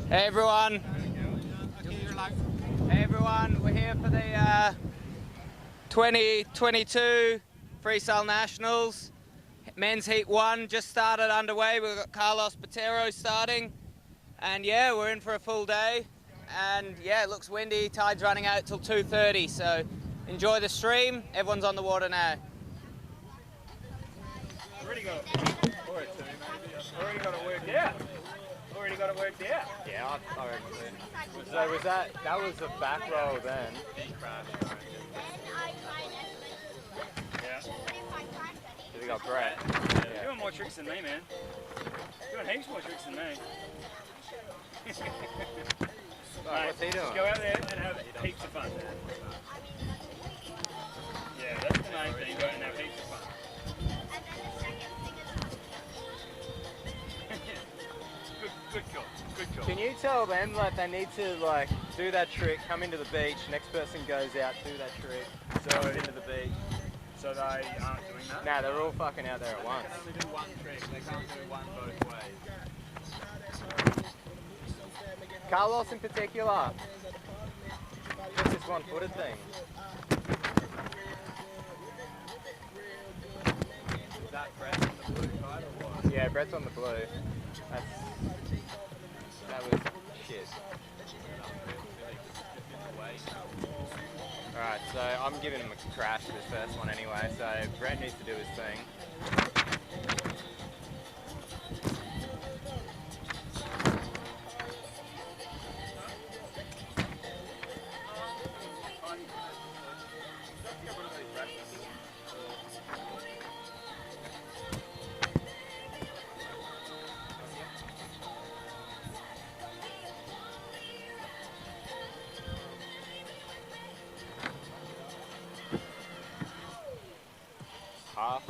Hey everyone. Hey everyone, we're here for the 2022 Freestyle Nationals. Men's Heat 1 just started underway. We've got Carlos Botero starting. And yeah, we're in for a full day. And yeah, it looks windy. Tide's running out till 2:30. So enjoy the stream. Everyone's on the water now. Already got it worked out. Already got it worked out. Yeah, I reckon. So was that was the back roll then? Yeah. So we got Brett. You're doing more tricks than me, man. You're doing heaps more tricks than me. What's he doing? Just go out there and have heaps of fun. Yeah, that's the main thing, go out and have heaps of fun. Good call. Good call. Can you tell them like they need to like do that trick, come into the beach, next person goes out, do that trick, so into the beach. So they aren't doing that? Nah, they're all fucking out there at once. They can only do one trick, they can't do one both ways. Carlos in particular. Just this one-footed thing. Is that Brett on the blue side or what? Yeah, Brett's on the blue. That was shit. Alright, so I'm giving him a crash this first one anyway, so Brett needs to do his thing. Half.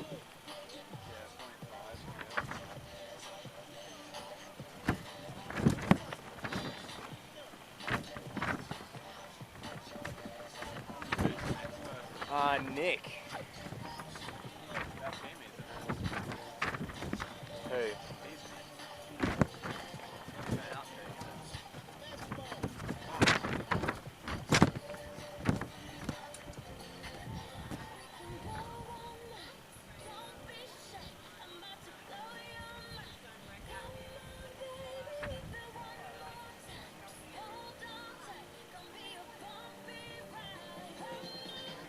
Nick. That's him, isn't it? Who?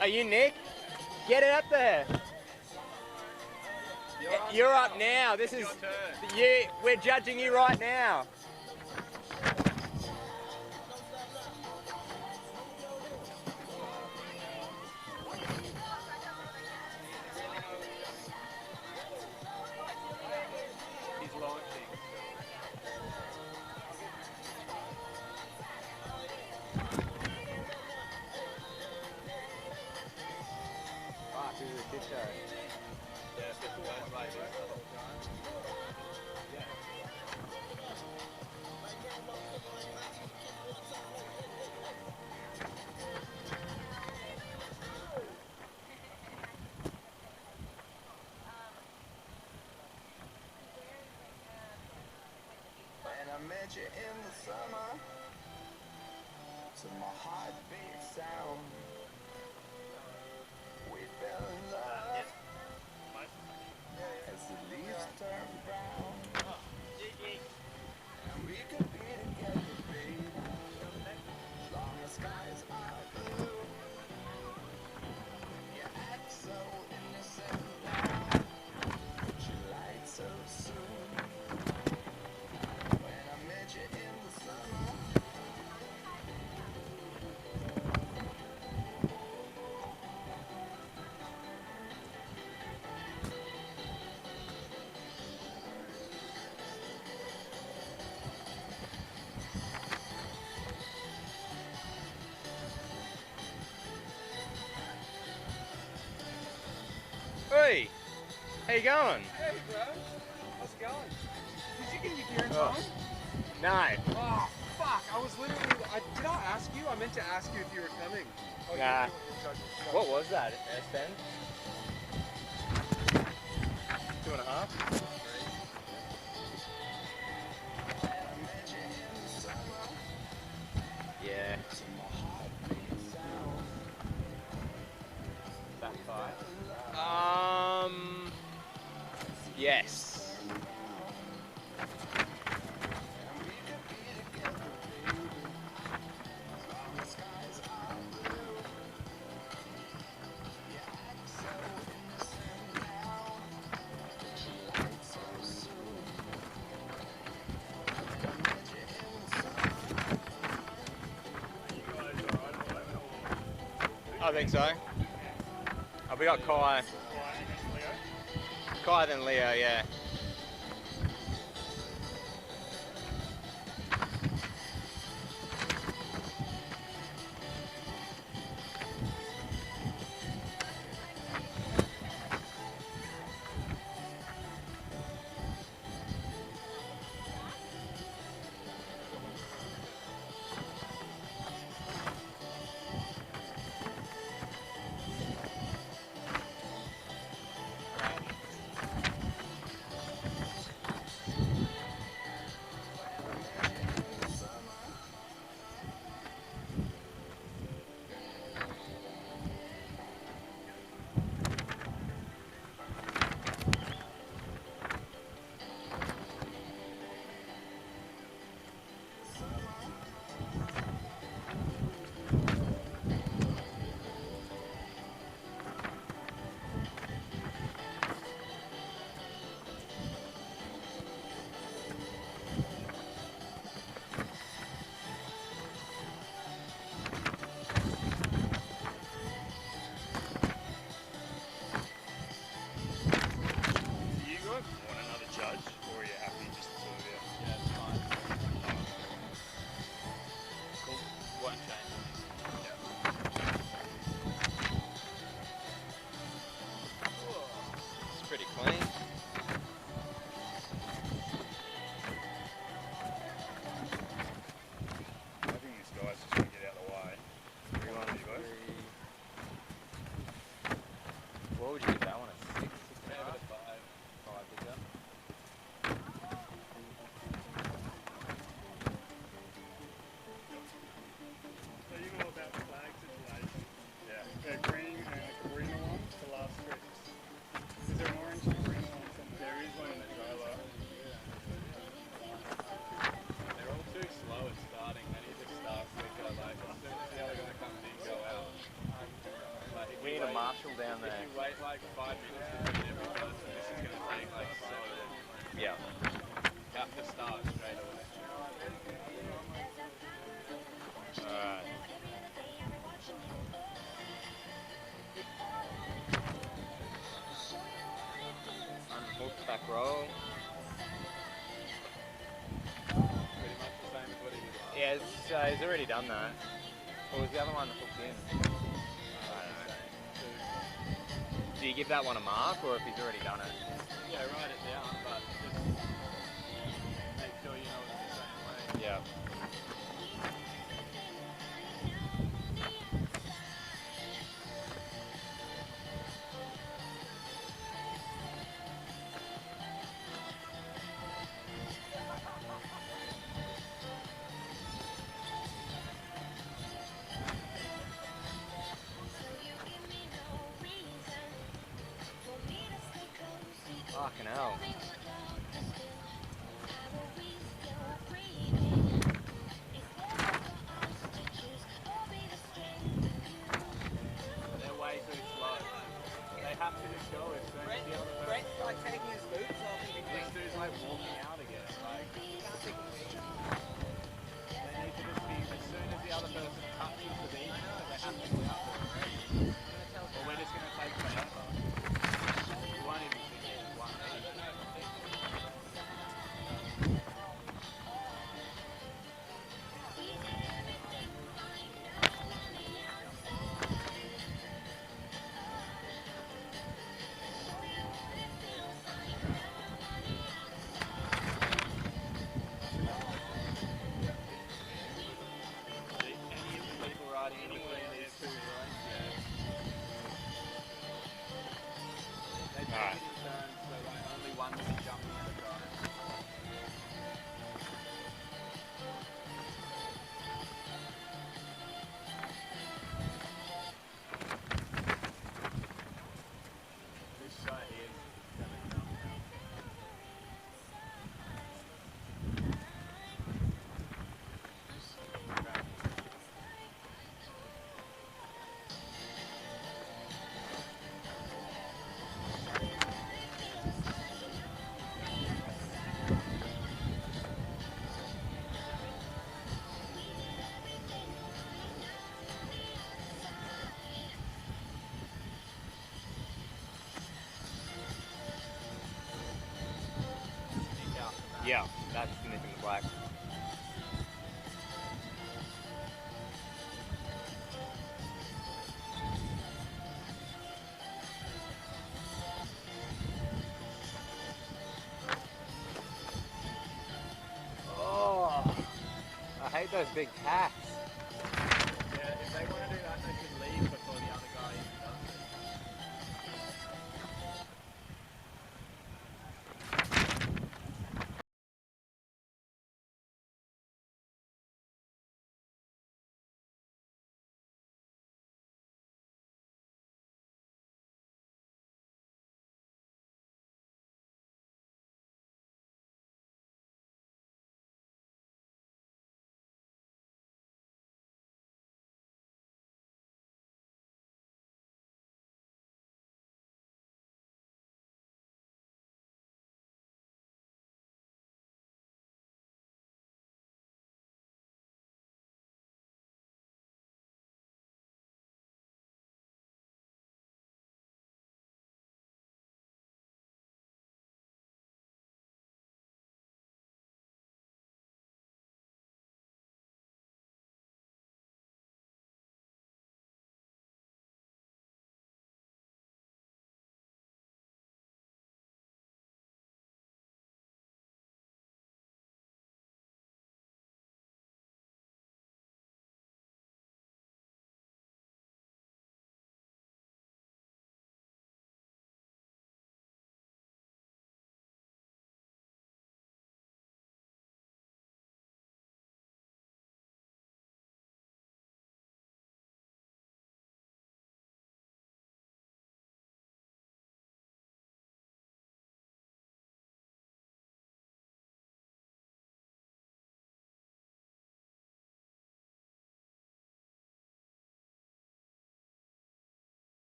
Are you Nick? Get it up there. You're up now. This is you. We're judging you right now. He's launching. Fuck, this is a kid show. Yeah, people won't play the whole time. When I met you in the summer, to my heartbeat sound, we fell in love as the leaves turn brown, and we could be together, babe, as long as skies are blue. You act so innocent now, but you lied so soon. When I met you in the summer, Hey, how you going? Hey, bro. How's it going? Did you get your gear in Oh. time? No. Oh, fuck. I was literally... did I ask you? I meant to ask you if you were coming. Oh, Nah. you're What was that? S-bend? 2.5? I think so. Oh, we got Kai. Kai then Leo, yeah. What would you give that one? A 6, 6.5? 5, big up. So you know about the flag situation? Yeah. The green and the greener one, the last streaks. Is there an orange and green one somewhere? There is one in the trailer. They're all too slow at starting. They need to start quicker. Like, as soon as the other guy comes in, go out. Like, We need a marshal down there. If you wait like 5 minutes between every person, this is going to take like so long. Yeah. You have to start straight away. Alright. Unhooked back roll. Pretty much the same as what he did last. Yeah, he's already done that. Or was the other one hooked in? Do you give that one a mark, or if he's already done it? Yeah, write it down, but just make sure you know it's the same way. Yeah. Fucking hell. They're way too slow. They have to just go as soon as the other person. Brett's like taking his boots off in between. This dude's like walking out again. Like, they need to just be, as soon as the other person touches the beach, they have to be out there. Or we're just going to take forever. We won't even finish one. Yeah, that's nipping the black. Oh, I hate those big packs. Yeah, if they want to do that, they should leave before the other guy even does it.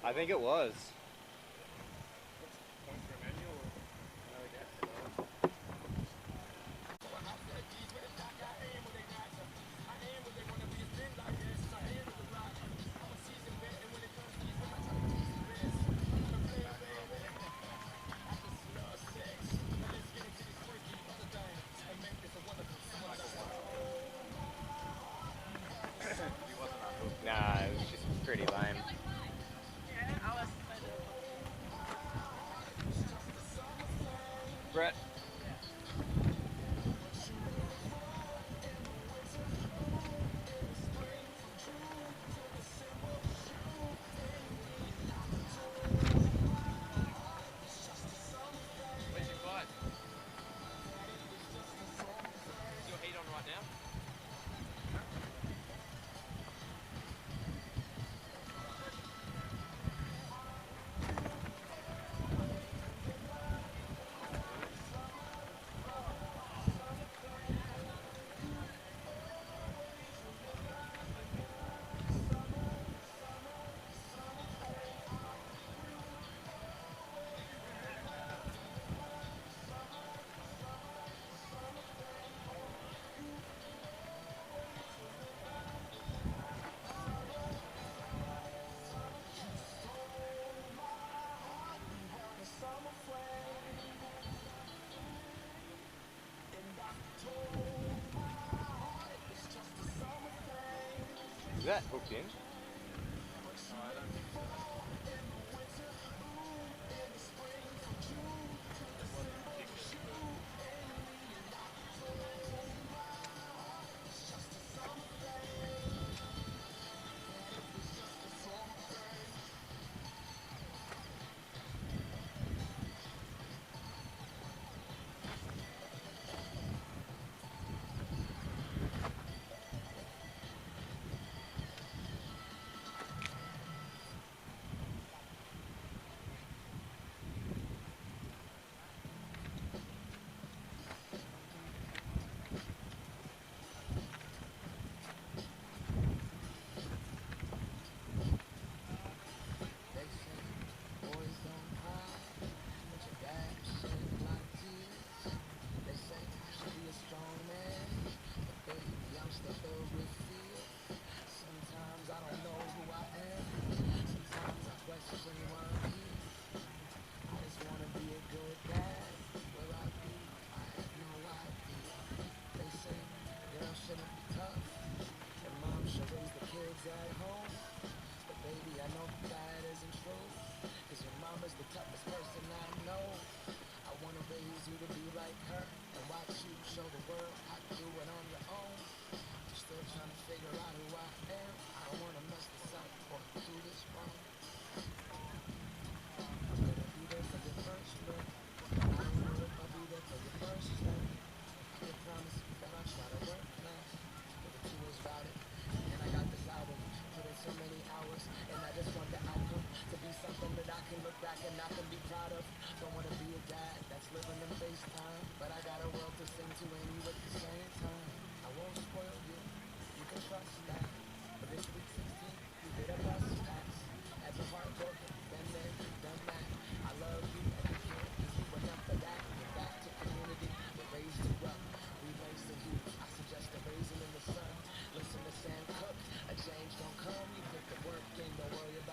I think it was. Points for a manual or another guess? Nah, it was just pretty lame. Brett. Where's your bike? Is your heat on right now? Is that hooked in?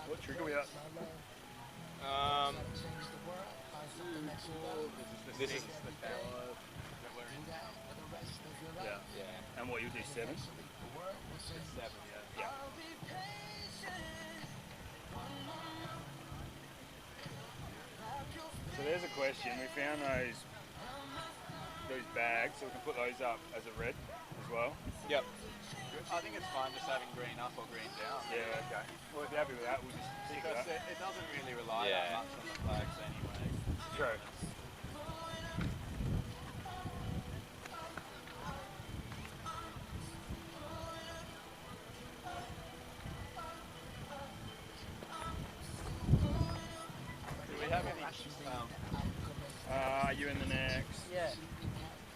What trick are we at? This is Yeah. And what, you do 7? 7, yeah. Yeah. So there's a question. We found those bags, so we can put those up as a red as well. Yep. I think it's fine just having green up or green down. Yeah, okay. Well, if you're happy with that, we'll just stick with Because that. it doesn't really rely that much on the flags anyway. True. Do we have any? Are you in the next? Yeah.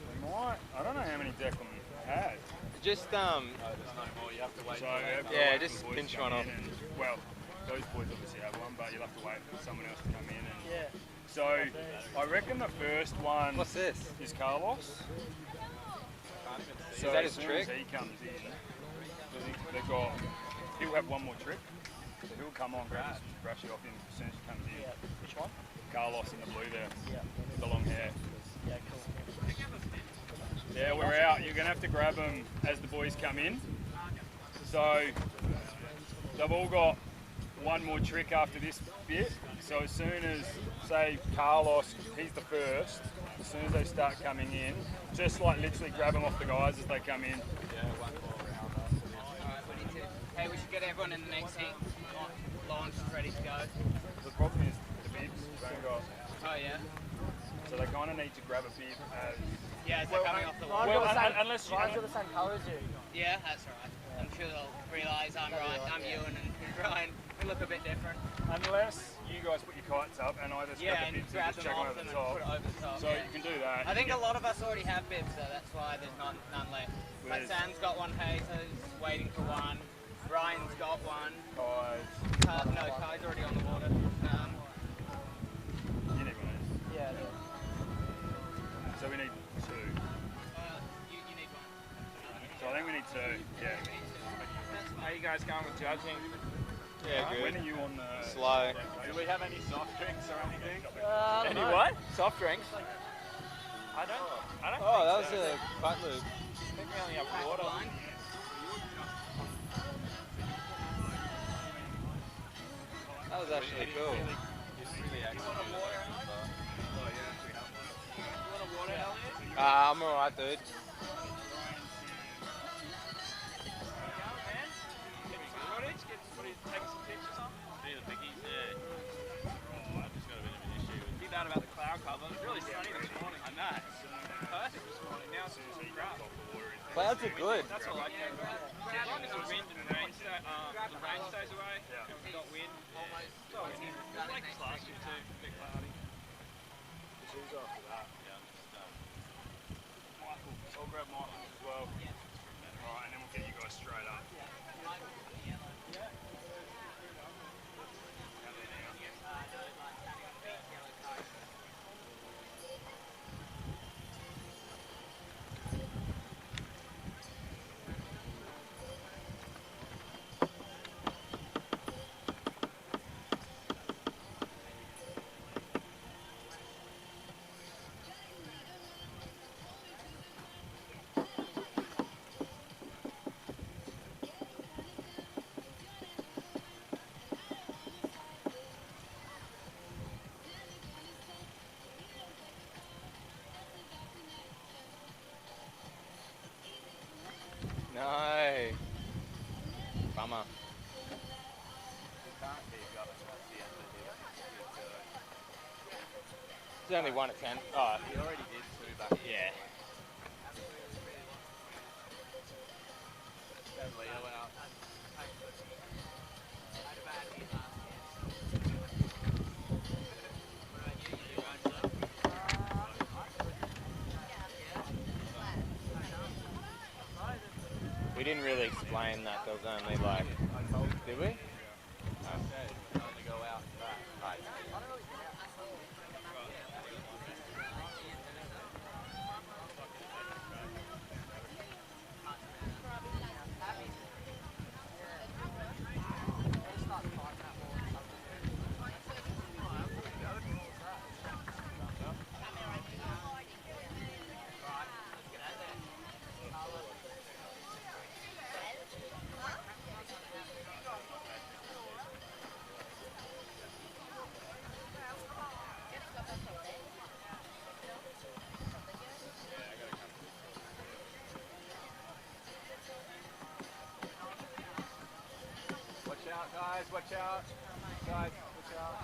We might. I don't know how many Declan had. Just Oh, there's no more. You have to wait. So till they have come. to Yeah, wait just for the boys pinch to come one off. in and- well, those boys obviously have one, but you'll have to wait for someone else to come in. And Yeah. so I reckon the first one What's this? is Carlos. Can't even see. So Is that as his soon as trick? he comes in, they've got. He'll have one more trick. So he'll come on, brush it off him as soon as he comes in. Which one? Carlos in the blue there, Yeah. with the long hair. Yeah, cool. Yeah, we're out. You're going to have to grab them as the boys come in. So they've all got one more trick after this bit. So as soon as, say, Carlos, he's the first, as soon as they start coming in, just like literally grab them off the guys as they come in. Yeah, one more round. Alright, we need to. Hey, we should get everyone in the next heat. Launch is ready to go. The problem is the bibs, they've got, Oh yeah. so they kind of need to grab a bib as... Yeah, as they're coming off the wall. Well, unless you... Mine's got the same colour as you. Yeah, that's right. I'm sure they'll realise I'm right. I'm Ewan and Brian. We look a bit different. Unless you guys put your kites up and I just Yeah, grab the and bibs grab and just them chuck them off over them the and top. put it over the top. So yeah. you can do that. I think a lot of us already have bibs, so that's why there's none left. Like There's- Sam's got one, Hazel's waiting for one. Brian's got one. Guys, No, Kai's already on the water. you need one of these. Yeah. So we need 2. You need one. So I think we need 2. Yeah. How you guys going with judging? Yeah, When good. are you on the... Slow. Do we have any soft drinks or anything? Any what? Soft drinks? I don't Oh, that think was so. a butt loop. I think we only have water. Blind. was actually cool. It's really excellent. I'm alright, dude. About the cloud cover. It was really sunny this morning. I know. Perfect this morning. Now it's all crap. Clouds are good. That's all I care about. As long as the wind and rain the rain stays away, and we've got wind. It's all good. It was like this last year too. A bit cloudy. Who's after that? Yeah, I'm just Michael. I'll grab Michael as well. Alright, and then we'll get you guys straight up. No. Bummer. It's only 1 at 10. Oh, he already did 2 back. yeah. Leo out. We didn't really explain that there was only like, did we? I said only go out and back. Right. Watch out, guys, watch out. Guys, watch out.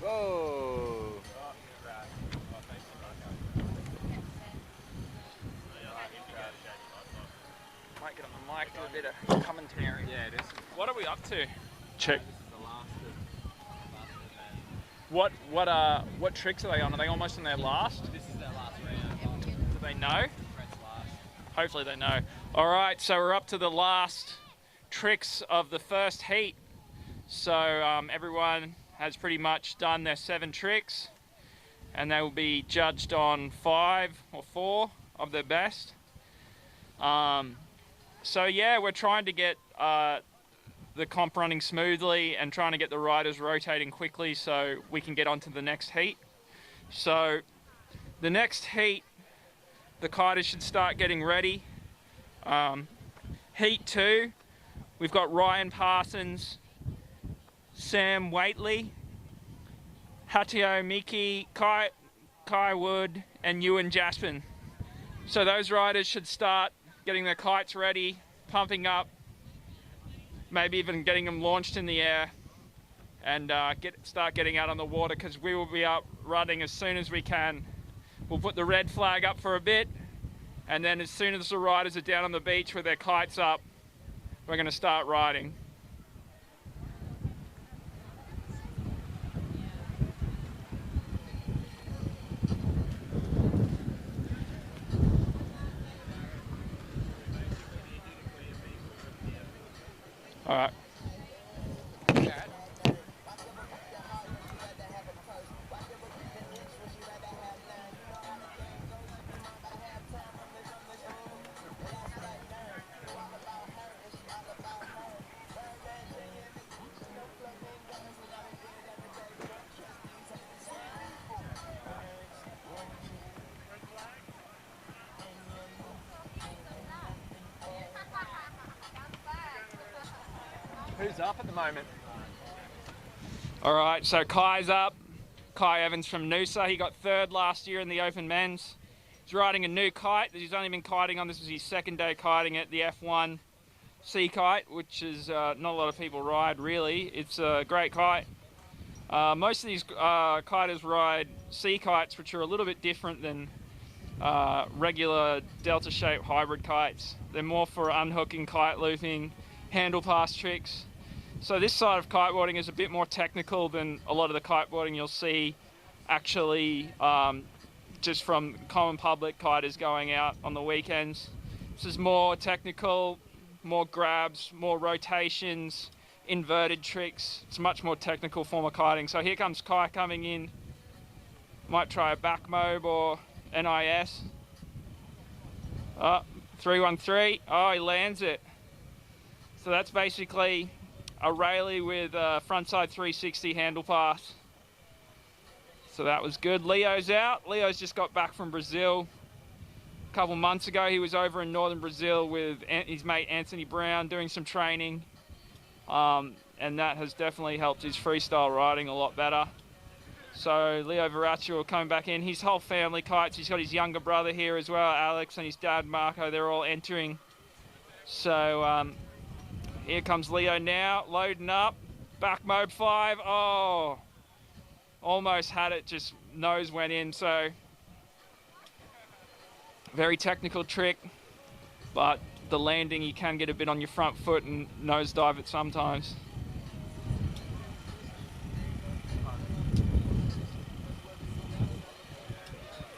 Whoa. Might get on the mic, do a bit of commentary. Yeah, it is. What are we up to? Check. What tricks are they on? Are they almost on their last? This is their last round. Do they know? Fred's last. Hopefully they know. All right, so we're up to the last tricks of the first heat. So everyone has pretty much done their 7 tricks, and they will be judged on 5 or 4 of their best. So yeah, we're trying to get the comp running smoothly and trying to get the riders rotating quickly so we can get on to the next heat. So the next heat, the kiters should start getting ready. Heat 2, we've got Ryan Parsons, Sam Waitley, Hatio Miki, Kai Wood, and Ewan Jaspin. So those riders should start getting their kites ready, pumping up, maybe even getting them launched in the air, and start getting out on the water, because we will be up running as soon as we can. We'll put the red flag up for a bit, and then as soon as the riders are down on the beach with their kites up, we're going to start riding. All right. Who's up at the moment? All right, so Kai's up. Kai Evans from Noosa. He got third last year in the Open Men's. He's riding a new kite that he's only been kiting on. This was his second day kiting at the F1 Sea Kite, which is not a lot of people ride, really. It's a great kite. Most of these kiters ride sea kites, which are a little bit different than regular delta-shaped hybrid kites. They're more for unhooking, kite looping, handle pass tricks. So this side of kiteboarding is a bit more technical than a lot of the kiteboarding you'll see actually just from common public kiters going out on the weekends. This is more technical, more grabs, more rotations, inverted tricks. It's a much more technical form of kiting. So here comes Kai coming in. Might try a back mob or NIS. 313. Oh, he lands it. So that's basically a Rayleigh with a frontside 360 handle pass. So that was good. Leo's out. Leo's just got back from Brazil. A couple months ago, he was over in northern Brazil with his mate Anthony Brown doing some training. And that has definitely helped his freestyle riding a lot better. So Leo Veraccio coming back in. His whole family kites. He's got his younger brother here as well, Alex, and his dad Marco. They're all entering. So here comes Leo now, loading up. Back mode 5. Oh, almost had it, just nose went in. So very technical trick, but the landing, you can get a bit on your front foot and nosedive it sometimes.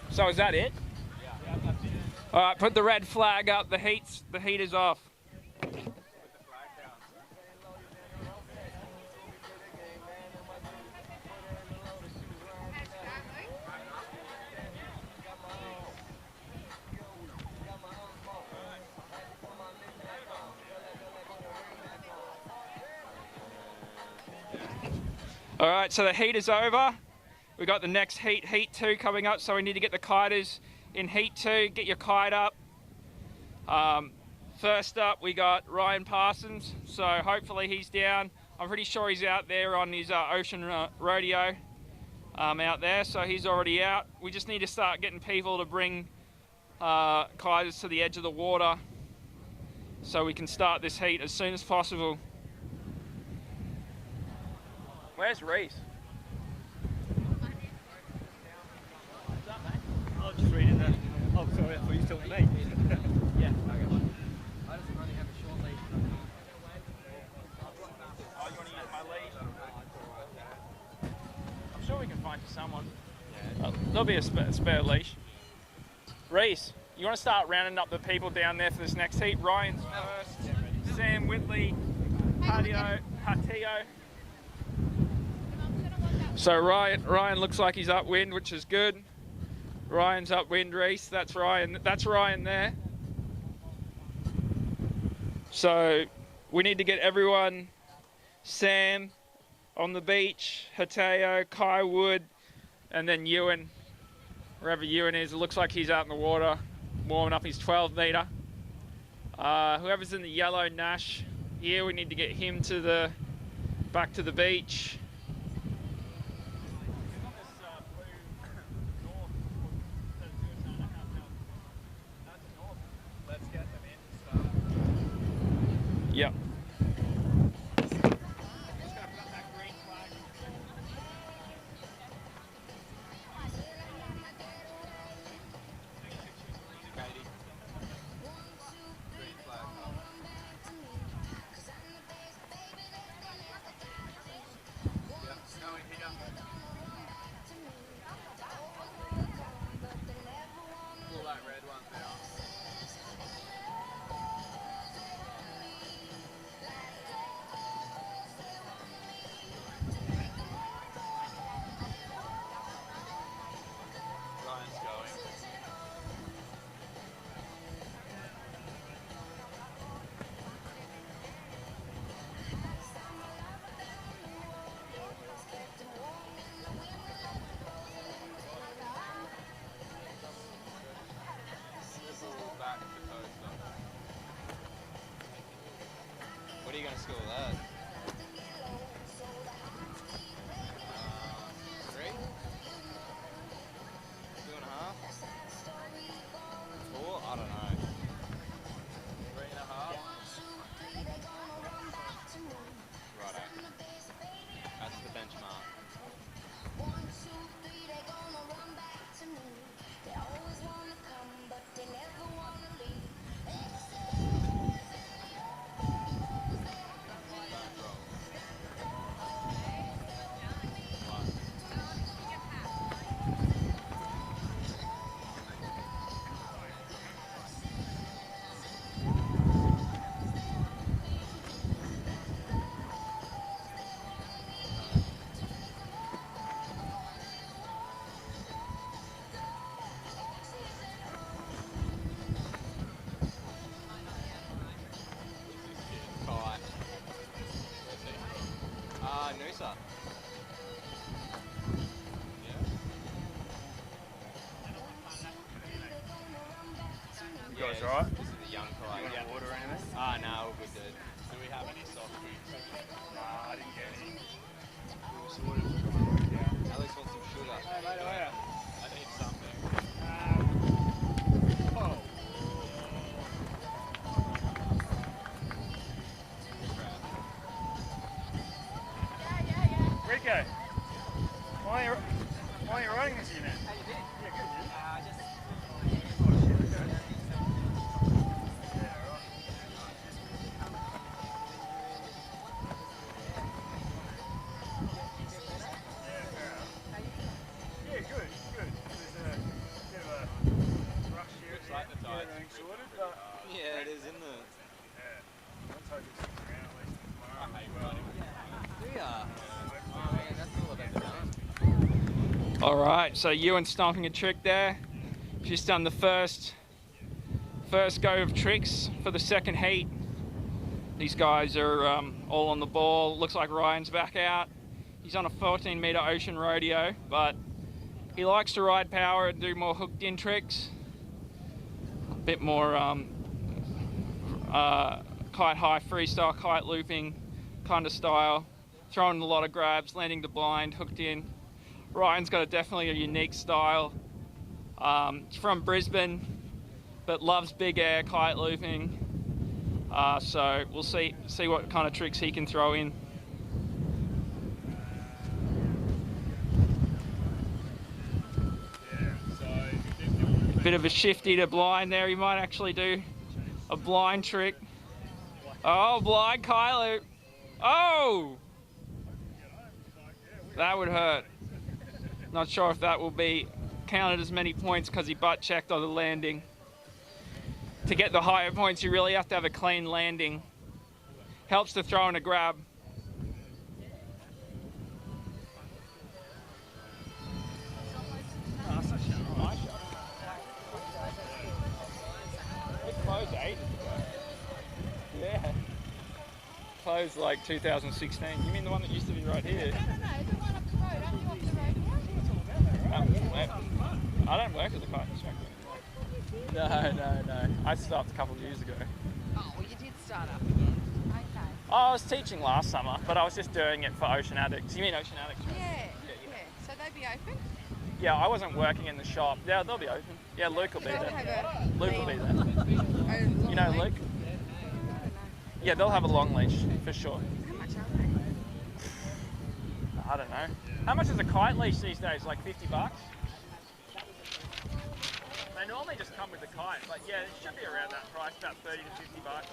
So is that it? Yeah. All right, put the red flag up. The heat is off. All right, so the heat is over. We've got the next heat, heat 2 coming up, so we need to get the kiters in heat 2, get your kite up. First up, we got Ryan Parsons, so hopefully he's down. I'm pretty sure he's out there on his ocean rodeo out there, so he's already out. We just need to start getting people to bring kiters to the edge of the water so we can start this heat as soon as possible. Where's Reese? I'll just read in there. Oh, sorry, I thought you were still with me. Yeah, okay. I just only have a short leash. Oh, you want to use my leash? I'm sure we can find you someone. Yeah. There'll be a spare leash. Reese, you want to start rounding up the people down there for this next heat? Ryan's first, Sam Whitley, Hatio. So Ryan looks like he's upwind, which is good. Ryan's upwind, Reese. That's Ryan. That's Ryan there. So we need to get everyone. Sam on the beach, Hateo, Kai Wood, and then Ewan. Wherever Ewan is, it looks like he's out in the water, warming up his 12 meter. Whoever's in the yellow Nash here, we need to get him to back to the beach. Yep. What are you going to school with that? You guys alright? This is the young Kai. You want water or anything? Ah, no, we're good. Do we have any soft drinks? Nah, I didn't get any. Alex wants some sugar. Hey, mate, how are you? I need something. Oh. Rico, why are you riding this unit? How you been? Yeah, good, dude. Yeah, good, good. There's a bit of a rush here at the like the end, tide. everything's sorted, but Yeah, it is, isn't it? yeah, let's hope it sticks around at least tomorrow. I hate Well, running. We are. Oh man, that's all I've ever done. All right, so Ewan stomping a trick there. She's done the first go of tricks for the second heat. These guys are all on the ball. Looks like Ryan's back out. He's on a 14-meter ocean rodeo, but he likes to ride power and do more hooked in tricks. A bit more kite high freestyle, kite looping kind of style. Throwing a lot of grabs, landing the blind, hooked in. Ryan's got definitely a unique style. He's from Brisbane, but loves big air kite looping. So we'll see what kind of tricks he can throw in. Bit of a shifty to blind there. He might actually do a blind trick. Oh, blind kite loop. Oh! That would hurt. Not sure if that will be counted as many points because he butt checked on the landing. To get the higher points, you really have to have a clean landing. Helps to throw in a grab. It closed ages ago. Yeah. Closed like 2016. You mean the one that used to be right here? No, the one up the road, only off the road. I don't work as a kite instructor. No. I stopped a couple of years ago. Oh, well, you did start up again. Okay. I was teaching last summer, but I was just doing it for Ocean Addicts. You mean Ocean Addicts? Right? Yeah. So they'd be open? Yeah, I wasn't working in the shop. Yeah, they'll be open. Yeah, Luke will be They'll there. have a Luke will be there. lead. You know Luke? Yeah, they'll have a long leash, for sure. How much are they? I don't know. How much is a kite leash these days? Like 50 bucks? They normally just come with the kite, but yeah, it should be around that price, about 30 to 50 bucks.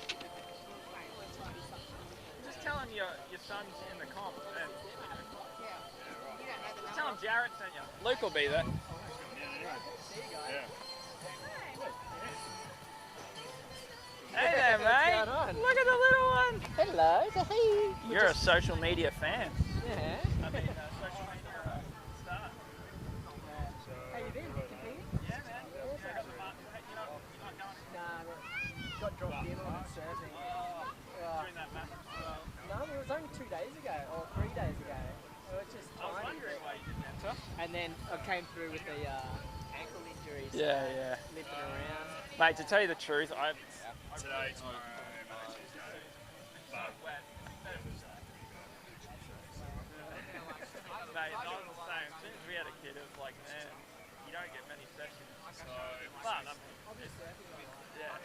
Just tell him your son's in the comp. And, Yeah. You don't know the just tell him number. Jarrett sent you. Luke will be there. Yeah. Hey there, mate. going on? Look at the little one. Hello, You're a social media fan. Yeah. I mean, social media star. How you been? Yeah, man. Yeah, got the market. Hey, you're not going Nah, got dropped in on surfing. during that massive swell. No, it was only 2 days ago, or 3 days ago. It was just I was tiny. wondering why you didn't enter. And then I came through with the ankle injuries. Yeah. Limping around. Mate, to tell you the truth, Today, tomorrow, Tuesday. But mate, I was the same. As soon as we had a kid, it was like, man, you don't get many sessions. so But, yeah.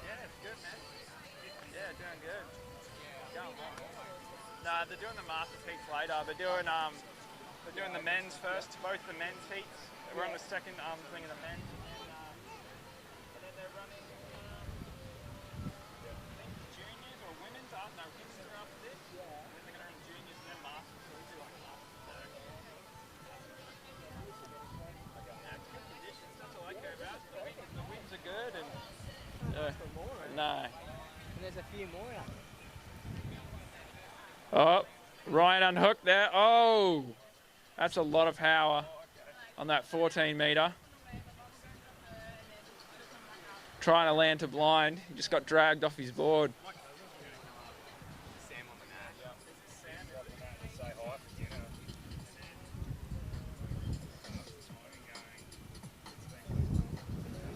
Yeah, it's good, man. Yeah, doing good. Going well. Nah, they're doing the master heats later. They're doing the men's first, both the men's heats. We're on the second thing of the men. And then they're running juniors or women's. I don't know, women's are after this. Yeah. And then they're going to run juniors and then masters. So we'll do like masters. Yeah, it's good conditions. That's all I care about. The winds are good and. No. And there's a few more out there. Oh, Ryan unhooked there. Oh, that's a lot of power on that 14 meter. trying to land to blind. He just got dragged off his board.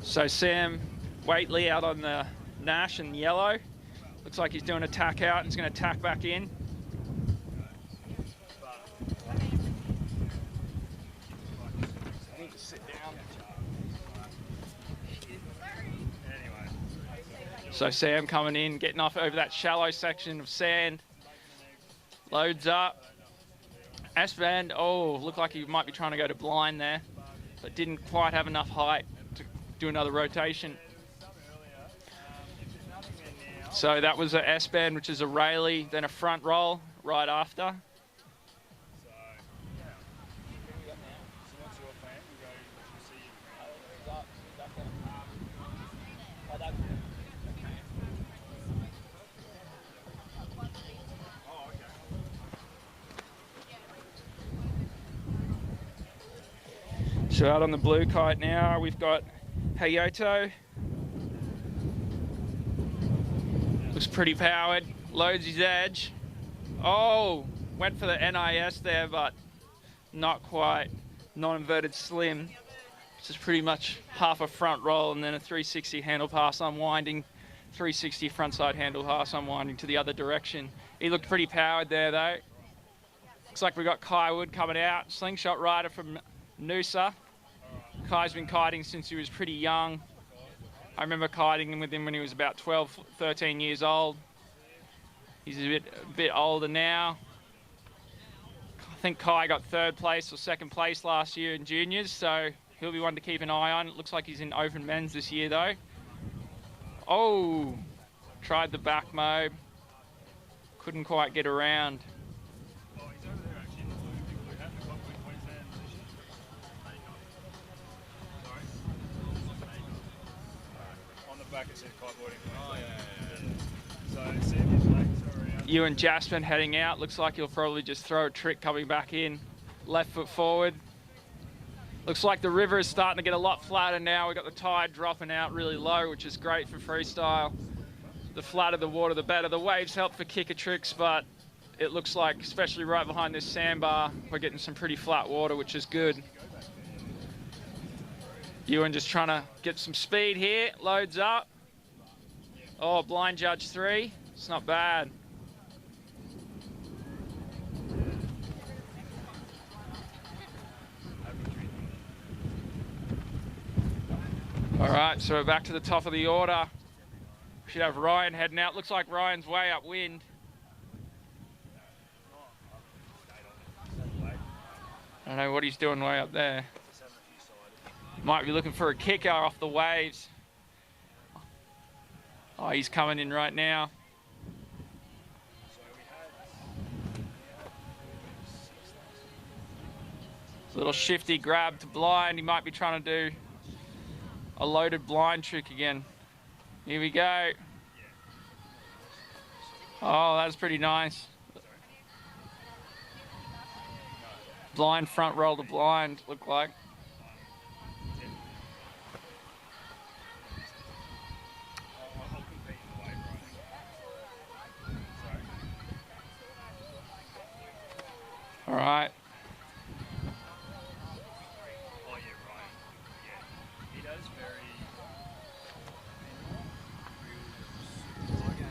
So Sam Waitley out on the Nash in yellow. Looks like he's doing a tack out and he's going to tack back in. So Sam coming in, getting off over that shallow section of sand. Loads up. S-band, oh, looked like he might be trying to go to blind there, but didn't quite have enough height to do another rotation. So that was a S-band, which is a Rayleigh, then a front roll right after. So out on the blue kite now, we've got Hayato. Looks pretty powered, loads his edge. Oh, went for the NIS there, but not quite. Non-inverted slim, which is pretty much half a front roll and then a 360 handle pass unwinding, 360 frontside handle pass unwinding to the other direction. He looked pretty powered there though. Looks like we got Kai Wood coming out, slingshot rider from Noosa. Kai's been kiting since he was pretty young. I remember kiting with him when he was about 12, 13 years old. He's a bit older now. I think Kai got 3rd place or 2nd place last year in juniors, so he'll be one to keep an eye on. It looks like he's in open men's this year though. Oh, tried the back mob. Couldn't quite get around. Back it says kiteboarding. Oh, yeah. So Sam is late, You and Jasper heading out. Looks like he'll probably just throw a trick coming back in. Left foot forward. Looks like the river is starting to get a lot flatter now. We've got the tide dropping out really low, which is great for freestyle. The flatter the water, the better. The waves help for kicker tricks, but it looks like, especially right behind this sandbar, we're getting some pretty flat water, which is good. Ewan just trying to get some speed here, loads up. Oh, blind judge 3, it's not bad. All right, so we're back to the top of the order. We should have Ryan heading out. Looks like Ryan's way upwind. I don't know what he's doing way up there. Might be looking for a kicker off the waves. Oh, he's coming in right now. Little shifty grab to blind. He might be trying to do a loaded blind trick again. Here we go. Oh, that's pretty nice. Blind front roll to blind, look like. All right. Oh yeah, Ryan. Yeah, he does very. Like they're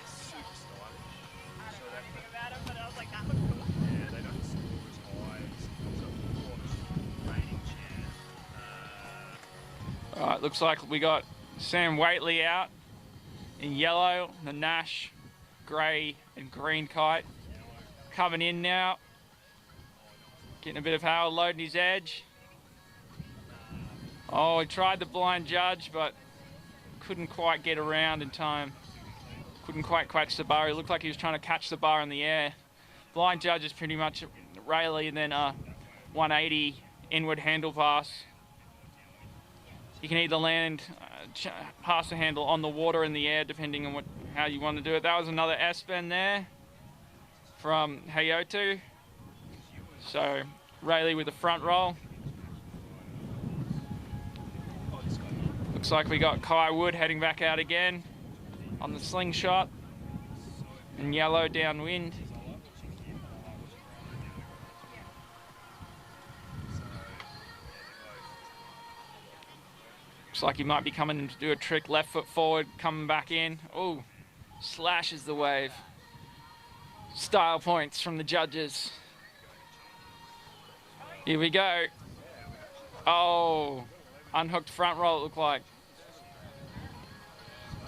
super stylish. So that. Yeah, they don't score as high as so reigning champ. All right, looks like we got Sam Waitley out in yellow, the Nash, grey and green kite. Coming in now, getting a bit of power, loading his edge. Oh, he tried the blind judge, but couldn't quite get around in time. Couldn't quite catch the bar. He looked like he was trying to catch the bar in the air. Blind judge is pretty much Rayleigh and then a 180 inward handle pass. You can either land, pass the handle on the water in the air, depending on how you want to do it. That was another S-bend there from Hayato. So Rayleigh with the front roll. Looks like we got Kai Wood heading back out again on the slingshot and yellow downwind. Looks like he might be coming to do a trick, left foot forward, coming back in. Oh, slashes the wave. Style points from the judges. Here we go. Oh, unhooked front roll it looked like.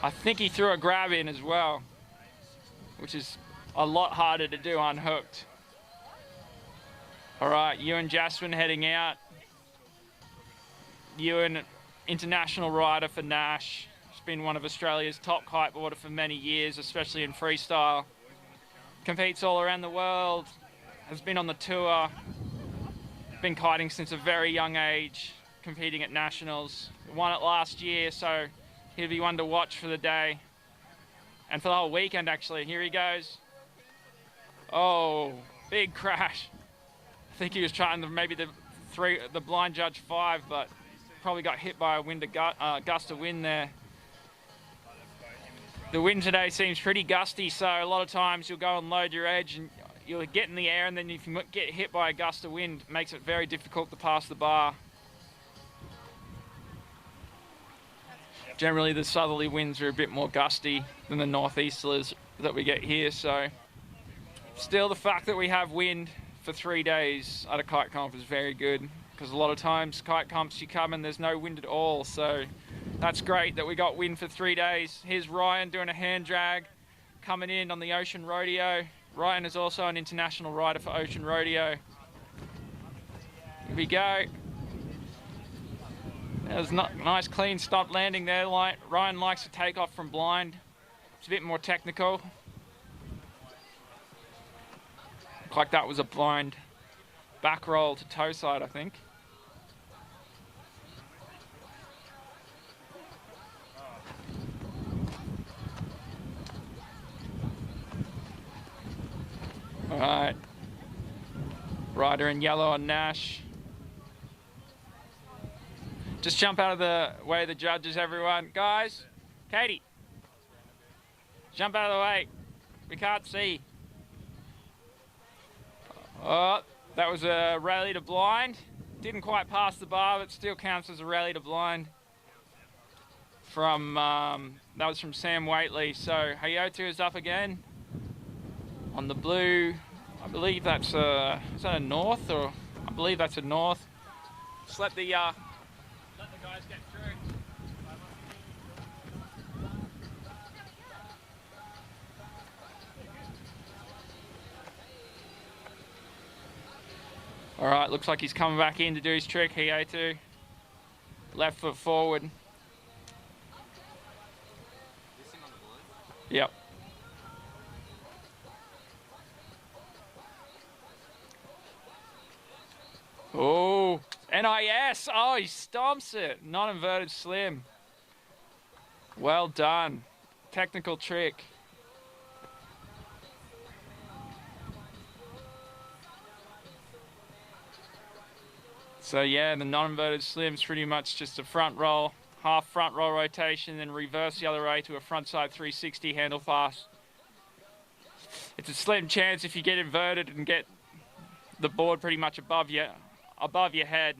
I think he threw a grab in as well, which is a lot harder to do unhooked. All right, Ewan Jasper heading out. Ewan, international rider for Nash. He's been one of Australia's top kiteboarder for many years, especially in freestyle. Competes all around the world, has been on the tour, been kiting since a very young age, competing at Nationals. Won it last year, so he'll be one to watch for the day. And for the whole weekend, actually. Here he goes. Oh, big crash. I think he was trying to maybe the blind judge 5, but probably got hit by a gust of wind there. The wind today seems pretty gusty, so a lot of times you'll go and load your edge and you'll get in the air, and then if you get hit by a gust of wind, it makes it very difficult to pass the bar. Generally, the southerly winds are a bit more gusty than the northeasterlies that we get here, so still the fact that we have wind for 3 days at a kite comp is very good, because a lot of times kite comps you come and there's no wind at all, so that's great that we got wind for 3 days. Here's Ryan doing a hand drag, coming in on the Ocean Rodeo. Ryan is also an international rider for Ocean Rodeo. Here we go. There's not nice clean stop landing there. Ryan likes to take off from blind. It's a bit more technical. Looked like that was a blind back roll to toe side, I think. All right. Rider in yellow on Nash. Just jump out of the way of the judges, everyone. Guys, Katie, jump out of the way. We can't see. Oh, that was a rally to blind. Didn't quite pass the bar, but still counts as a rally to blind. That was from Sam Waitley. So Hayotu is up again on the blue. I believe that's is that a north, or I believe that's a north. Just let the guys get through. All right, looks like he's coming back in to do his trick. Hayotu, left foot forward. Yep. Oh, NIS. Oh, he stomps it. Non-inverted slim. Well done. Technical trick. So yeah, the non-inverted slim is pretty much just a front roll, half front roll rotation, then reverse the other way to a front side 360 handle pass. It's a slim chance if you get inverted and get the board pretty much above your head,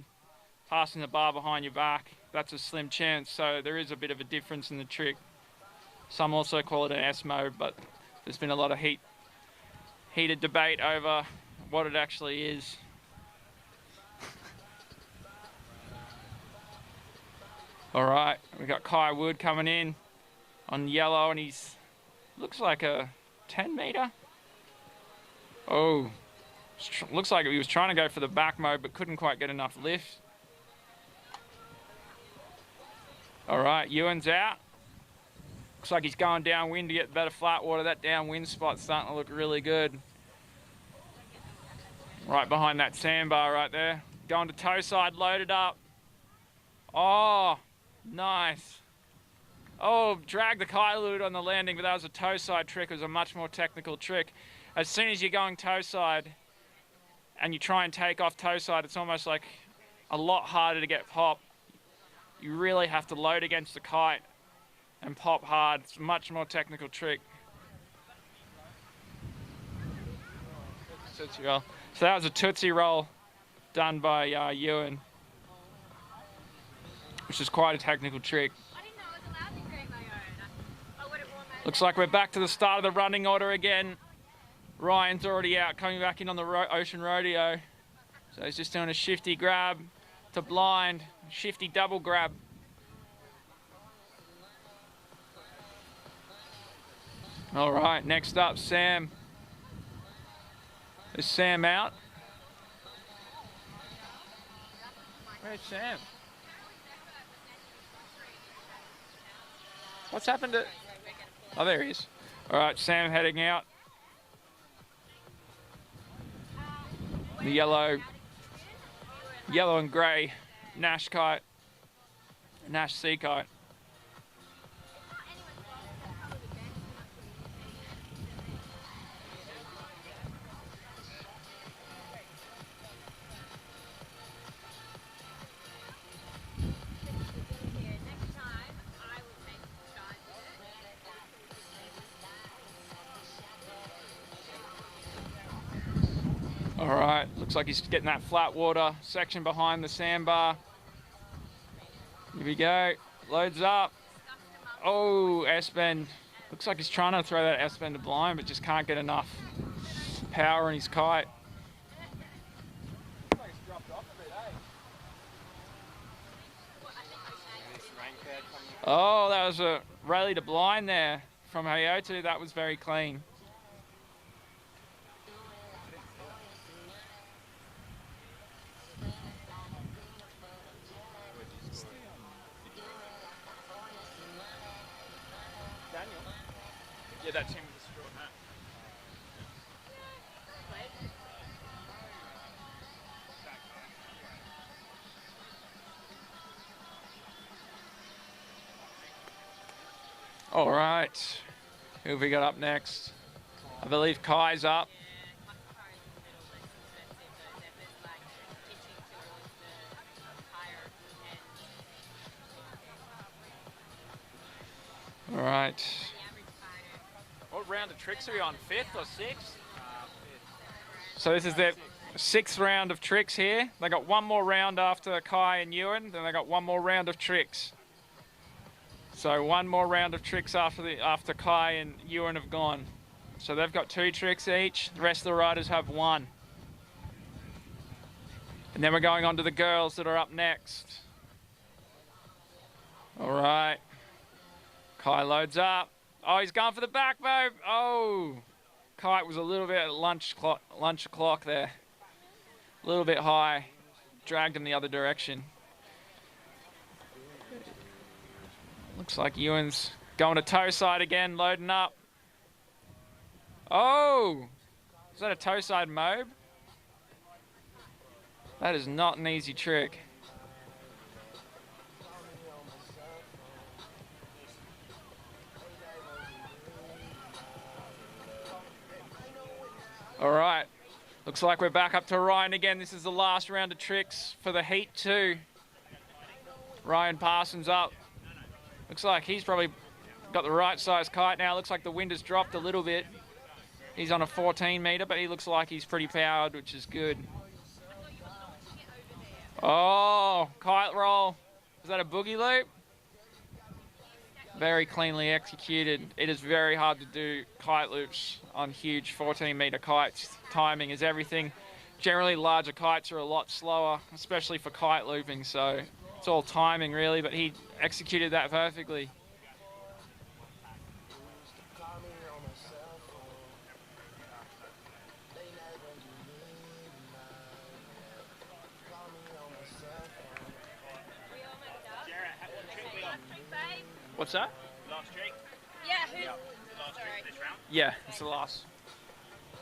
passing the bar behind your back. That's a slim chance, so there is a bit of a difference in the trick. Some also call it an S mode, but there's been a lot of heated debate over what it actually is. All right, we got Kai Wood coming in on yellow, and he's looks like a 10 meter. Oh, looks like he was trying to go for the back mode, but couldn't quite get enough lift. All right, Ewan's out. Looks like he's going downwind to get better flat water. That downwind spot's starting to look really good. Right behind that sandbar right there. Going to toe side, loaded up. Oh, nice. Oh, dragged the Kailude on the landing, but that was a toe side trick. It was a much more technical trick. As soon as you're going toe side and you try and take off toe side, it's almost like a lot harder to get pop. you really have to load against the kite and pop hard. It's a much more technical trick. Tootsie roll. So that was a Tootsie roll done by Ewan, which is quite a technical trick. Looks like we're back to the start of the running order again. Ryan's already out, coming back in on the Ocean Rodeo. So he's just doing a shifty grab to blind, shifty double grab. All right, next up, Sam. Is Sam out? Where's Sam? What's happened to... Oh, there he is. All right, Sam heading out. The yellow and grey Nash kite, Nash sea kite. All right, looks like he's getting that flat water section behind the sandbar. Here we go, loads up. Oh, S-bend. Looks like he's trying to throw that S-bend to blind, but just can't get enough power in his kite. Oh, that was a rally to blind there from Hayotu. That was very clean. Yeah, that's him with the straw hat. All right, who have we got up next? I believe Kai's up. All right. What round of tricks are we on? 5th or 6th? So this is their 6th round of tricks here. They got one more round after Kai and Ewan, then they got one more round of tricks. So one more round of tricks after Kai and Ewan have gone. So they've got 2 tricks each. The rest of the riders have 1. And then we're going on to the girls that are up next. All right. Kai loads up. Oh, he's going for the back mobe. Oh, kite was a little bit at lunch o'clock there. A little bit high. Dragged him the other direction. Looks like Ewan's going to toe side again, loading up. Oh, is that a toe side mobe? That is not an easy trick. All right, looks like we're back up to Ryan again. This is the last round of tricks for the Heat 2. Ryan Parsons up. Looks like he's probably got the right size kite now. Looks like the wind has dropped a little bit. He's on a 14 meter, but he looks like he's pretty powered, which is good. Oh, kite roll. Is that a boogie loop? Very cleanly executed. It is very hard to do kite loops on huge 14 meter kites. Timing is everything. Generally larger kites are a lot slower, especially for kite looping, so it's all timing really, but he executed that perfectly. What's that? Last trick? Yeah, who's... The last trick this round? Yeah, it's the last.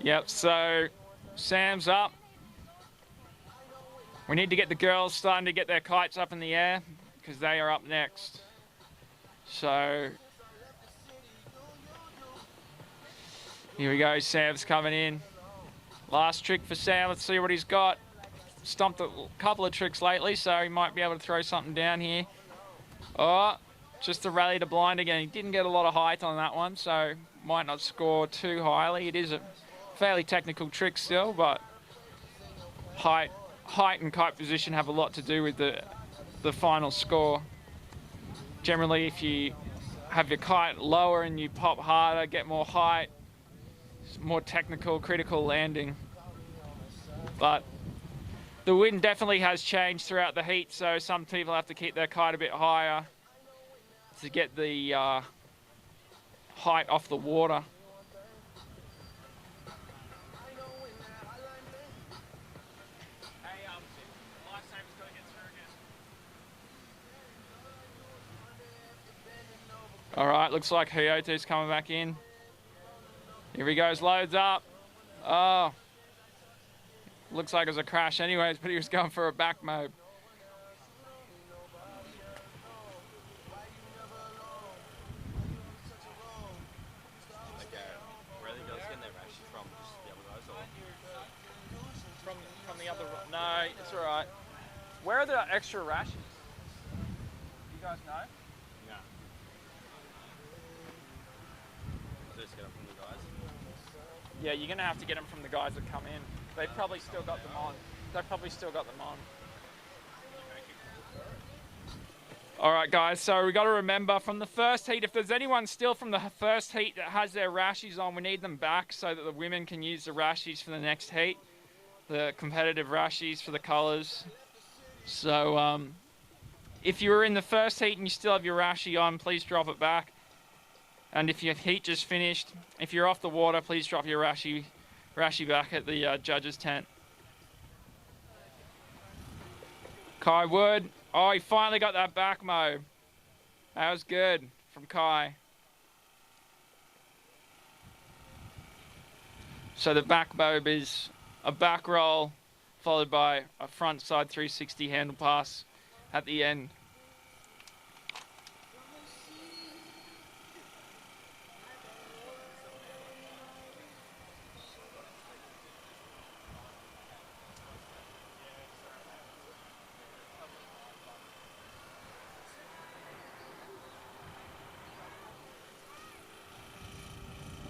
Yep, so Sam's up. We need to get the girls starting to get their kites up in the air because they are up next. So here we go, Sam's coming in. Last trick for Sam, let's see what he's got. Stomped a couple of tricks lately, so he might be able to throw something down here. Oh, just a rally to blind again. He didn't get a lot of height on that one, so might not score too highly. It is a fairly technical trick still, but height and kite position have a lot to do with the final score. Generally, if you have your kite lower and you pop harder, get more height, it's more technical, critical landing. But the wind definitely has changed throughout the heat, so some people have to keep their kite a bit higher to get the height off the water. All right, looks like Hyoto's coming back in. Here he goes, loads up. Oh, looks like it was a crash anyways, but he was going for a back mob. Where are the girls getting their rashes from? Just the other guys, or? From the other, no, it's all right. Where are the extra rashes? You guys know? No. Just get them from the guys. Yeah, you're gonna have to get them from the guys that come in. They've probably still got them on. All right, guys, so we got to remember from the first heat, if there's anyone still from the first heat that has their rashies on, we need them back so that the women can use the rashies for the next heat, the competitive rashies for the colors. So if you were in the first heat and you still have your rashi on, please drop it back. And if your heat just finished, if you're off the water, please drop your rashi back at the judges' tent. Kai Wood. Oh, he finally got that back mob. That was good from Kai. So the back mob is a back roll followed by a front side 360 handle pass at the end.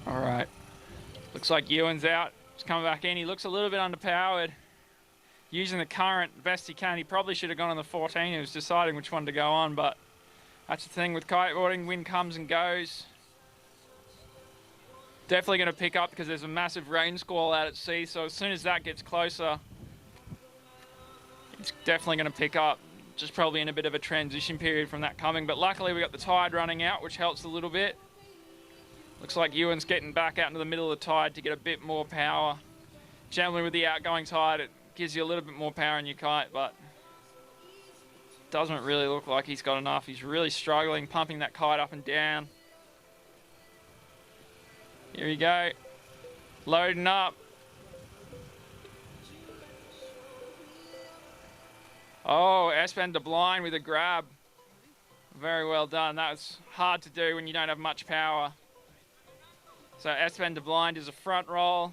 All right, looks like Ewan's out. He's coming back in. He looks a little bit underpowered. Using the current best he can. He probably should have gone on the 14. He was deciding which one to go on, but that's the thing with kiteboarding. Wind comes and goes. Definitely going to pick up because there's a massive rain squall out at sea, so as soon as that gets closer, it's definitely going to pick up. Just probably in a bit of a transition period from that coming, but luckily we got the tide running out, which helps a little bit. Looks like Ewan's getting back out into the middle of the tide to get a bit more power. Generally with the outgoing tide, it gives you a little bit more power in your kite, but doesn't really look like he's got enough. He's really struggling, pumping that kite up and down. Here we go. Loading up. Oh, Espen de Blind with a grab. Very well done. That was hard to do when you don't have much power. So Espen de Blind is a front roll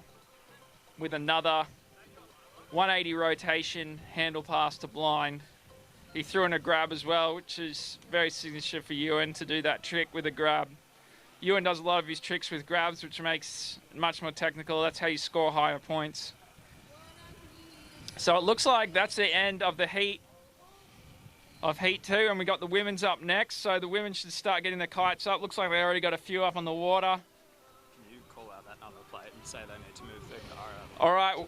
with another 180 rotation handle pass to blind. He threw in a grab as well, which is very signature for Ewan to do that trick with a grab. Ewan does a lot of his tricks with grabs, which makes it much more technical. That's how you score higher points. So it looks like that's the end of the heat of heat 2, and we got the women's up next. So the women should start getting their kites up. Looks like they already got a few up on the water. Can you call out that number plate and say they need to move their car out? All right,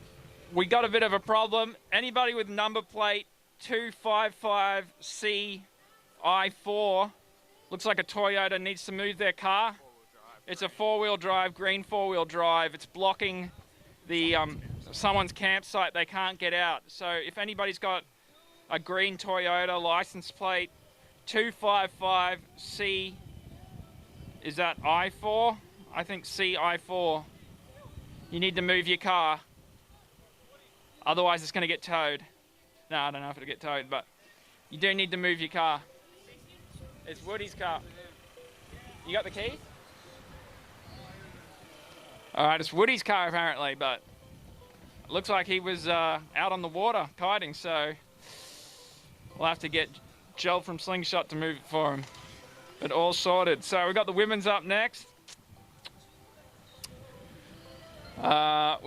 we got a bit of a problem. Anybody with number plate 255CI4, looks like a Toyota, needs to move their car. It's a four-wheel drive, green four-wheel drive. It's blocking the someone's campsite. They can't get out. So if anybody's got a green Toyota license plate 255C, is that I4? I think CI4. You need to move your car. Otherwise it's going to get towed. No, I don't know if it'll get towed, but you do need to move your car. It's Woody's car. You got the key? All right, it's Woody's car apparently, but it looks like he was out on the water kiting, so we'll have to get Gel from Slingshot to move it for him. But all sorted. So we got the women's up next. We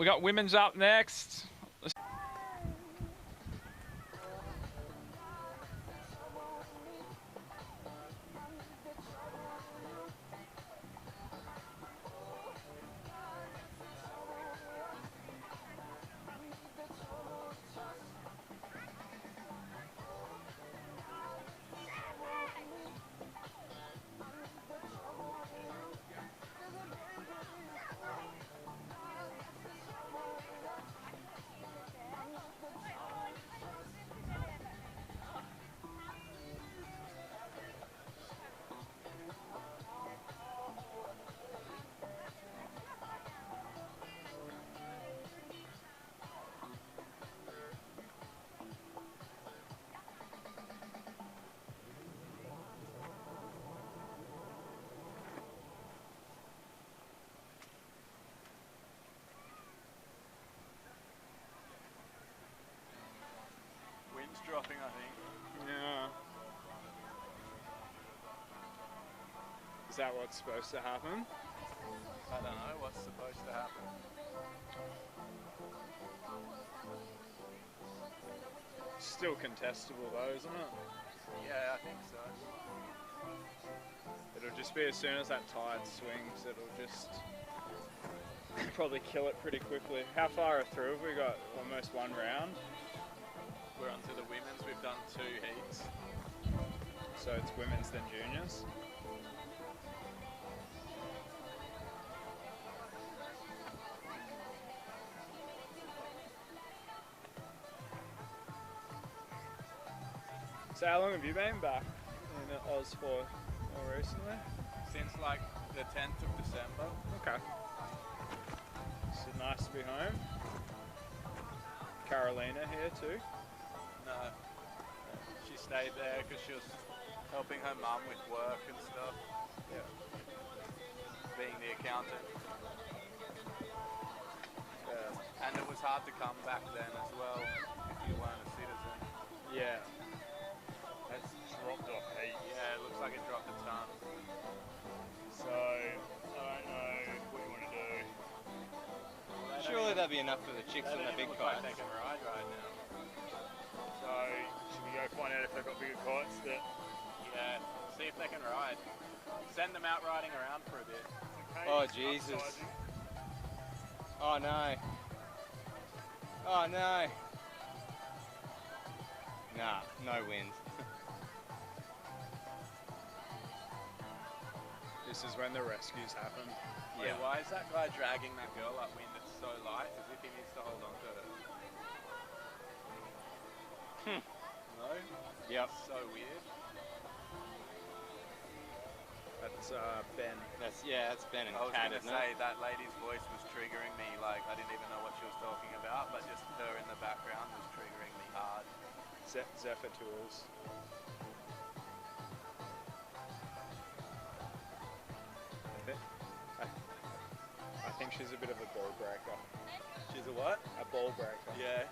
got women's up next. Wind's dropping, I think. Yeah. Is that what's supposed to happen? I don't know what's supposed to happen. Still contestable though, isn't it? Yeah, I think so. It'll just be as soon as that tide swings, it'll just probably kill it pretty quickly. How far through have we got? Almost one round. We're on to the women's. We've done 2 heats. So it's women's then juniors. So how long have you been back in Oz for more recently? Since like the 10th of December. Okay. So nice to be home. Carolina here too. No. She stayed there because she was helping her mum with work and stuff. Yeah. Being the accountant. Yeah. And it was hard to come back then as well if you weren't a citizen. Yeah. That's dropped off heat. Yeah, it looks like it dropped a ton. So, I don't know what you want to do. Surely that'd be enough for the chicks and the big kites. They can ride right now. So, should we go find out if they've got bigger kites that... Yeah, see if they can ride. Send them out riding around for a bit. Okay, Oh, Jesus. upsizing. Oh, no. Oh, no. Nah, no wind. This is when the rescues happen. Yeah. Wait, why is that guy dragging that girl upwind? It's so light, as if he needs to hold on to her. No? Yep. So weird. That's Ben. That's Ben and Kat. I was going to say, that lady's voice was triggering me, like I didn't even know what she was talking about, but just her in the background was triggering me hard. Zephyr Tools. I think she's a bit of a ball breaker. She's a what? A ball breaker. Yeah.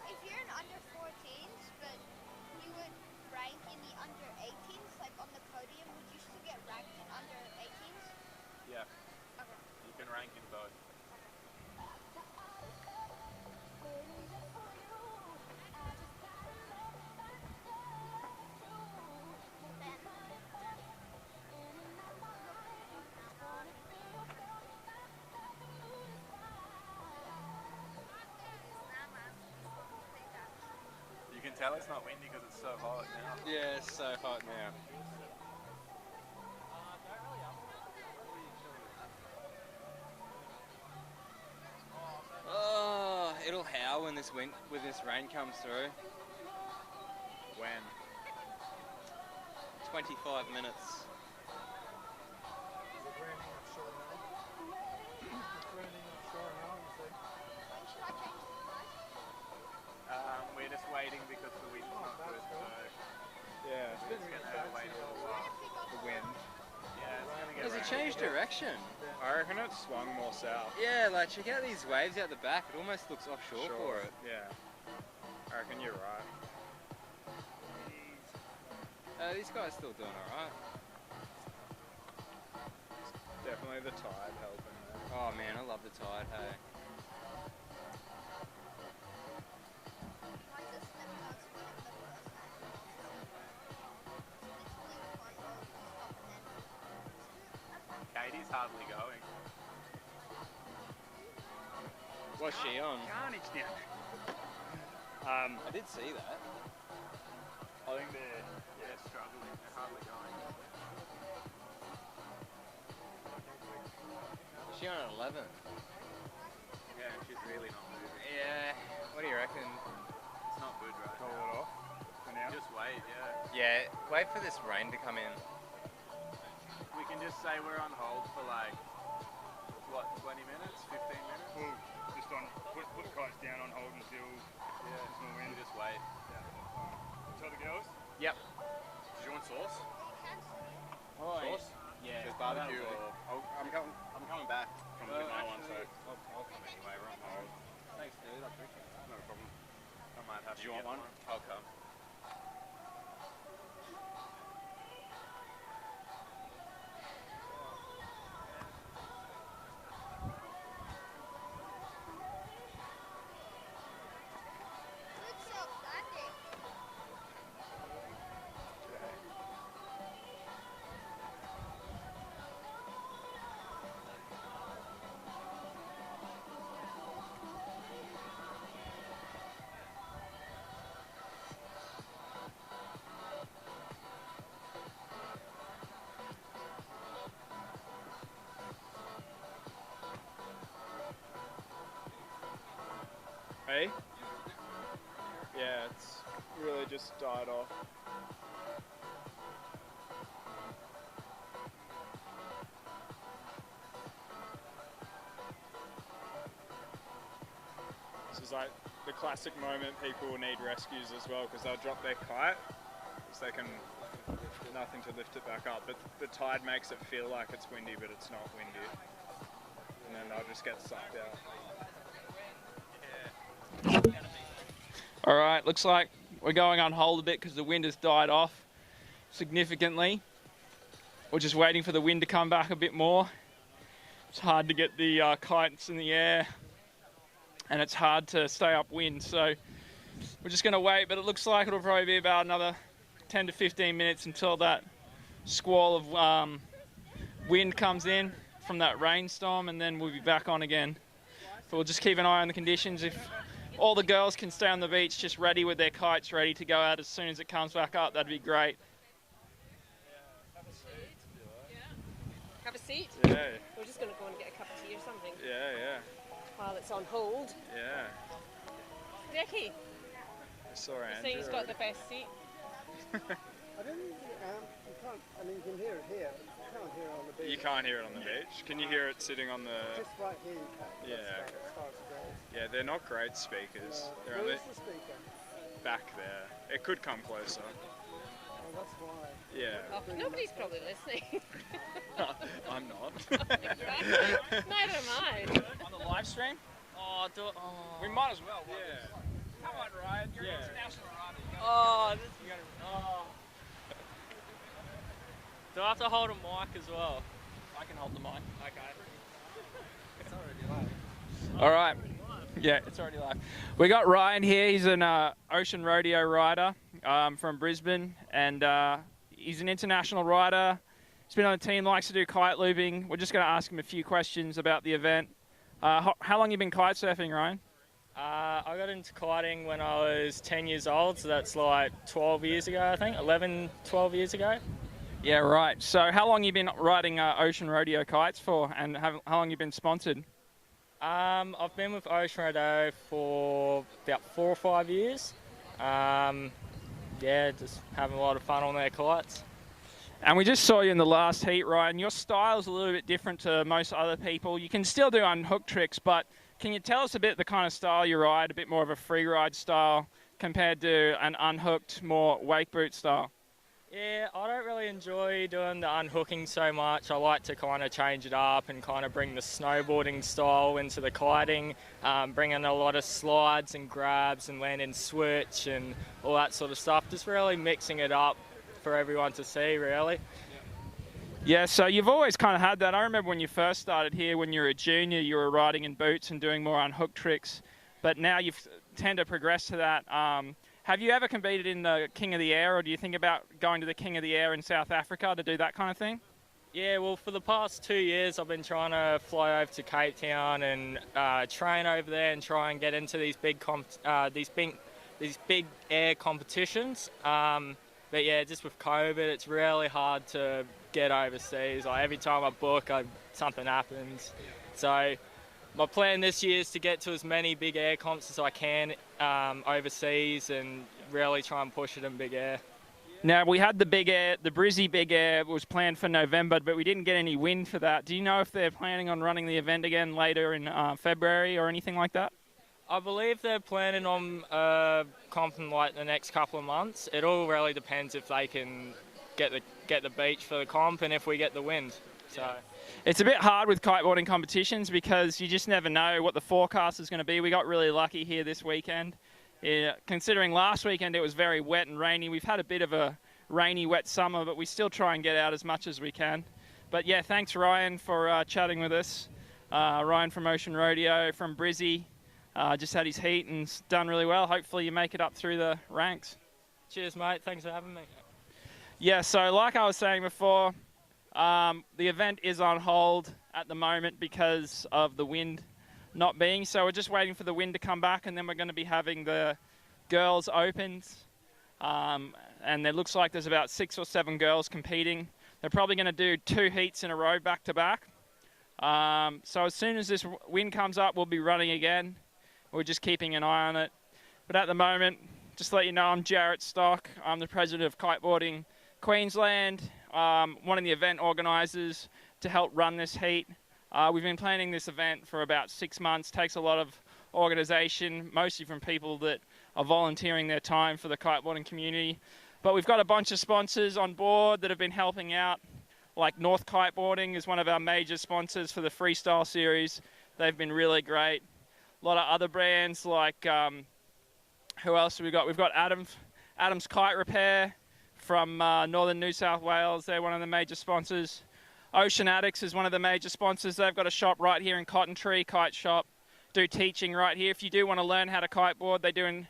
If you're an under 14s, but you would rank in the under 18s, like on the podium, would you still get ranked in under 18s? Yeah. Okay. You can rank in both. You can tell it's not windy because it's so hot now. Yeah, it's so hot now. Oh, it'll howl when this rain comes through. When? 25 minutes. We're just waiting because the wind's not good, so Yeah. it's going to wait a little while. The wind. Yeah, it's going to get Has it rain. changed direction? I reckon it swung more south. Yeah, like check out these waves out the back. It almost looks offshore for it. Yeah. I reckon you're right. These guys still doing alright. Definitely the tide helping there. Oh man, I love the tide, hey. Katie's hardly going. What's she on? Carnage now. I did see that. I think they're struggling. They're hardly going. Is she on an 11? Yeah, she's really not moving. Yeah. What do you reckon? It's not good right Call now. it off for now. Just wait, yeah. Yeah, wait for this rain to come in. We can just say we're on hold for like, what, 20 minutes, 15 minutes? We'll just put the kites down on hold until there's more wind. We just wait. Tell the girls. Yep. Do you want sauce? Oh, Sauce? Yeah. There's barbecue that'll or... I'm coming back from the my one, so... I'll come anyway, we're on hold. Thanks, dude. I appreciate it. No problem. I might have Do to you want get one? I'll come. Good self-landing. Hey? Yeah, it's really just died off. This is like the classic moment people will need rescues as well, because they'll drop their kite because they can nothing to lift it back up, but the tide makes it feel like it's windy, but it's not windy, and then they'll just get sucked out. All right, looks like we're going on hold a bit because the wind has died off significantly. We're just waiting for the wind to come back a bit more. It's hard to get the kites in the air, and it's hard to stay upwind, so we're just going to wait, but it looks like it'll probably be about another 10 to 15 minutes until that squall of wind comes in from that rainstorm, and then we'll be back on again. But we'll just keep an eye on the conditions. If all the girls can stay on the beach just ready with their kites ready to go out as soon as it comes back up, that'd be great. Have a seat? Yeah, We're just going to go and get a cup of tea or something yeah, while it's on hold. yeah. Decky, I saw you're saying he's got the best seat. I don't think you can't, I mean you can hear it here, but you can't hear it on the beach. You can't hear it on the beach. Can you hear it sitting on the... Just right here you can. Yeah, That's okay. as far as it goes. Yeah, they're not great speakers. They're Where only is the speaker? back there. It could come closer. Oh, that's why. Yeah. Oh, nobody's probably listening. I'm not. Exactly. Neither am I. On the live stream? Oh, we might as well. Yeah. Come on, Ryan. You're an international rider. Oh, Do I have to hold a mic as well? I can hold the mic. Okay. It's already live. All right. Yeah, it's already live. We got Ryan here. He's an ocean rodeo rider from Brisbane, and he's an international rider. He's been on the team, likes to do kite looping. We're just going to ask him a few questions about the event. How long you been kite surfing, Ryan? I got into kiting when I was 10 years old, so that's like 12 years ago, I think. 11, 12 years ago. Yeah, right. So how long you been riding ocean rodeo kites for, and how long you been sponsored? I've been with Ocean Rodeo for about 4 or 5 years. Yeah, just having a lot of fun on their kites. And we just saw you in the last heat, Ryan. Your style's a little bit different to most other people. You can still do unhooked tricks, but can you tell us a bit the kind of style you ride, a bit more of a free ride style compared to an unhooked, more wake boot style? Yeah, I don't really enjoy doing the unhooking so much. I like to kind of change it up and kind of bring the snowboarding style into the kiting, bring in a lot of slides and grabs and land and switch and all that sort of stuff. Just really mixing it up for everyone to see, really. Yeah, so you've always kind of had that. I remember when you first started here, when you were a junior, you were riding in boots and doing more unhooked tricks. But now you've tend to progress to that. Have you ever competed in the King of the Air, or do you think about going to the King of the Air in South Africa to do that kind of thing? Yeah, well, for the past 2 years, I've been trying to fly over to Cape Town and train over there and try and get into these big air competitions. But yeah, just with COVID, it's really hard to get overseas. Like every time I book, something happens. So my plan this year is to get to as many big air comps as I can overseas and really try and push it in big air. Now, we had the big air, the Brizzy Big Air was planned for November, but we didn't get any wind for that. Do you know if they're planning on running the event again later in February or anything like that? I believe they're planning on comping like the next couple of months. It all really depends if they can get the beach for the comp and if we get the wind. So it's a bit hard with kiteboarding competitions because you just never know what the forecast is going to be. We got really lucky here this weekend. Yeah, considering last weekend it was very wet and rainy. We've had a bit of a rainy, wet summer, but we still try and get out as much as we can. But yeah, thanks Ryan for chatting with us. Ryan from Ocean Rodeo from Brizzy. Just had his heat and done really well. Hopefully you make it up through the ranks. Cheers, mate. Thanks for having me. Yeah, so like I was saying before, the event is on hold at the moment because of the wind not being. So we're just waiting for the wind to come back, and then we're going to be having the girls' opens. And it looks like there's about 6 or 7 girls competing. They're probably going to do 2 heats in a row back to back. So as soon as this wind comes up, we'll be running again. We're just keeping an eye on it. But at the moment, just to let you know, I'm Jarrett Stock. I'm the president of Kiteboarding Queensland, one of the event organisers to help run this heat. We've been planning this event for about 6 months. Takes a lot of organisation, mostly from people that are volunteering their time for the kiteboarding community. But we've got a bunch of sponsors on board that have been helping out. Like North Kiteboarding is one of our major sponsors for the Freestyle series. They've been really great. A lot of other brands like, who else have we got? We've got Adam's Kite Repair from northern New South Wales. They're one of the major sponsors. Ocean Addicts is one of the major sponsors. They've got a shop right here in Cotton Tree, kite shop. Do teaching right here. If you do want to learn how to kiteboard, they're doing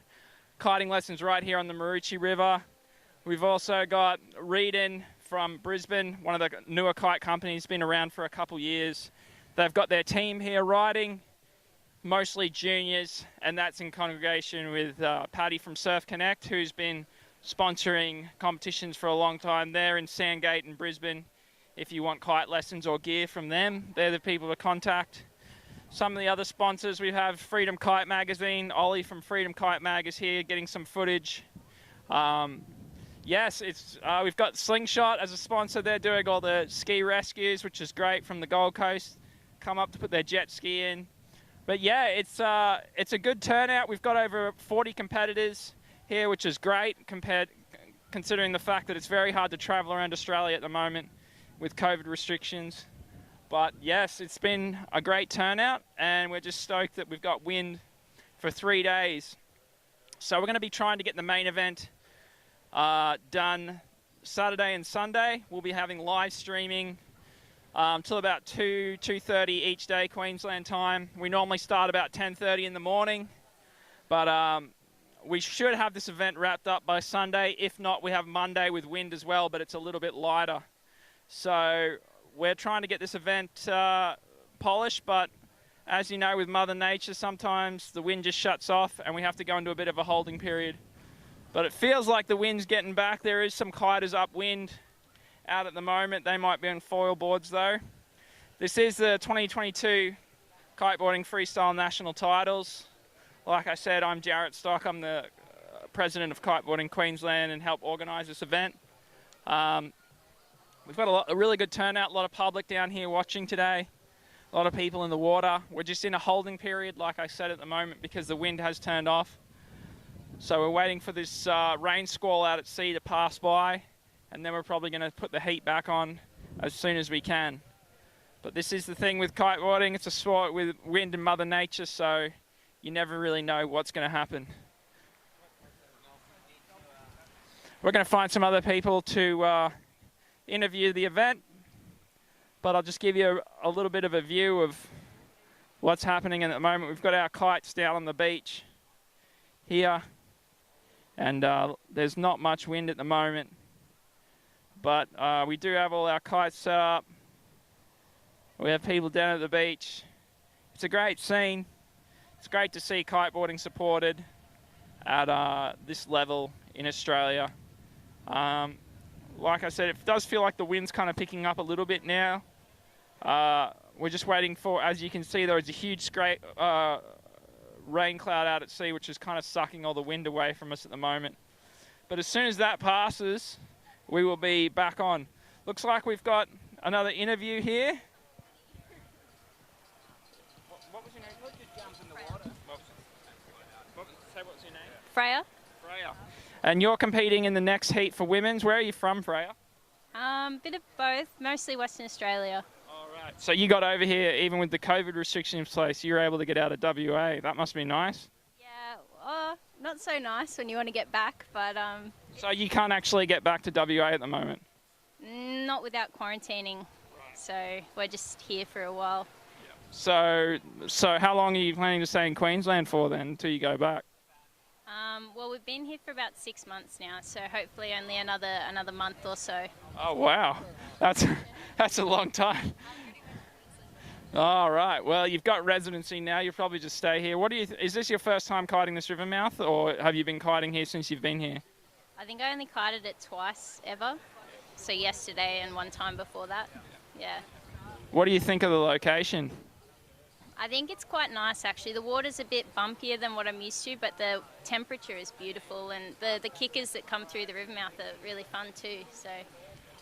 kiting lessons right here on the Maroochy River. We've also got Reedon from Brisbane, one of the newer kite companies, been around for a couple years. They've got their team here riding, mostly juniors, and that's in congregation with Paddy from Surf Connect, who's been sponsoring competitions for a long time. They're in Sandgate in Brisbane. If you want kite lessons or gear from them, they're the people to contact. Some of the other sponsors, we have Freedom Kite Magazine. Ollie from Freedom Kite Mag is here getting some footage. Yes, we've got Slingshot as a sponsor. They're doing all the ski rescues, which is great, from the Gold Coast. Come up to put their jet ski in. But yeah, it's a good turnout. We've got over 40 competitors here, which is great considering the fact that it's very hard to travel around Australia at the moment with COVID restrictions. But yes, it's been a great turnout, and we're just stoked that we've got wind for 3 days. So we're going to be trying to get the main event done Saturday and Sunday. We'll be having live streaming till about 2:30 each day, Queensland time. We normally start about 10:30 in the morning, but we should have this event wrapped up by Sunday. If not, we have Monday with wind as well, but it's a little bit lighter. So we're trying to get this event polished, but as you know, with Mother Nature, sometimes the wind just shuts off and we have to go into a bit of a holding period. But it feels like the wind's getting back. There is some kiters upwind out at the moment. They might be on foil boards though. This is the 2022 Kiteboarding Freestyle National Titles. Like I said, I'm Jarrett Stock. I'm the president of Kiteboarding Queensland and help organise this event. We've got a really good turnout, a lot of public down here watching today, a lot of people in the water. We're just in a holding period, like I said, at the moment because the wind has turned off. So we're waiting for this rain squall out at sea to pass by, and then we're probably going to put the heat back on as soon as we can. But this is the thing with kiteboarding, it's a sport with wind and Mother Nature, so you never really know what's going to happen. We're going to find some other people to interview the event, but I'll just give you a little bit of a view of what's happening at the moment. We've got our kites down on the beach here, and there's not much wind at the moment, but we do have all our kites set up. We have people down at the beach. It's a great scene. It's great to see kiteboarding supported at this level in Australia. Like I said, it does feel like the wind's kind of picking up a little bit now. We're just waiting for, as you can see, there is a huge rain cloud out at sea, which is kind of sucking all the wind away from us at the moment. But as soon as that passes, we will be back on. Looks like we've got another interview here. What was your name? What did you jump in the water? What's your name? Freya. Freya. And you're competing in the next heat for women's. Where are you from, Freya? Bit of both, mostly Western Australia. All right. So you got over here, even with the COVID restrictions in place, you were able to get out of WA. That must be nice. Yeah, not so nice when you want to get back, but... So you can't actually get back to WA at the moment? Not without quarantining, so we're just here for a while. So how long are you planning to stay in Queensland for then, until you go back? Well, we've been here for about 6 months now, so hopefully only another month or so. Oh wow, that's a long time. All right, well you've got residency now. You'll probably just stay here. What do you? Is this your first time kiting this river mouth, or have you been kiting here since you've been here? I think I only kited it twice ever. So yesterday and one time before that. Yeah. What do you think of the location? I think it's quite nice actually. The water's a bit bumpier than what I'm used to, but the temperature is beautiful, and the kickers that come through the river mouth are really fun too. So.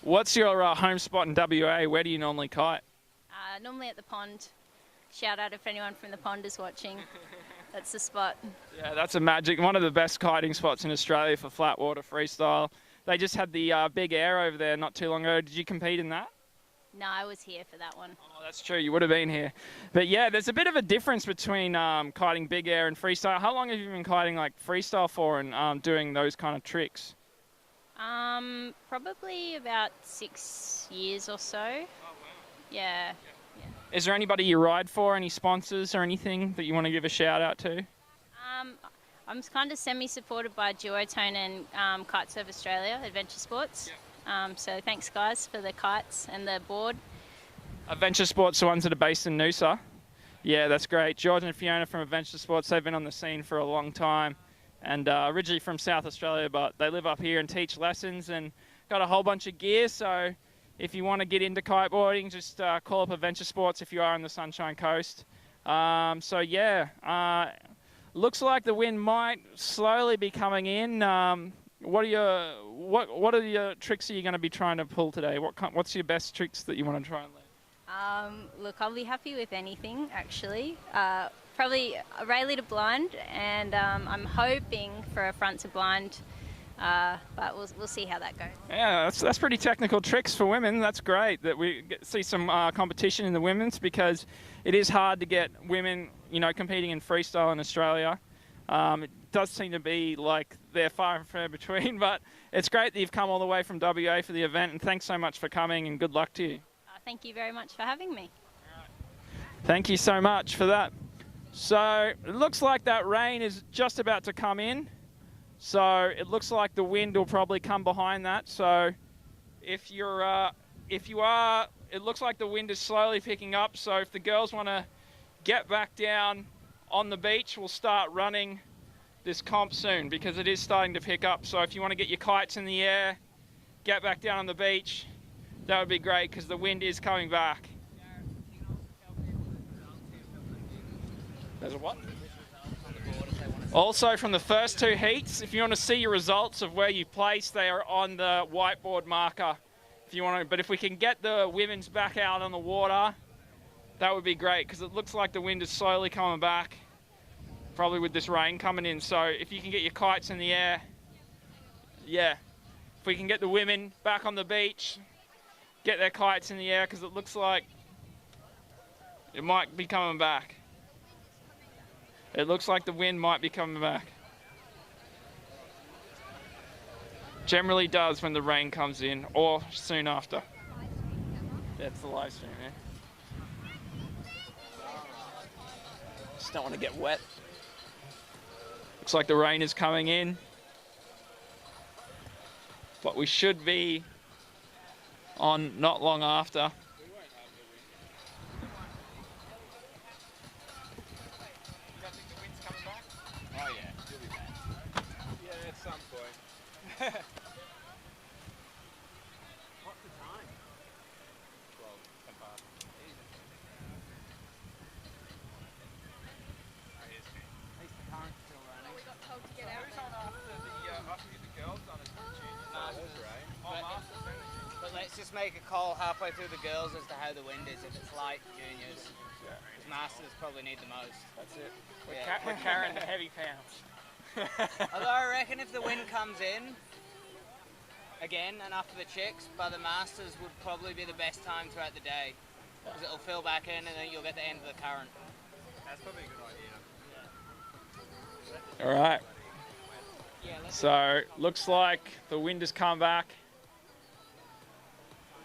What's your home spot in WA? Where do you normally kite? Normally at the pond. Shout out if anyone from the pond is watching. That's the spot. Yeah, that's a one of the best kiting spots in Australia for flat water freestyle. They just had the big air over there not too long ago. Did you compete in that? No, I was here for that one. Oh, that's true. You would have been here. But yeah, there's a bit of a difference between kiting big air and freestyle. How long have you been kiting like freestyle for and doing those kind of tricks? Probably about 6 years or so. Oh, wow. Yeah. Is there anybody you ride for, any sponsors or anything that you want to give a shout out to? I'm kind of semi-supported by Duotone and Kite Surf Australia, Adventure Sports. So thanks guys for the kites and the board. Adventure Sports, the ones that are based in Noosa. Yeah, that's great. George and Fiona from Adventure Sports, they've been on the scene for a long time, and originally from South Australia, but they live up here and teach lessons and got a whole bunch of gear. So if you want to get into kiteboarding, just call up Adventure Sports if you are on the Sunshine Coast. So yeah, looks like the wind might slowly be coming in. What are your tricks are you going to be trying to pull today? What's your best tricks that you want to try and learn? Look, I'll be happy with anything actually. Probably a rayleigh to blind, and I'm hoping for a front to blind. But we'll see how that goes. Yeah, that's pretty technical tricks for women. That's great that we see some competition in the women's, because it is hard to get women, competing in freestyle in Australia. It does seem to be like they're far and far between, but it's great that you've come all the way from WA for the event, and thanks so much for coming, and good luck to you. Thank you very much for having me. Thank you so much for that. So it looks like that rain is just about to come in. So it looks like the wind will probably come behind that. So if you are, it looks like the wind is slowly picking up. So if the girls want to get back down on the beach, we'll start running this comp soon, because it is starting to pick up. So if you want to get your kites in the air, get back down on the beach, that would be great, because the wind is coming back. There's a what? Also, from the first two heats, if you want to see your results of where you placed, they are on the whiteboard marker. If you want to, but if we can get the women's back out on the water, that would be great, because it looks like the wind is slowly coming back, probably with this rain coming in. So if you can get your kites in the air, yeah, if we can get the women back on the beach, get their kites in the air, because it looks like it might be coming back. It looks like the wind might be coming back. Generally does when the rain comes in, or soon after. That's the live stream, yeah. Just don't want to get wet. Looks like the rain is coming in. But we should be on not long after. Oh yeah, you'll be back. Yeah, at some point. What's the time? 12, 10 past. Easy. Oh, here's me. At least the current's still running. We got told to get out. Who's on after the girls on it? Masters, right? Oh, Masters. But let's just make a call halfway through the girls as to how the wind is. If it's light, juniors. Because Masters probably need the most. That's it. Yeah. We're carrying the heavy pounds. Although I reckon if the wind comes in, again, and after the chicks, by the Masters would probably be the best time throughout the day. Because it'll fill back in and then you'll get the end of the current. That's probably a good idea. All right. Yeah, So, looks like the wind has come back.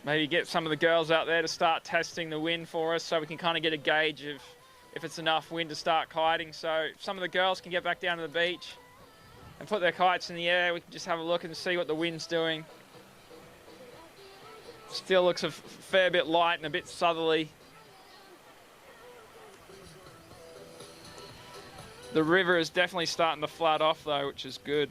Maybe get some of the girls out there to start testing the wind for us so we can kind of get a gauge of if it's enough wind to start kiting. So if some of the girls can get back down to the beach and put their kites in the air, we can just have a look and see what the wind's doing. Still looks a fair bit light and a bit southerly. The river is definitely starting to flood off though, which is good.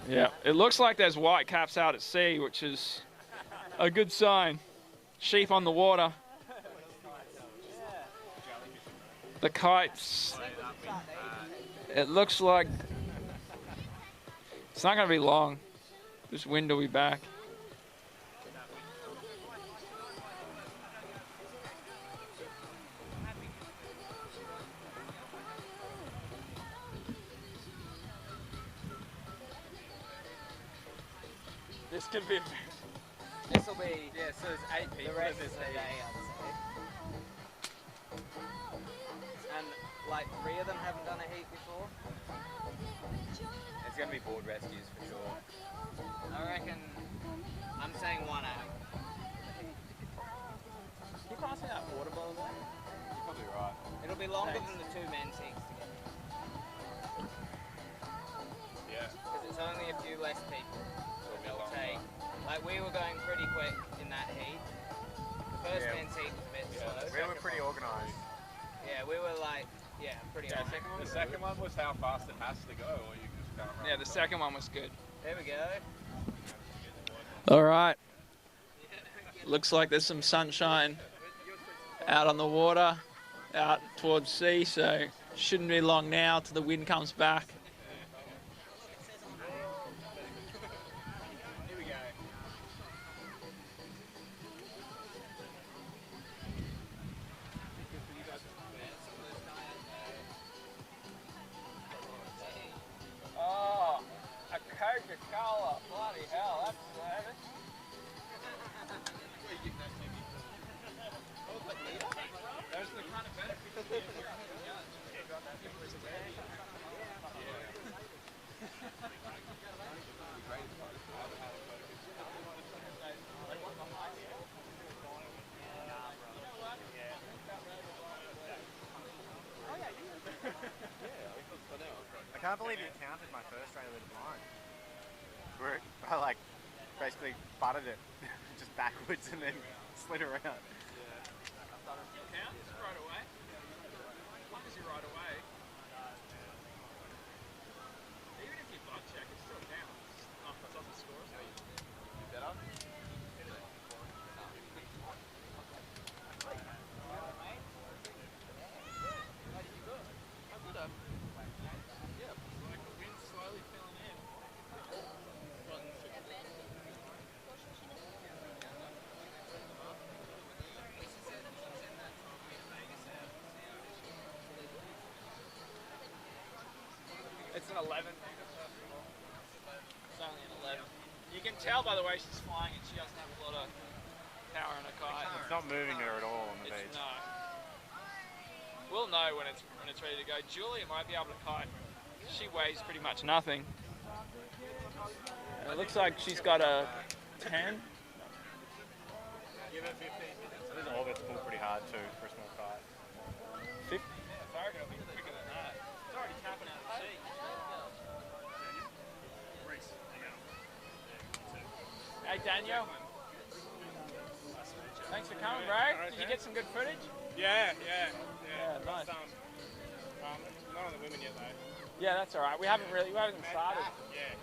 Yeah, it looks like there's white caps out at sea, which is a good sign. Sheep on the water. The kites, it looks like it's not going to be long. This wind will be back. This could be. This will be. Yeah, so there's 8 people The rest in this of the heat. day, I'd say. And like 3 of them haven't done a heat before. It's going to be board rescues for sure. I reckon. I'm saying 1 hour. Can you pass me that water bottle there? You're probably right. It'll be longer Thanks. than the 2 men's heats together. Yeah. Because it's only a few less people. It'll be a long Take. one. Like we were going pretty quick in that heat. The first Yeah. men's heat was a bit slow. We were pretty organised. Yeah, we were like, pretty on it. The second one was how fast it has to go, or you just can't run. Yeah, the second one was good. There we go. All right. Looks like there's some sunshine out on the water, out towards sea, so shouldn't be long now till the wind comes back. Here we go. Oh, a Coca-Cola. Bloody hell, that's savage. Those are the kind of benefits. I can't believe you counted my first round with a blind. Where I like basically butted it just backwards and then slid around. Counts right away. What is you right away? Even if you butt check, it still counts. It's off the score. You better? Like the wind's slowly filling in. 11 metres first of all. It's only an 11. You can tell by the way she's flying it, she doesn't have a lot of power on her kite. It's not moving her at all on the beach. No. We'll know when it's ready to go. Julia might be able to kite. She weighs pretty much nothing. And it looks like she's got a 10. Give it 15 minutes. This orbit's pulled pretty hard too for a small kite. 50? Yeah, I reckon it'll be quicker than that. It's already tapping out the sea. Reese, hang on. Hey Daniel. Thanks for coming, bro. Did you get some good footage? Yeah. Nice. Not on the women yet though. Yeah, that's all right. We haven't started. Yeah.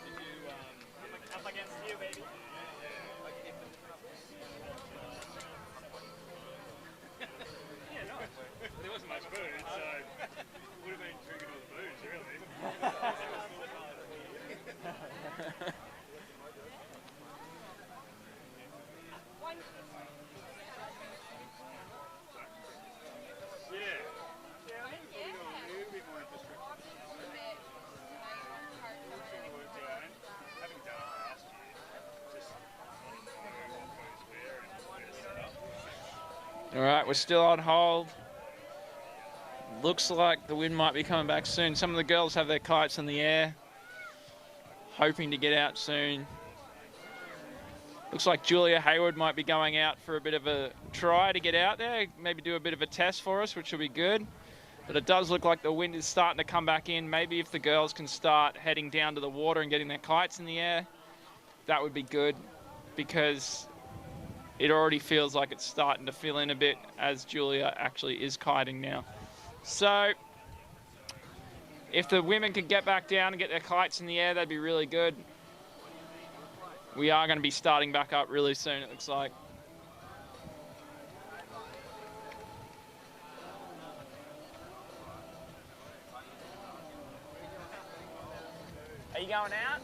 Did you, up against you, baby? Yeah, no. There wasn't much booze, so would have been drinking all the booze, really. All right, we're still on hold. Looks like the wind might be coming back soon. Some of the girls have their kites in the air, hoping to get out soon. Looks like Julia Hayward might be going out for a bit of a try to get out there, maybe do a bit of a test for us, which will be good. But it does look like the wind is starting to come back in. Maybe if the girls can start heading down to the water and getting their kites in the air, that would be good, because it already feels like it's starting to fill in a bit as Julia actually is kiting now. So if the women can get back down and get their kites in the air, that'd be really good. We are going to be starting back up really soon, it looks like. Are you going out?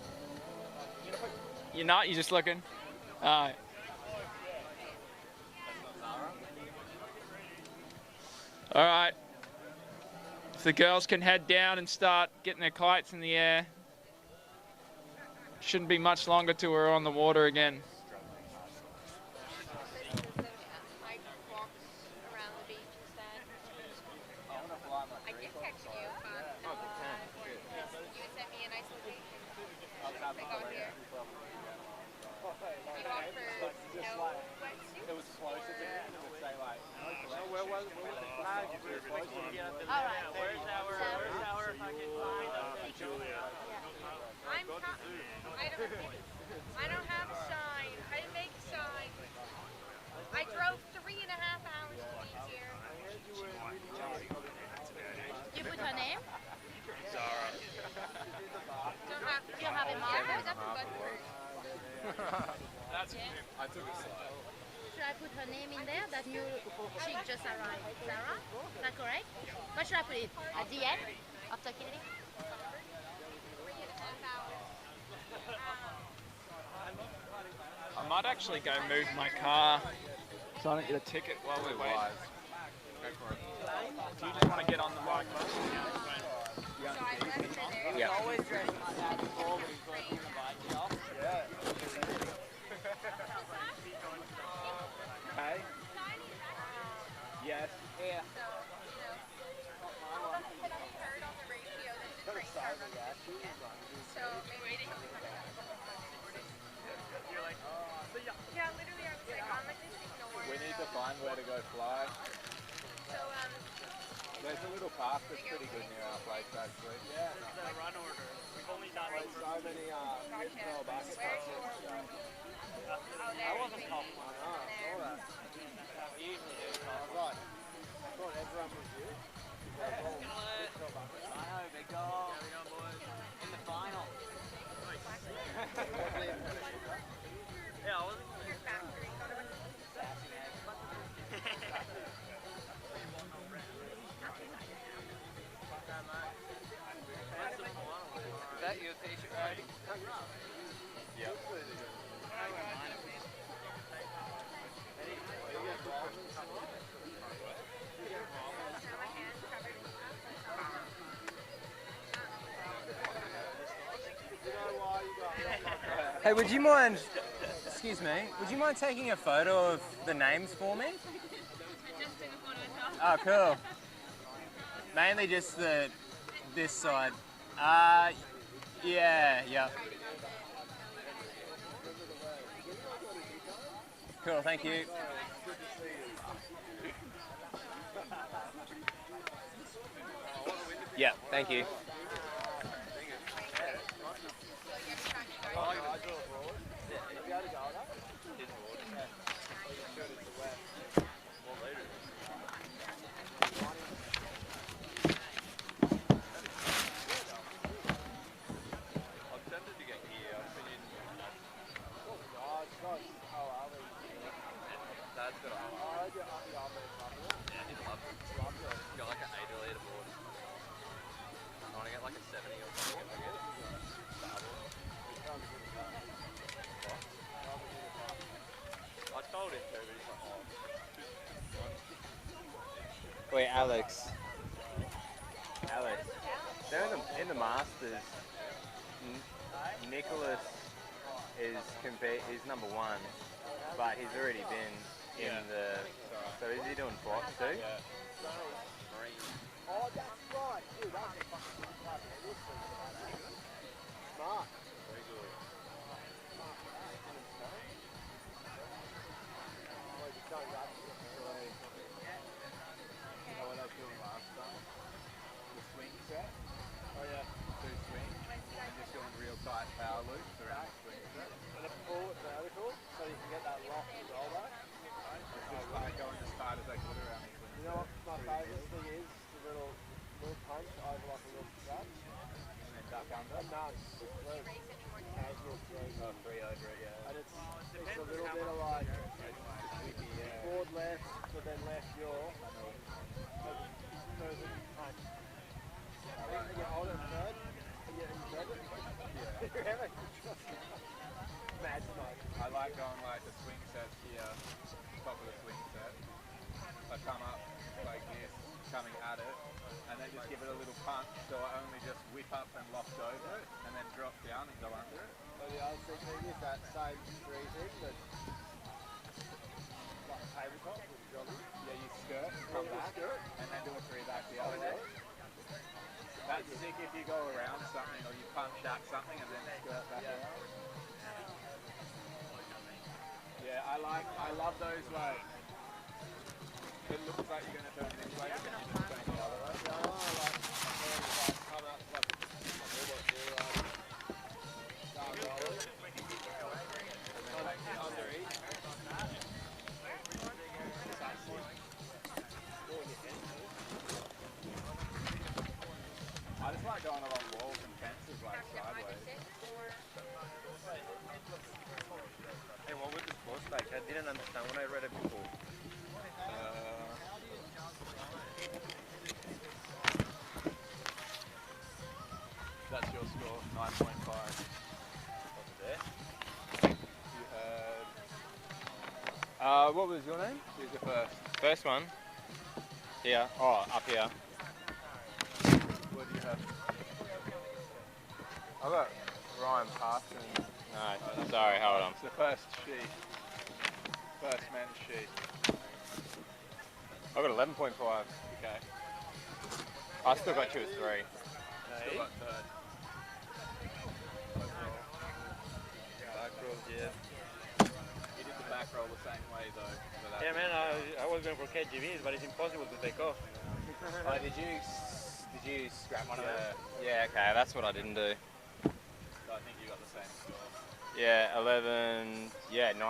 You're not? You're just looking? All right. All right. If the girls can head down and start getting their kites in the air, shouldn't be much longer till we're on the water again. I don't have a sign. I didn't make a sign. I drove 3.5 hours to be here. You put her name? Zara. You don't have it marked? Is that from Bedford? That's I took a slide. Should I put her name in there? That new chick just arrived. Sarah? Is that correct? What should I put it? At the end? After Kennedy? I might actually go move my car so I don't get a ticket while we're waiting. Do you just want to get on the bike? Yeah. Always dressing like that before when he's working on the bike shop. Hey? Yes. Yeah. We need to find where to go fly. There's a little park that's pretty good near our place, actually. Yeah. There's a run order. We've only done There's so many no bus stops. I wasn't called one. We usually do. Right. I thought everyone was you. I know, big dog. In the final. Yeah, I wasn't. Is that your t-shirt, Cody? Yep. Hey, would you mind, excuse me, would you mind taking a photo of the names for me? Oh, cool. Mainly just this side. Yeah. Cool, thank you. Yeah, thank you. Wait, Alex. They're in the Masters. Nicholas is number one, but he's already been in the. So is he doing block too? Yeah. Oh, that's right. Dude, that's a fucking smart. Very good. You know what I was doing last time? The swing set. Oh yeah. Do swing and just doing real tight power loops around the swing set. And then pull it vertical so you can get that lock and roll back. Just like going as hard as I could around the swing. You know what my favourite thing is? The little punch over like a little scratch. And then duck under. No, casual throw. Oh, three over it, yeah. And it's a little bit of like forward left, but then left yaw. Punch. And you hold it third, and you grab it. Imagine like. I like going like the swing set here, top of the swing set. I come up like this, coming at it, and then just give it a little punch, so I only just whip up and loft over it, and then drop down and go under it. So the other thing is that same three thing, but like tabletop with jogging. Yeah, you skirt, come back, and then do a three back the other way. That's sick if you go around something or you punch at something and then skirt back around. Yeah, I love those like, it looks like you're going to turn this way, but then you just turn the other way. Come up like start rolling. Under each. I just like going along walls and fences like sideways. Hey, what was this course like? I didn't understand when I read it before. That's your score, 9.5. Over there. You had... What was your name? Who's the first? First one. Here. Oh, up here. What do you have? I got Ryan Parsons. No, sorry, hold on. It's the first sheet. First men's sheet. I got 11.5. Okay. I still got you as 3. Still got third. Back roll, yeah. You did the back roll the same way though. Yeah, man, I was going for KGVs, but it's impossible to take off. Oh, did you scrap one of those? Yeah, okay, that's what I didn't do. So I think you got the same score. Yeah, 11, yeah, 9.5.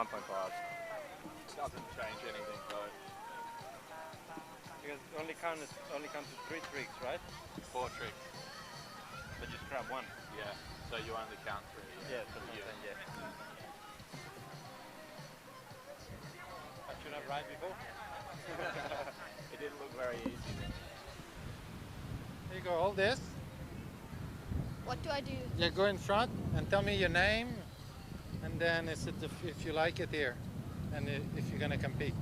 Doesn't change anything though. Because only count to 3 tricks, right? 4 tricks. But you scrap 1. Yeah. So you only count 3. Yeah, so yeah. I should have right before. It didn't look very easy. There you go, hold this. What do I do? Yeah, go in front and tell me your name, and then is it if you like it here, and if you're gonna compete.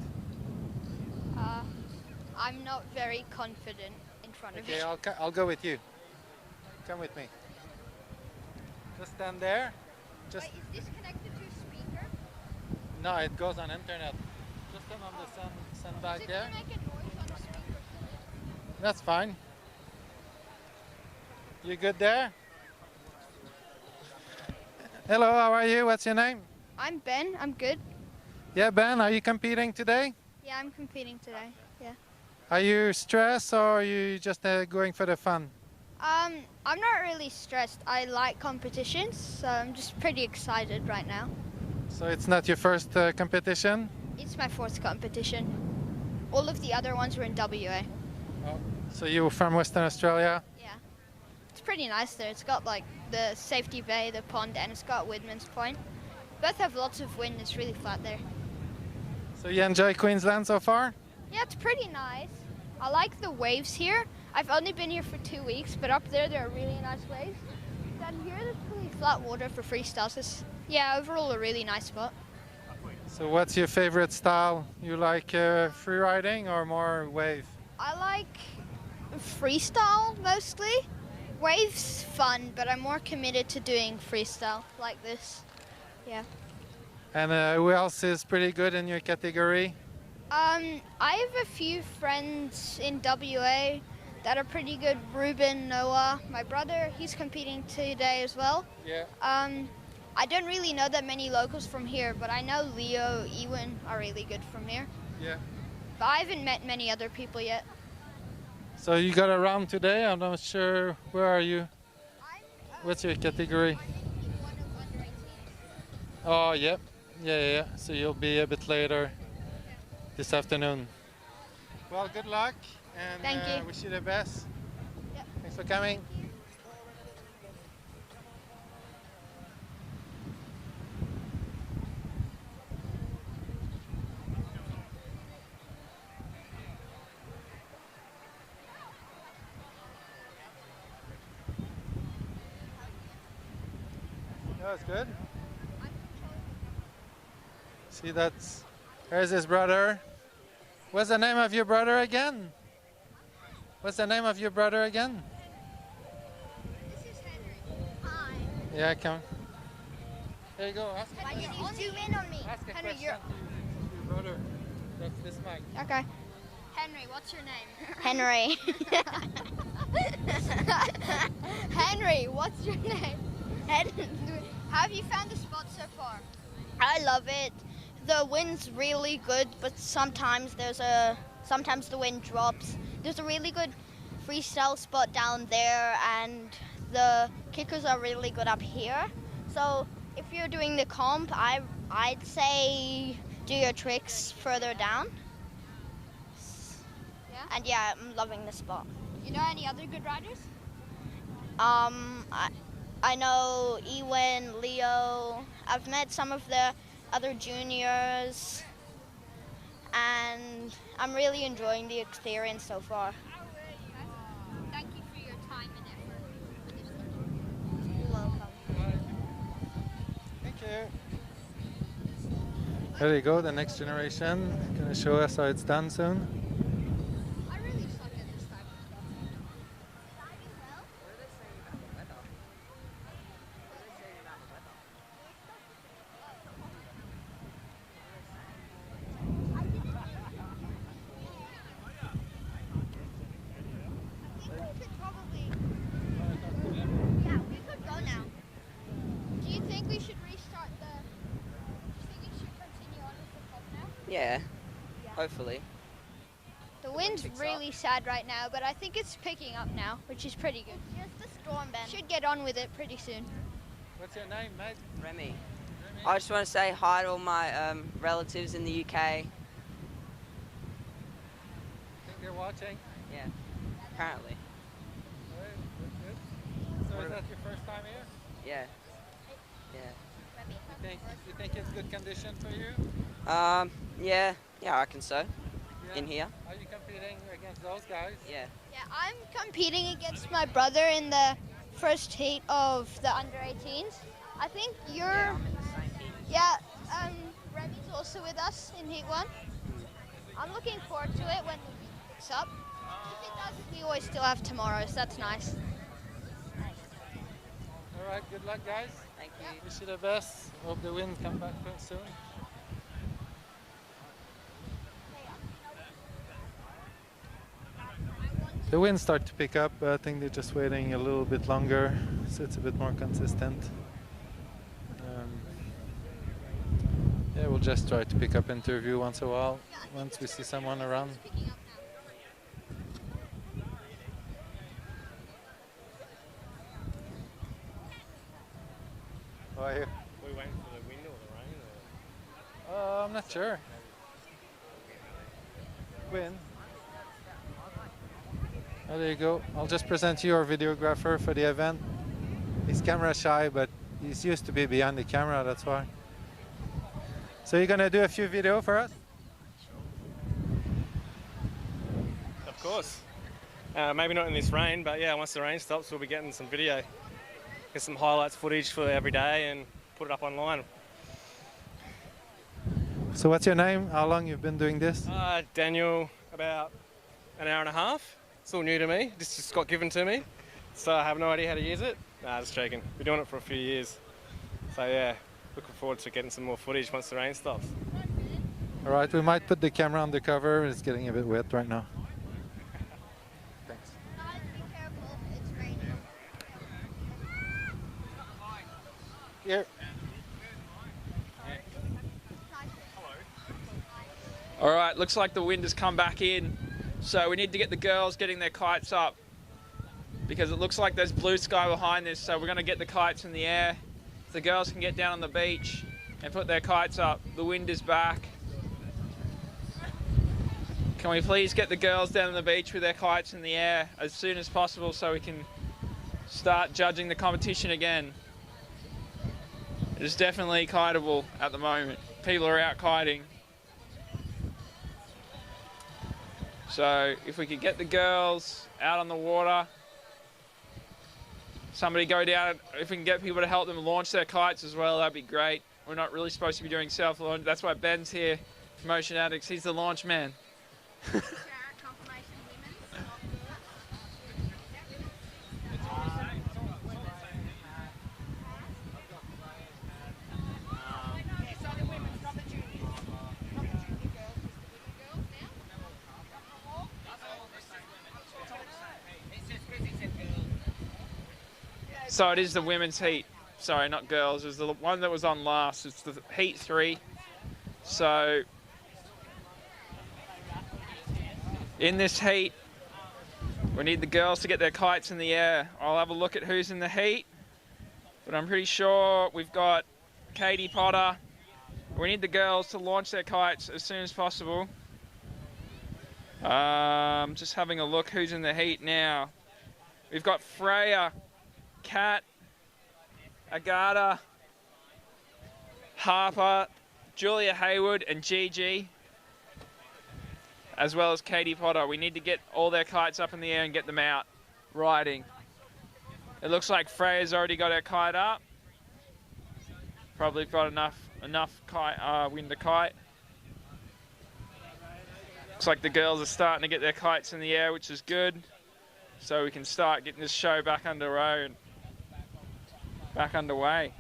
I'm not very confident in front of Okay, you. I'll go with you. Come with me. Just stand there Just Wait, is this connected to a speaker? no, it goes on internet. Just turn on the sandbag Is it there. gonna make a noise on the speaker? That's fine. You good there? Hello, how are you? What's your name? I'm Ben. I'm good. Yeah, Ben, are you competing today? Yeah, I'm competing today. Yeah. Are you stressed or are you just going for the fun? I'm not really stressed. I like competitions, so I'm just pretty excited right now. So it's not your first competition? It's my fourth competition. All of the other ones were in WA. Oh. So you're from Western Australia? Yeah. It's pretty nice there. It's got like the safety bay, the pond, and it's got Widman's Point. Both have lots of wind. It's really flat there. So you enjoy Queensland so far? Yeah, it's pretty nice. I like the waves here. I've only been here for 2 weeks, but up there are really nice waves. Down here there's pretty flat water for freestyle. So yeah, overall a really nice spot. So what's your favorite style? You like free riding or more wave? I like freestyle mostly. Waves fun, but I'm more committed to doing freestyle like this. Yeah. And who else is pretty good in your category? I have a few friends in WA that are pretty good. Ruben, Noah, my brother, he's competing today as well. Yeah. I don't really know that many locals from here, but I know Leo, Ewan are really good from here. Yeah. But I haven't met many other people yet. So you got a round today? I'm not sure. Where are you? What's your category? Oh, yep. Yeah. So you'll be a bit later this afternoon. Well, good luck and Thank you. wish you the best. Yep. Thanks for coming. That was good. See, there's his brother. What's the name of your brother again? What's the name of your brother again? This is Henry. Hi. Yeah, come. There you go. Ask Why did you zoom in on me? Ask a Henry, question to your brother. That's this mic. Okay. Henry, what's your name? Henry. Henry, what's your name? How have you found the spot so far? I love it. The wind's really good, but sometimes the wind drops. There's a really good freestyle spot down there, and the kickers are really good up here. So if you're doing the comp, I'd say do your tricks further down. Yeah. And yeah, I'm loving the spot. You know any other good riders? I know Ewan, Leo. I've met some of the other juniors, and I'm really enjoying the experience so far. Thank you for your time and effort. You're welcome. Thank you. There you go, the next generation. Gonna show us how it's done soon. I really suck at this type of stuff. Yeah, we could go now. Do you think we should restart do you think we should continue on with the pub now? Yeah, hopefully. The wind's really sad right now, but I think it's picking up now, which is pretty good. Just the storm, Ben. Should get on with it pretty soon. What's your name, mate? Remy. I just want to say hi to all my relatives in the UK. Think they're watching? Yeah, apparently. Alright, that's good. So is that your first time here? Yeah. You think it's good condition for you? Yeah, I reckon so. Yeah. In here. Are you competing against those guys? Yeah. Yeah, I'm competing against my brother in the first heat of the under-18s. I think you're... Yeah, Remy's also with us in heat 1. I'm looking forward to it when the heat picks up. If it does, we always still have tomorrow, so that's nice. All right, good luck, guys. Thank you. Wish you the best. Hope the wind comes back soon. The winds start to pick up, but I think they're just waiting a little bit longer, so it's a bit more consistent. Yeah, we'll just try to pick up interview once in a while, once we see someone around. How are you? We waiting for the wind or the rain? Or? I'm not sure. Wind. Oh, there you go. I'll just present you our videographer for the event. He's camera shy, but he's used to be behind the camera, that's why. So you're gonna do a few videos for us? Of course. Maybe not in this rain, but yeah, once the rain stops, we'll be getting some video. Get some highlights footage for every day and put it up online. So what's your name? How long you've been doing this? Daniel, about an hour and a half. It's all new to me. This just got given to me, so I have no idea how to use it. Nah, just joking. Been doing it for a few years. So yeah, looking forward to getting some more footage once the rain stops. All right, we might put the camera on the cover. It's getting a bit wet right now. Thanks. Here. All right, looks like the wind has come back in. So we need to get the girls getting their kites up because it looks like there's blue sky behind this. So we're gonna get the kites in the air. The girls can get down on the beach and put their kites up. The wind is back. Can we please get the girls down on the beach with their kites in the air as soon as possible so we can start judging the competition again? It is definitely kiteable at the moment. People are out kiting. So if we could get the girls out on the water, somebody go down, if we can get people to help them launch their kites as well, that'd be great. We're not really supposed to be doing self-launch. That's why Ben's here, Motion Addicts. He's the launch man. So it is the women's heat. Sorry, not girls. It was the one that was on last. It's the heat 3. So in this heat, we need the girls to get their kites in the air. I'll have a look at who's in the heat, but I'm pretty sure we've got Katie Potter. We need the girls to launch their kites as soon as possible. Just having a look who's in the heat now. We've got Freya, Kat, Agata, Harper, Julia Haywood and Gigi, as well as Katie Potter. We need to get all their kites up in the air and get them out riding. It looks like Freya's already got her kite up. Probably got enough kite, wind to kite. Looks like the girls are starting to get their kites in the air, which is good. So we can start getting this show back underway and back underway.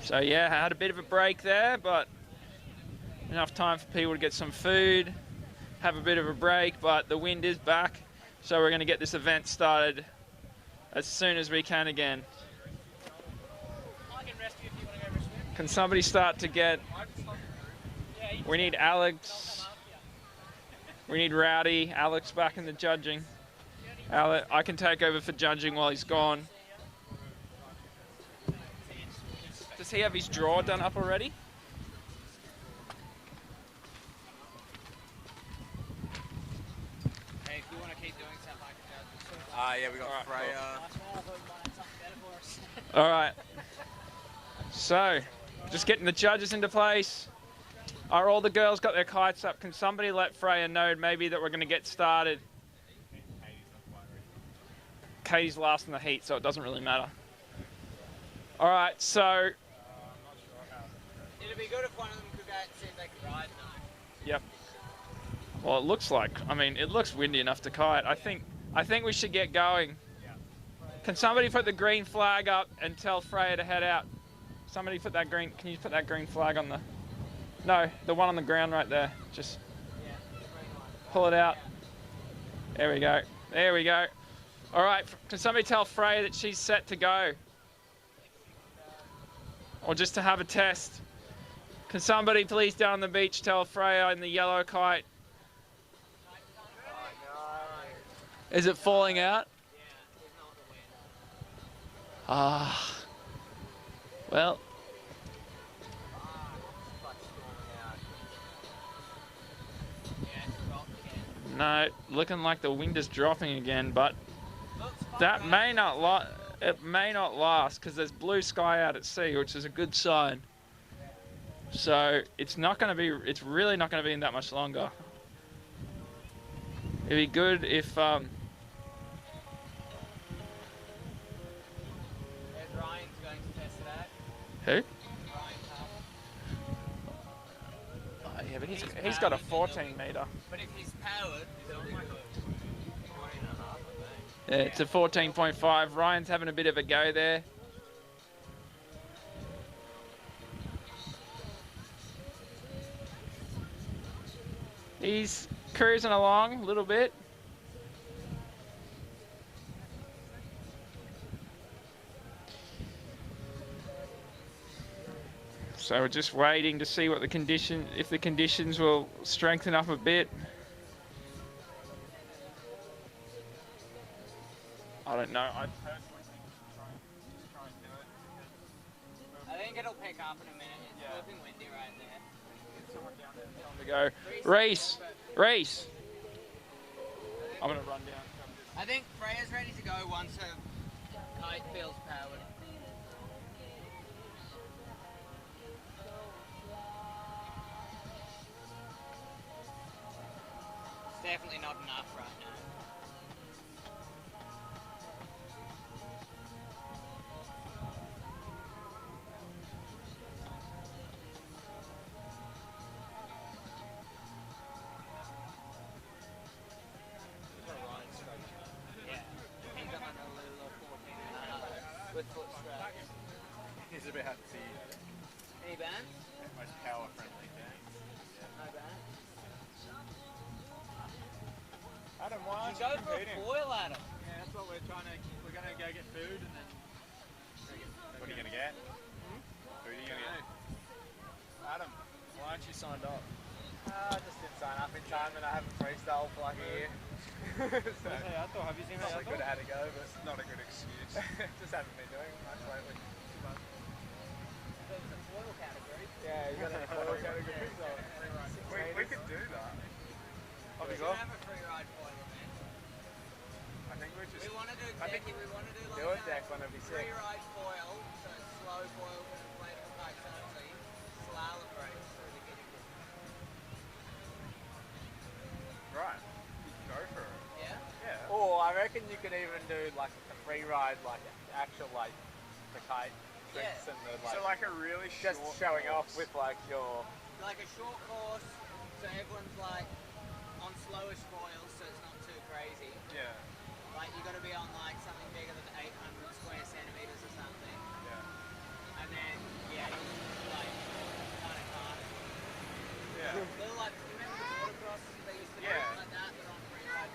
So yeah, I had a bit of a break there, but enough time for people to get some food, have a bit of a break, but the wind is back, so we're going to get this event started as soon as we can again. Can somebody start to get... We need Alex. We need Rowdy. Alex back in the judging. Alex, I can take over for judging while he's gone. Does he have his draw done up already? Hey, if you want to keep doing stuff, I can judge. Yeah, we got Freya. All right. So, just getting the judges into place. Are all the girls got their kites up? Can somebody let Freya know maybe that we're going to get started? Katie's last in the heat, so it doesn't really matter. All right, so... It'd be good if one of them could go and see if they could ride now. Yep. Well, it looks like, I mean, it looks windy enough to kite. I think we should get going. Can somebody put the green flag up and tell Freya to head out? Somebody put that green, can you put that green flag on the, no, the one on the ground right there. Just pull it out. There we go. There we go. All right, can somebody tell Freya that she's set to go? Or just to have a test. Can somebody please down on the beach tell Freya in the yellow kite? Is it falling out? Ah. Well. No, looking like the wind is dropping again, but that may not last because there's blue sky out at sea, which is a good sign. So it's really not going to be in that much longer. It'd be good if Ryan's going to test that. Who? Oh, yeah, but he's got a 14 meter. But if he's powered, it'll be good. Yeah, it's a 14.5. Ryan's having a bit of a go there. He's cruising along a little bit. So we're just waiting to see what if the conditions will strengthen up a bit. I don't know. I personally think we should try and do it. I think it'll pick up in a minute. It's flipping windy right there. Get someone down there and tell them to go. Reese! I'm gonna run down. I think Freya's ready to go once her kite feels powered. It's definitely not enough right now. With foot straps. He's about the Any bands? most power friendly thing. No bands? Adam, why aren't You go you for a competing? foil, Adam. Yeah, that's what we're trying to. We're gonna go get food and then. What are you gonna get? Who are you gonna get? Adam, why aren't you signed up? I just didn't sign up in time and I haven't freestyle for like a year. So, Have you seen not so good at how to go, but It's not a good excuse. just haven't been doing much lately. There's a foil category. Yeah, you got a foil category, so We could do that. Have We you should got? have a free ride foil event. I think we just. We want to do I think Decky, we want to do do like it, Deck, when it'll be sick. free ride foil, so it's slow foil for inflatable kites only, slalom race through the Kiteboarding. Right. You can go for it. Yeah? Yeah. Or I reckon you could even do like a free ride, like actual like the kite tricks and the like. So like a really short just showing off course. with like your. Like a short course, so everyone's like on slowish foils, so it's not too crazy. Yeah. Like you got to be on like something bigger than 800 square centimeters or something. Yeah. And then yeah, you like kind of can't. Yeah. Little like remember the watercrosses they used to do Yeah. like that, but on free ride.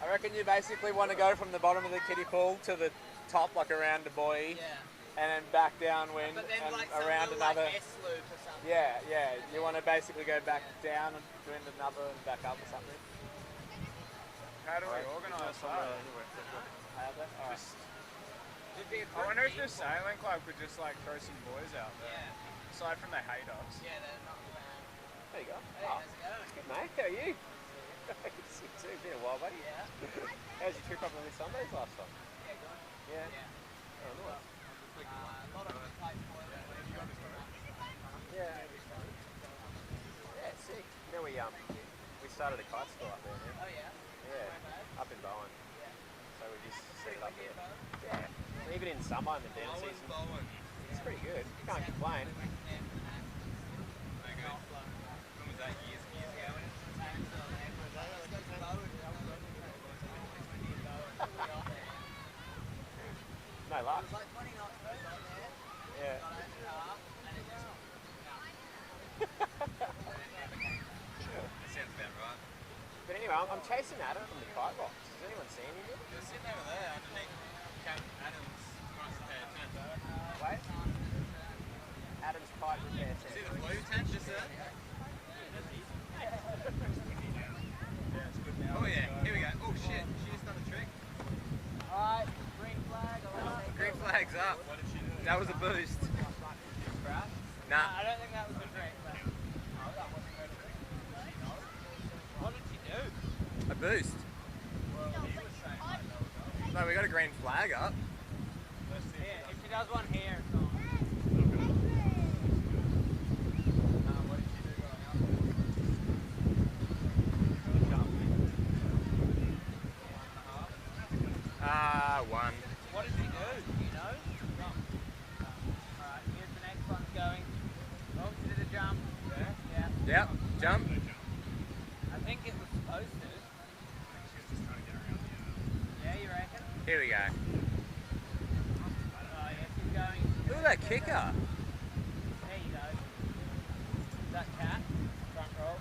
I reckon you basically want to go from the bottom of the kiddie pool to the top, like around the buoy, Yeah. and then back downwind But then and like some around little, another. like S loop or something. Yeah, yeah. You want to basically go back down and doing another and back up or something. How do we organise that? Just, It'd be a I wonder if good the team sailing club could just like throw some boys out there. Yeah. Aside from they hate us. Yeah, they're not bad. there you go. Hey, Oh, how's it going? good mate. How are you? Good too. Been a while, buddy. Yeah. How's your trip up on the Sundays last time? Yeah, good. Yeah. Yeah. Oh, nice. A lot of kite foil. Yeah. Yeah, sick. You know, we started a kite store up there now. Oh yeah. Yeah, up in Bowen. So we just set it up there. Yeah. Even in summer in the down season. It's pretty good. You can't complain. luck. Yeah. Sounds about right. But anyway, I'm chasing Adam from the kite box. Has anyone seen him yet? They're sitting over there underneath Adam's price repair tent. Wait. Adam's kite repair tent. See the blue tent just there? Oh yeah, here we go. Oh shit, she just done a trick. Alright, green flag. Green flag's up. What did she do? That was a boost. Nah. I don't think that was a green flag. What did she do? A boost. No, we got a green flag up. Yeah, if she does one here, it's on. One. What did she do? Do you know? Jump. Alright, here's the next one going. Oh, she did a jump. Yeah. Yep, jump. I think it was supposed to. Yeah, you reckon? Here we go. Oh, yeah, she's going. Look at that kicker. There you go. Is that cat? Front roll.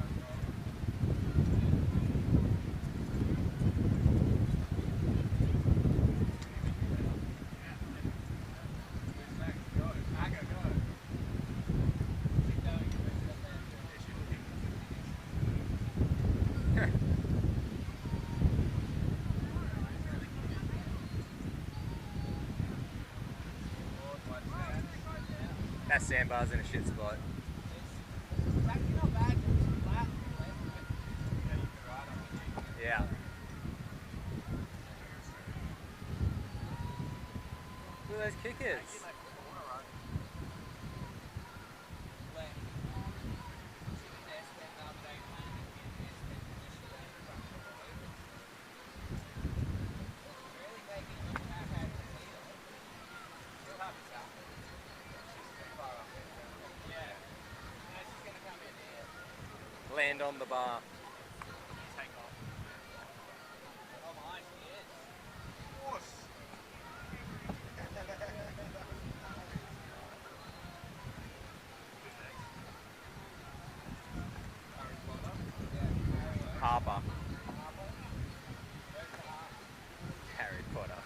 That sandbar's in a shit spot. Yeah. Look at those kickers. Land on the bar. Take off. Oh my, she is. Harper. Harry Potter.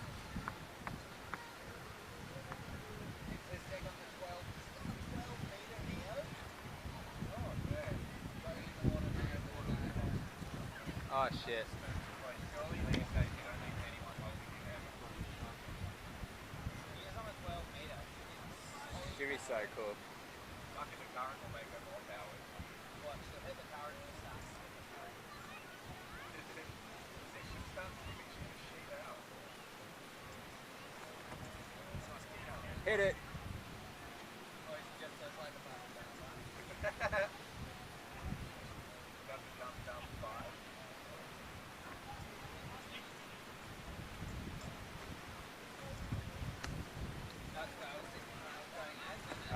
Oh shit. She'll be so cool. Hit it.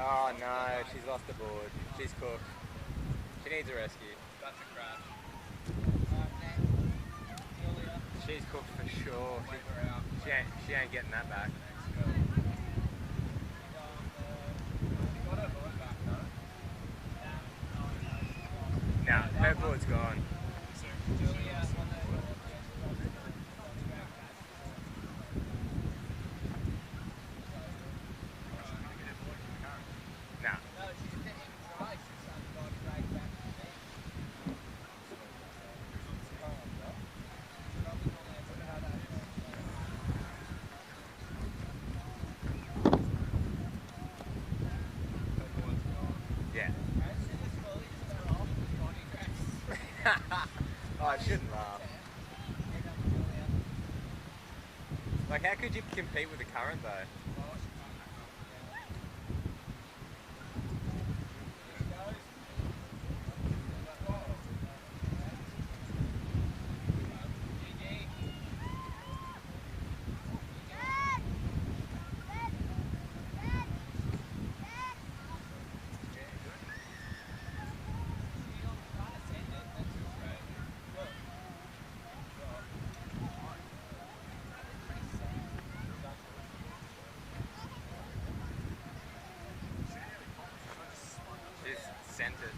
Oh no, she's lost the board. She's cooked. She needs a rescue. That's a crash. She's cooked for sure. She ain't getting that back. Nah, her board's gone. Nah. Yeah. Oh, I shouldn't laugh. Like, how could you compete with the current though? centered.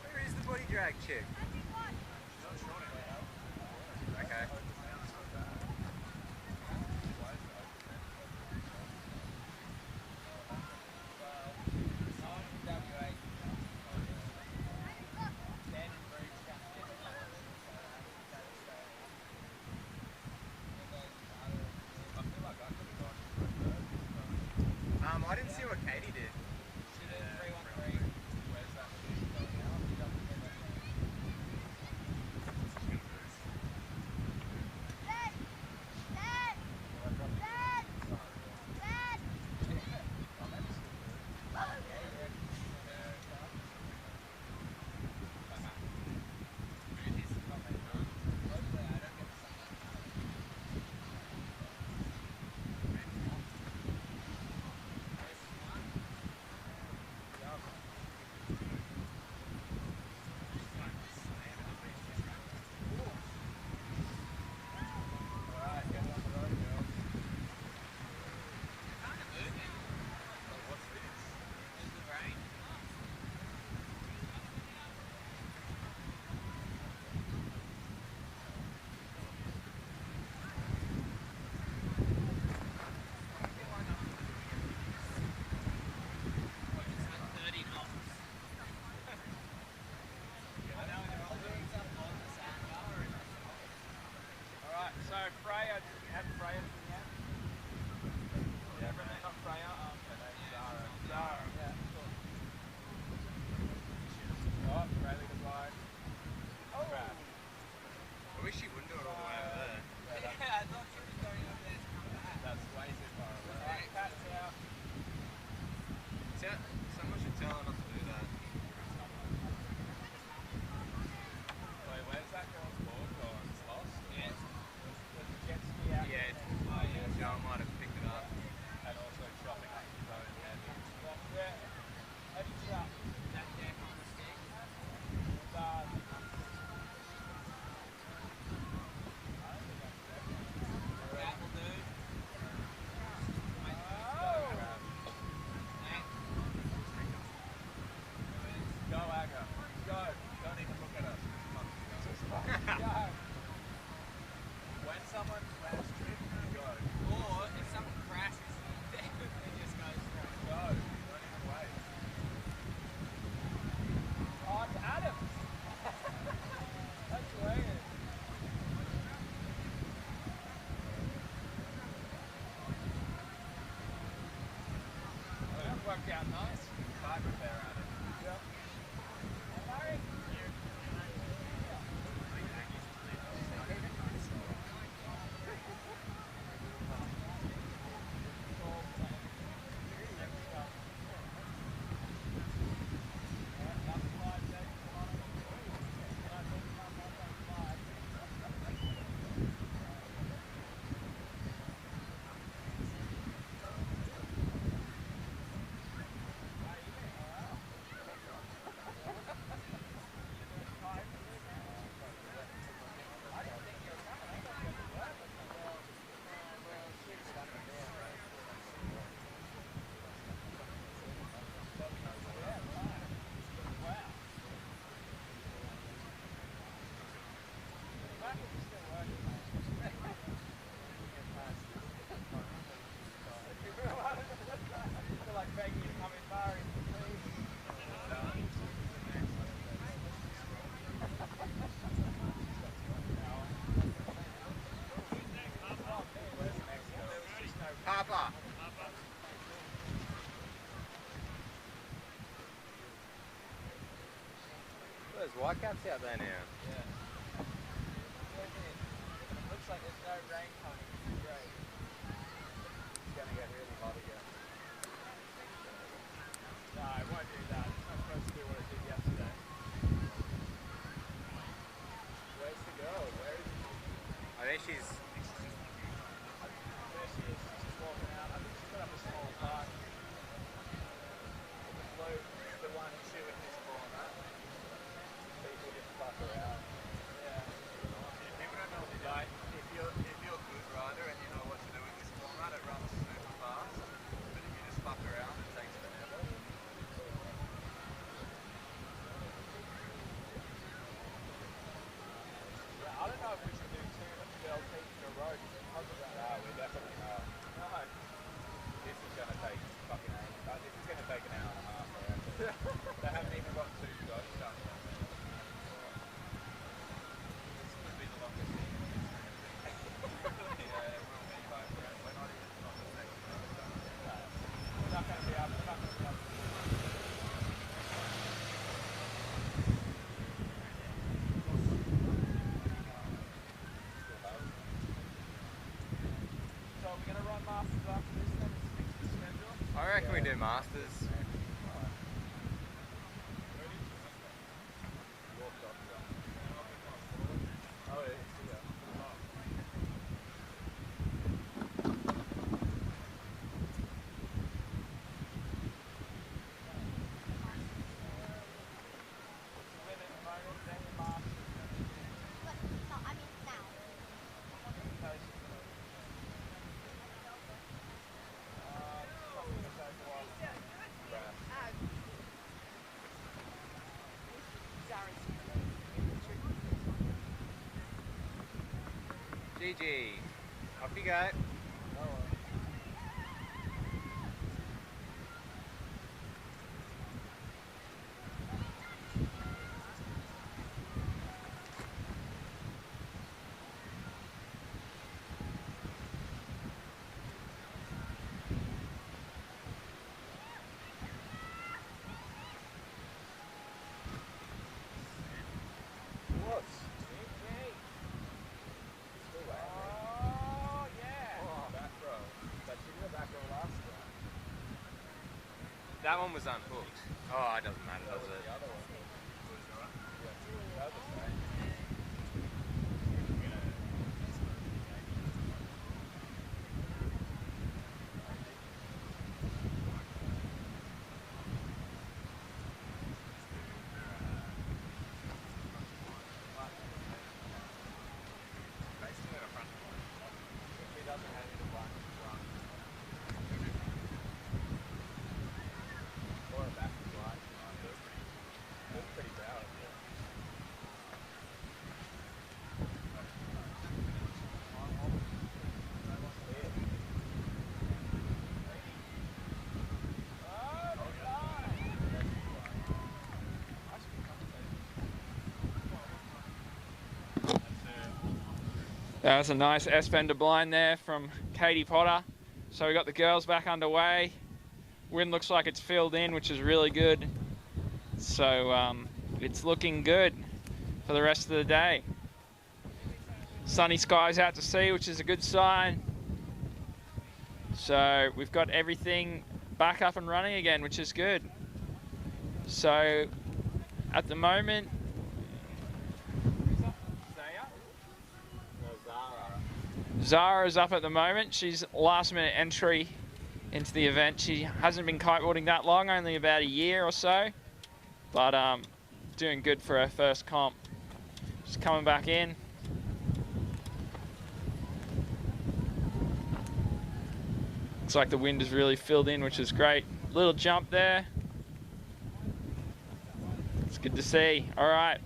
Where is the body drag chick? Okay. I didn't see what Katie did. So Freya, do you have Freya in the end? Yeah, everything on Freya. Zara. Zara, yeah, cool. Oh, Riley goodbye. Oh! Crap. I wish she wouldn't do it all the way over there. Yeah, I thought she was going over there to come back. That's way too far away. Alright, Pat's out. Someone should tell her not to do that. Wait, where's that girl's board going? It's lost? Yeah. There's a jet ski out Yeah, there. Joe might have picked it up. And also chopping up his own head. Yeah. Heavy chop. That deck on the stick. Apple dude. Go, Agga. Go. Don't even look at us. Go. When someone lands trip, go. Or if someone crashes, then it just goes straight. Go. Don't even wait. Oh, it's Adam. That's weird. Well, that worked out nice. Five repair out of it. Yep. Larry. Papa! There's whitecaps out there now. Yeah. Looks like there's no rain coming. Great. It's gonna get really hot again. No, it won't do that. It's not supposed to do what it did yesterday. Where's the girl? Where is she? I think she's... There she is. She's just walking out. I think she's put up a small park. With the float. reckon we do Masters. GG. Off you go. That one was unhooked. Oh, it doesn't matter, does it? That was a nice S-bender blind there from Katie Potter. So we got the girls back underway. Wind looks like it's filled in, which is really good. So it's looking good for the rest of the day. Sunny skies out to sea, which is a good sign. So we've got everything back up and running again, which is good. So at the moment, Zara's up at the moment. She's last minute entry into the event. She hasn't been kiteboarding that long, only about a year or so, but doing good for her first comp. She's coming back in. Looks like the wind is really filled in, which is great. Little jump there. It's good to see. All right.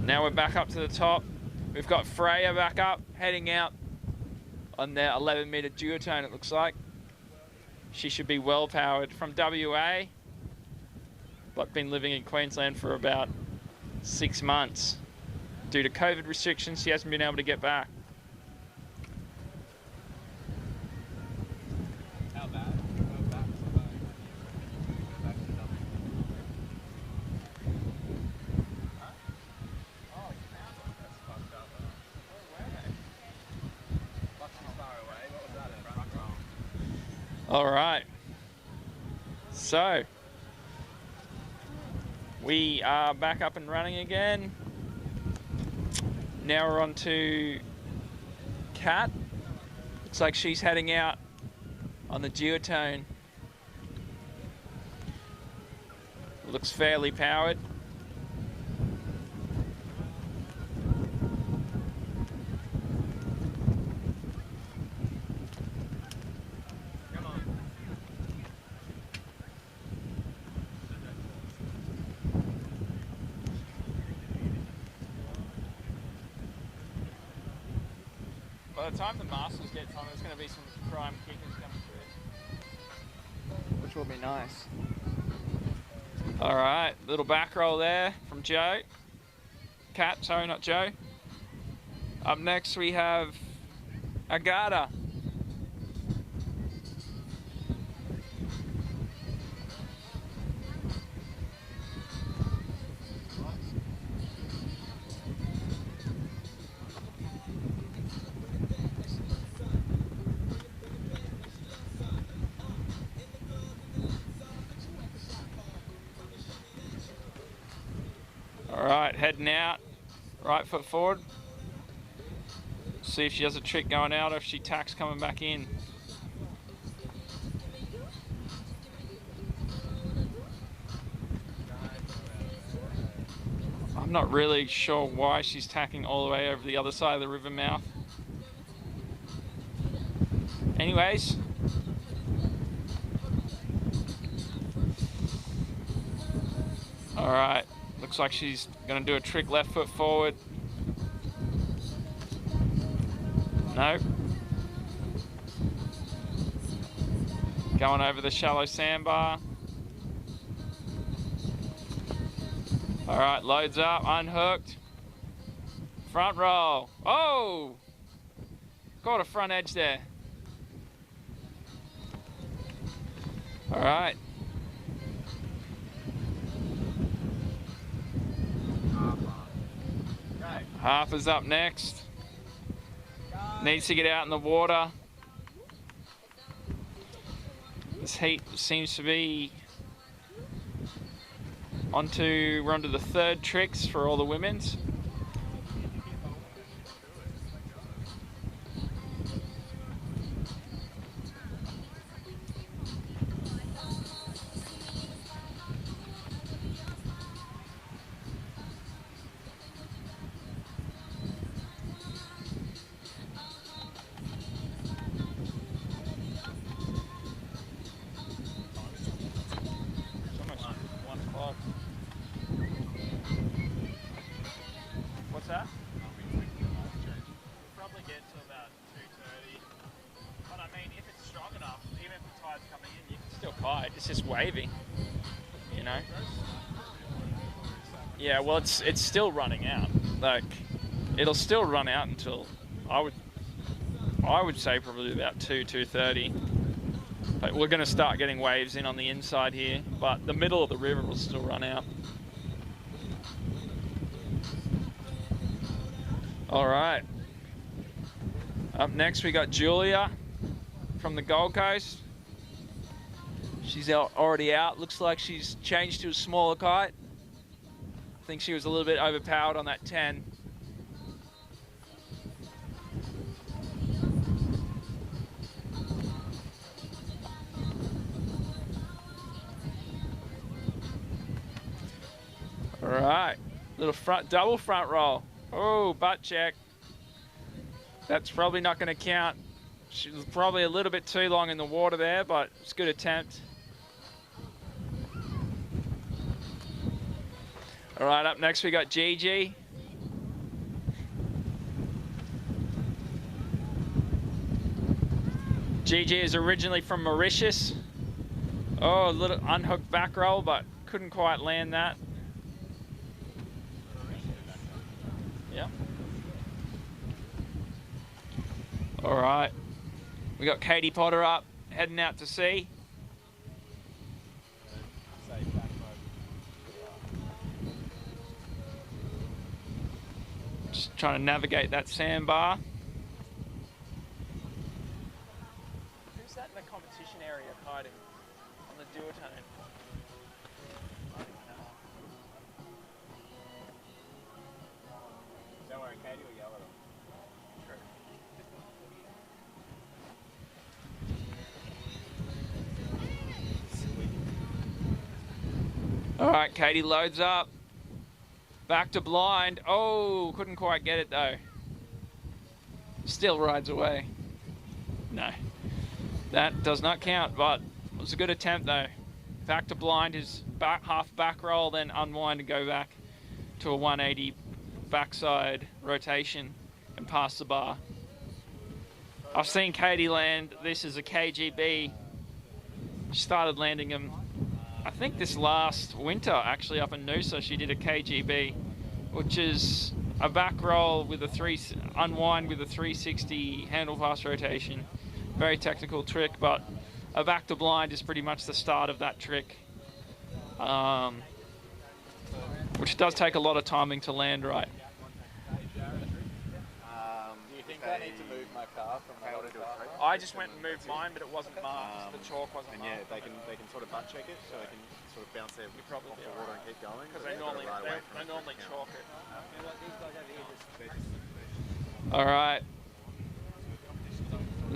Now we're back up to the top. We've got Freya back up, heading out on their 11-meter duotone, it looks like. She should be well powered from WA, but been living in Queensland for about 6 months. Due to COVID restrictions, she hasn't been able to get back. How bad? All right, so we are back up and running again. Now we're on to Kat. Looks like she's heading out on the duotone. Looks fairly powered. By the time the Masters gets on, there's going to be some prime kickers coming through. Which will be nice. All right, little back roll there from Joe. Kat, sorry, not Joe. Up next we have Agata. All right, heading out. Right foot forward. See if she has a trick going out or if she tacks coming back in. I'm not really sure why she's tacking all the way over the other side of the river mouth. Anyways. All right, looks like she's gonna do a trick left foot forward. No. Going over the shallow sandbar. All right, loads up, unhooked. Front roll. Oh! Caught a front edge there. All right. Half is up next. Needs to get out in the water. This heat seems to be we're onto the third tricks for all the women's. What's that? Probably get to about 2:30. But I mean, if it's strong enough, even if the tide's coming in, you can Still kite, it's just wavy, you know? Yeah, well, it's still running out. Like, it'll still run out until, I would say probably about 2:30. But we're gonna start getting waves in on the inside here, but the middle of the river will still run out. All right. Up next, we got Julia from the Gold Coast. She's already out. Looks like she's changed to a smaller kite. I think she was a little bit overpowered on that 10. All right, little double front roll. Oh, butt check. That's probably not going to count. She was probably a little bit too long in the water there, but it's a good attempt. All right, up next we got Gigi. Gigi is originally from Mauritius. Oh, a little unhooked back roll, but couldn't quite land that. Yeah. All right. We got Katie Potter up, heading out to sea. Just trying to navigate that sandbar. Who's that in the competition area kiting on the duotone? Don't worry, Katie will yell at them. All right, Katie loads up. Back to blind. Oh, couldn't quite get it though. Still rides away. No, that does not count, but it was a good attempt though. Back to blind is half back roll, then unwind and go back to a 180 backside rotation and pass the bar. I've seen Katie land this as a KGB. She started landing them, I think this last winter actually up in Noosa. She did a KGB, which is a back roll with a unwind with a 360 handle pass rotation. Very technical trick, but a back to blind is pretty much the start of that trick, which does take a lot of timing to land right. Do you think I need to move my car from the other car. I just went and moved mine, but it wasn't marked. The chalk wasn't and marked. yeah, they can sort of butt check it, so they can sort of bounce their off the water and keep going. Because they normally chalk it. Yeah. All right.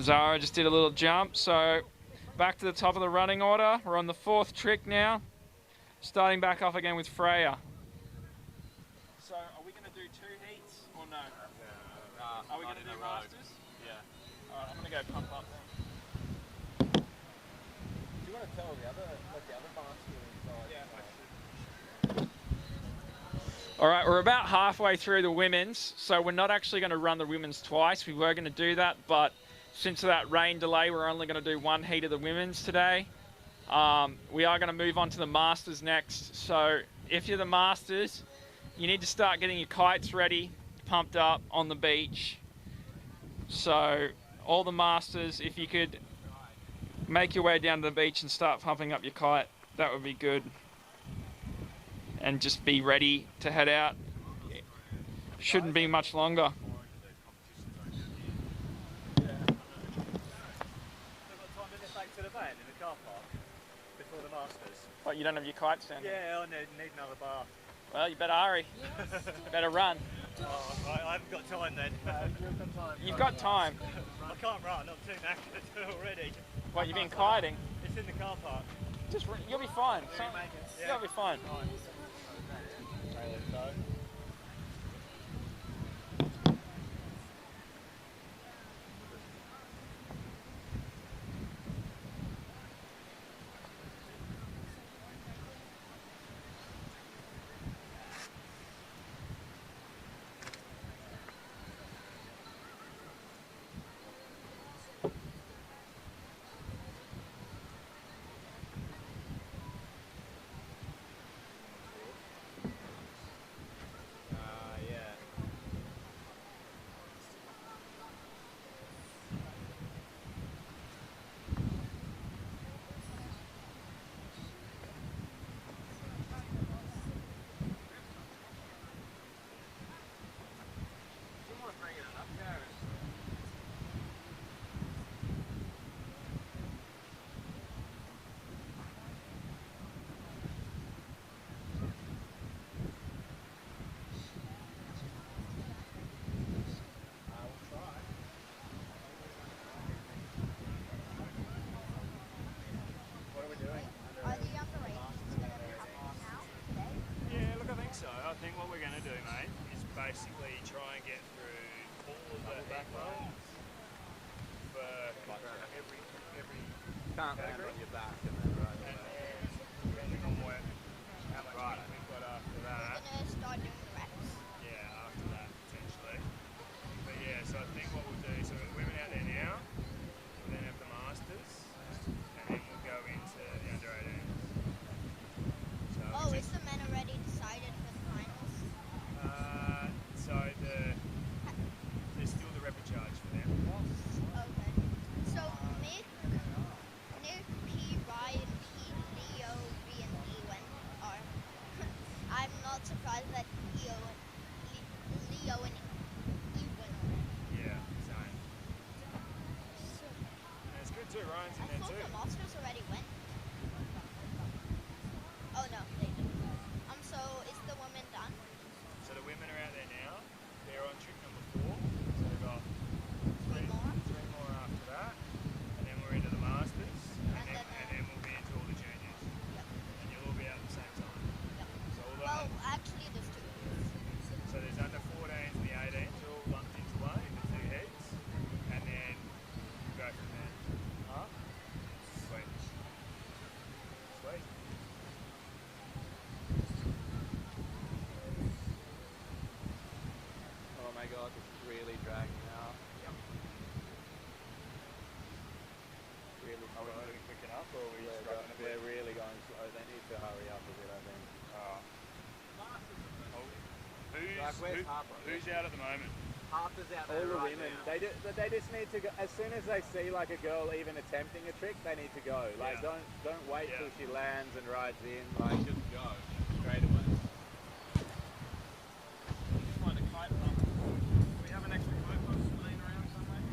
Zara just did a little jump, so back to the top of the running order. We're on the 4th trick now. Starting back off again with Freya. So are we going to do 2 heats or no? Are we going to do masters? Yeah. Alright, I'm going to go pump up then. Do you want to tell the other master? Alright, we're about halfway through the women's, so we're not actually going to run the women's twice. We were going to do that, but since of that rain delay, we're only going to do 1 heat of the women's today. We are going to move on to the masters next, so if you're the masters, you need to start getting your kites ready, pumped up on the beach. So all the masters, if you could make your way down to the beach and start pumping up your kite, that would be good. And just be ready to head out. Shouldn't be much longer. What, you don't have your kite stand? Yeah, I need another bar. Well, you better hurry. You better run. Oh, I haven't got time then. You've got time. I can't run, I'm too knackered already. What, you've been kiting? It's in the car park. Just, you'll be fine. You'll be fine. I think what we're going to do, mate, is basically try and get through all of the back lines for every Can't land on your back and then right away. Depending on how much right we've got after that. We're going to start doing the reps. Yeah, after that, potentially. But yeah, so I think what we'll do, so we've got the women out there now, we'll then have the masters, and then we'll go into the under 18s. So oh, is the men already decided for the finals? So there's still the repechage for them. Okay. So Nick, P, Ryan, P, Leo, B, and Ewan are. I'm not surprised that Leo and Ewan. Yeah, same. And it's good too, Ryan's in there I thought too. the Masters already went. Oh no, they didn't. So is the women done? So the women are out there now. They're on trick number 4. So we've got three more after that. And then we're into the Masters. And then we'll be into all the juniors. Yep. And you'll all be out at the same time. Yep. So all the Well, actually there's 2. So there's under 14s and the 18s all lumped into one in the 2 heats. And then we'll go from there. Huh? Sweet. Sweet. Oh my god, this is really dragging out. Really slow. Are we moving quick enough or are we struggling a bit? They're really going slow. They need to hurry up a bit, I think. Who's out at the moment? Harper's out there. All the women. They just need to go. As soon as they see like a girl even attempting a trick, they need to go. Like don't wait till she lands and rides in. Like just go straight away. Find a kite pump. Do we have an extra kite pump laying around somewhere?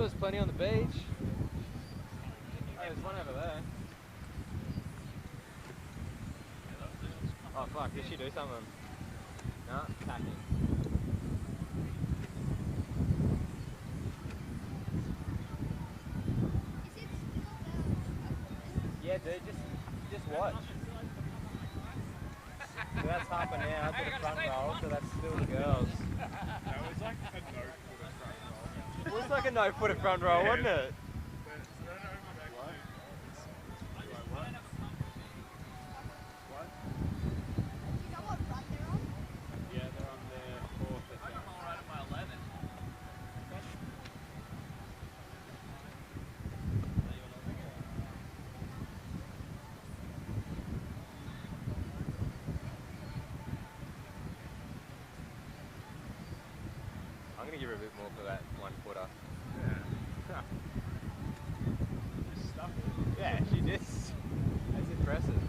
there's plenty on the beach. Oh, there's one over there. Oh fuck, did she do something? No, tacking. Yeah, dude, just watch. So that's half an hour to the front roll, so that's still the girls. That was like a no-footer front roll. It was like a no-footer front roll, wasn't it? Yeah, they're on their 4th attempt. I'm alright at my 11. I'm gonna give her a bit more for that 1-footer. Yeah, she did. That's impressive.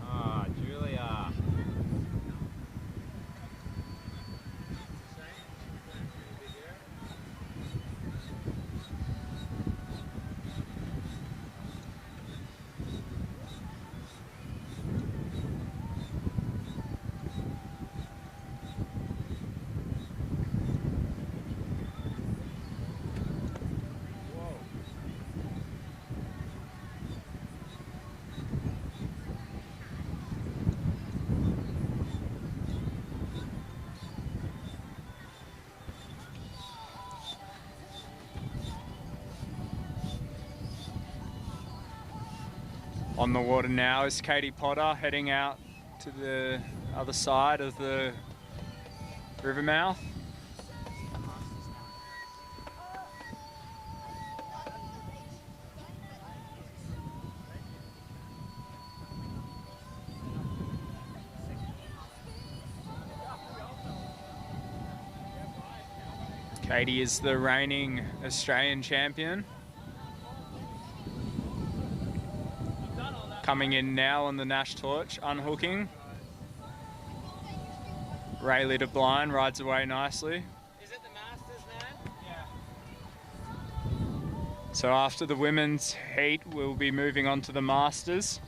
Ah, Julia. On the water now is Katie Potter heading out to the other side of the river mouth. Katie is the reigning Australian champion. Coming in now on the Nash Torch, unhooking. Rayleigh to blind, rides away nicely. Is it the Masters now? Yeah. So after the women's heat, we'll be moving on to the Masters.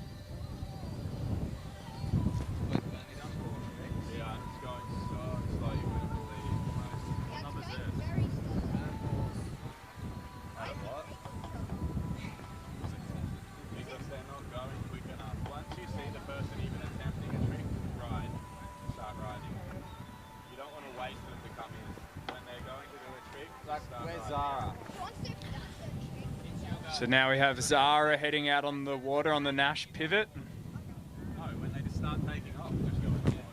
So now we have Zara heading out on the water on the Nash pivot. No, when they just start taking off, just go in there.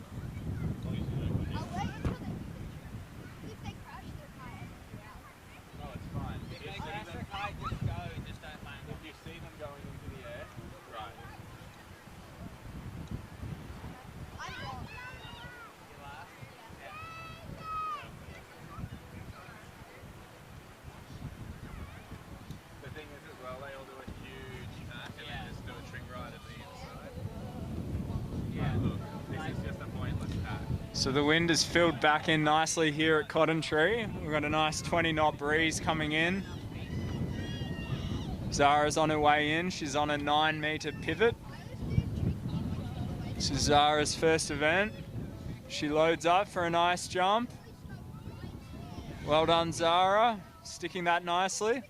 No, it's fine. If they crash their kite, just go, just don't land. If you see them going into the air, right. The thing is as well, they all do a huge tack and then just do a trick ride at the inside. Yeah. Look, this is just a pointless tack. So the wind has filled back in nicely here at Cotton Tree. We've got a nice 20-knot breeze coming in. Zara's on her way in. She's on a 9-meter pivot. This is Zara's first event. She loads up for a nice jump. Well done, Zara. Sticking that nicely.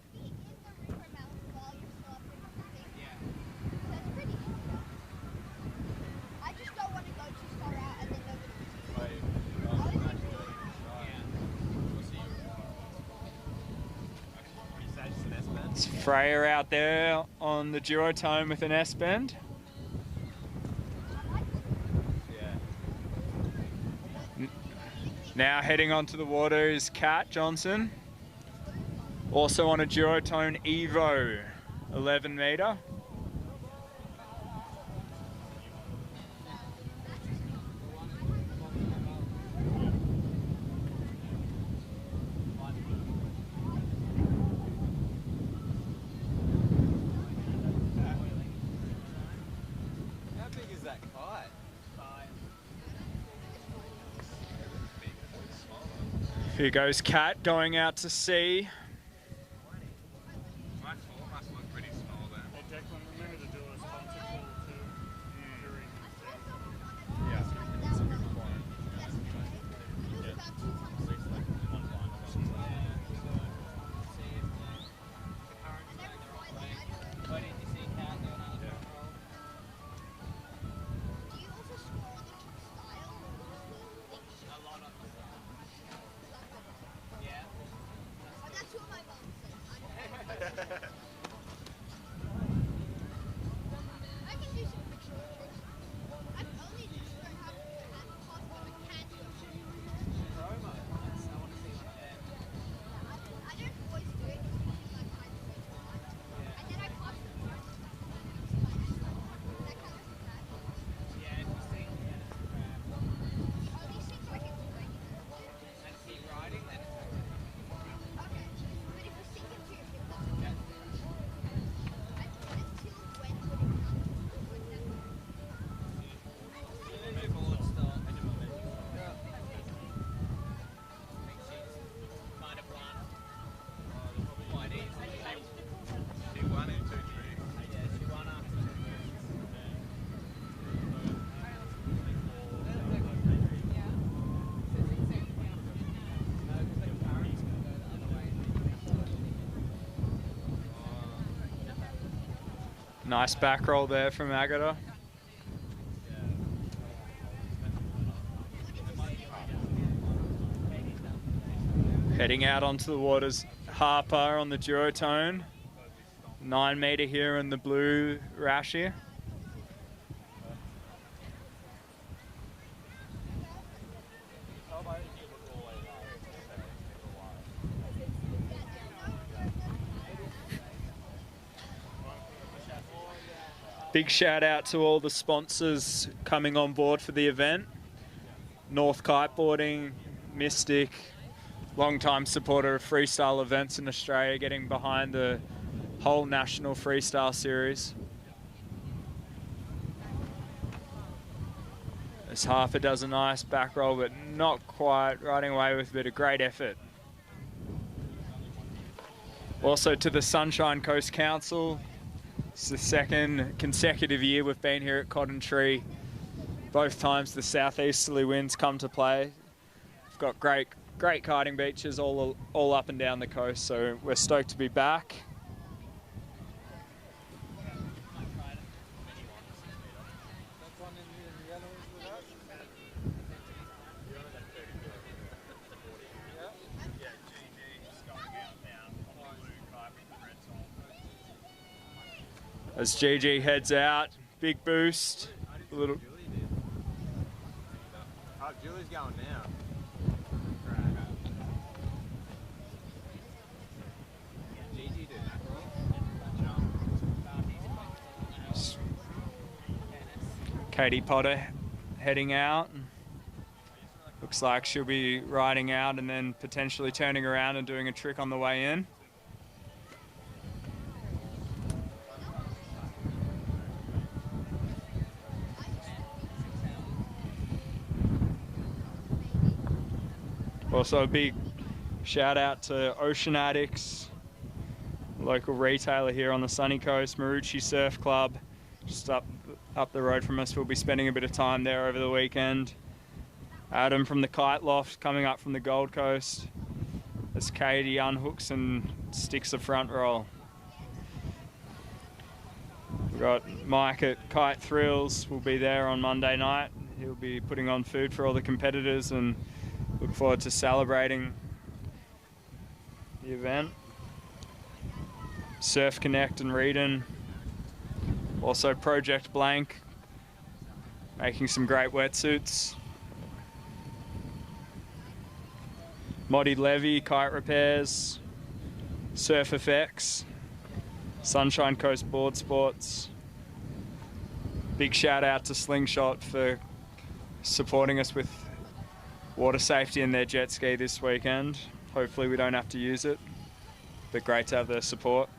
It's Freya out there on the duotone with an S-bend. Now heading onto the water is Kat Johnson. Also on a duotone Evo 11 meter. big is that kite? Here goes Kat going out to sea. My four must look pretty small then. Hey Declan, remember to do a sponsor call too during the Yeah, it's a good point. Nice back roll there from Agata. Heading out onto the waters, Harper on the duotone. 9 meter here in the blue rash here. Big shout out to all the sponsors coming on board for the event. North Kiteboarding, Mystic, long-time supporter of freestyle events in Australia, getting behind the whole national freestyle series. As Harper does a nice back roll, but not quite riding away with a bit of great effort. Also to the Sunshine Coast Council. It's the second consecutive year we've been here at Cotton Tree. Both times the southeasterly winds come to play. We've got great kiting beaches all up and down the coast, so we're stoked to be back. As GG heads out, big boost, a little. Oh, Julie's going now. GG did that. Katie Potter heading out. Looks like she'll be riding out and then potentially turning around and doing a trick on the way in. Also a big shout out to Ocean Addicts, local retailer here on the sunny coast, Marucci Surf Club, just up the road from us. We'll be spending a bit of time there over the weekend. Adam from the Kite Loft coming up from the Gold Coast as Katie unhooks and sticks a front roll. We've got Mike at Kite Thrills, will be there on Monday night. He'll be putting on food for all the competitors and look forward to celebrating the event. Surf Connect and Reedon. Also Project Blank, making some great wetsuits. Moddy Levy, Kite Repairs. Surf Effects. Sunshine Coast Board Sports. Big shout out to Slingshot for supporting us with water safety in their jet ski this weekend. Hopefully we don't have to use it, but great to have their support.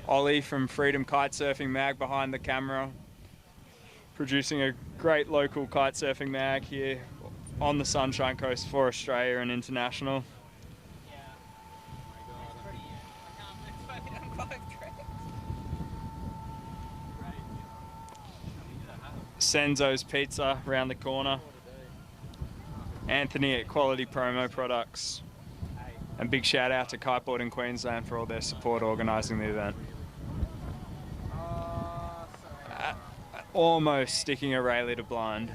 Ollie from Freedom Kitesurfing Mag behind the camera, producing a great local kitesurfing mag here on the Sunshine Coast for Australia and international. Senzo's Pizza around the corner. Anthony at Quality Promo Products. And big shout out to Kiteboarding Queensland for all their support organising the event. Almost sticking a Rayleigh to blind.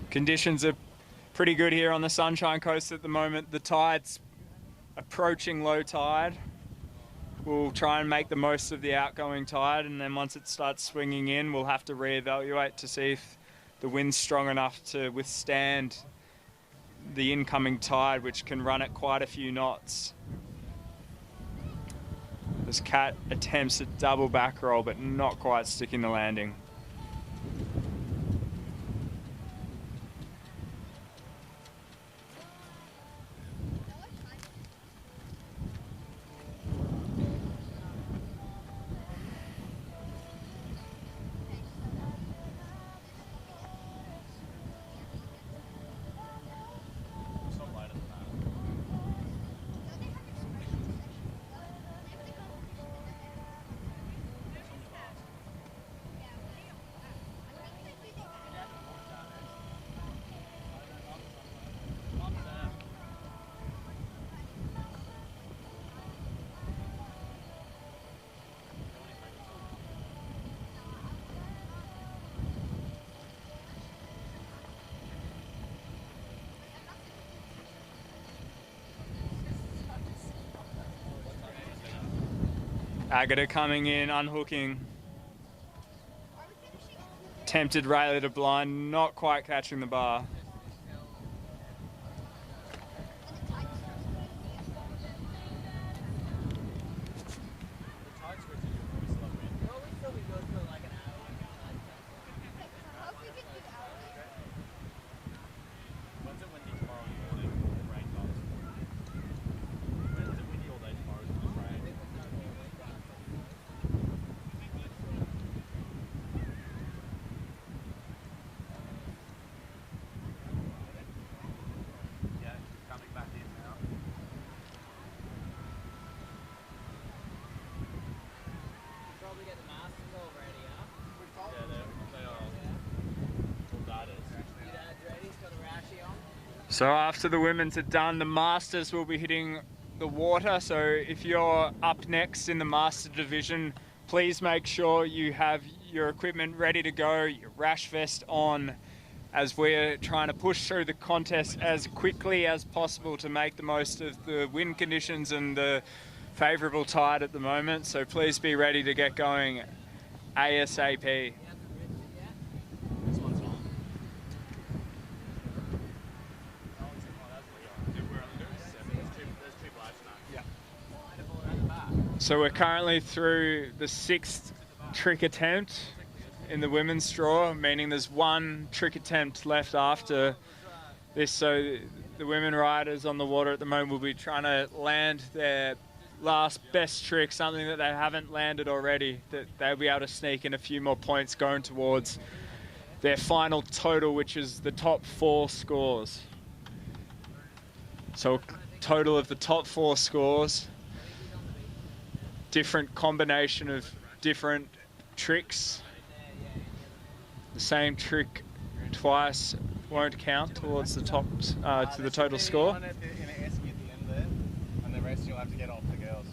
Conditions are pretty good here on the Sunshine Coast at the moment. The tide's approaching low tide. We'll try and make the most of the outgoing tide, and then once it starts swinging in, we'll have to reevaluate to see if the wind's strong enough to withstand the incoming tide, which can run at quite a few knots. This Cat attempts a double back roll, but not quite sticking the landing. Agata coming in, unhooking. Tempted Rayleigh to blind, not quite catching the bar. So after the women's are done, the masters will be hitting the water. So if you're up next in the master division, please make sure you have your equipment ready to go, your rash vest on, as we're trying to push through the contest as quickly as possible to make the most of the wind conditions and the favourable tide at the moment. So please be ready to get going ASAP. So we're currently through the 6th trick attempt in the women's draw, meaning there's one trick attempt left after this. So the women riders on the water at the moment will be trying to land their last best trick, something that they haven't landed already, that they'll be able to sneak in a few more points going towards their final total, which is the top 4 scores. So total of the top 4 scores, different combination of different tricks. The same trick twice won't count towards the top to the total score. One in an esky at the end there, and the rest you'll have to get off the girls.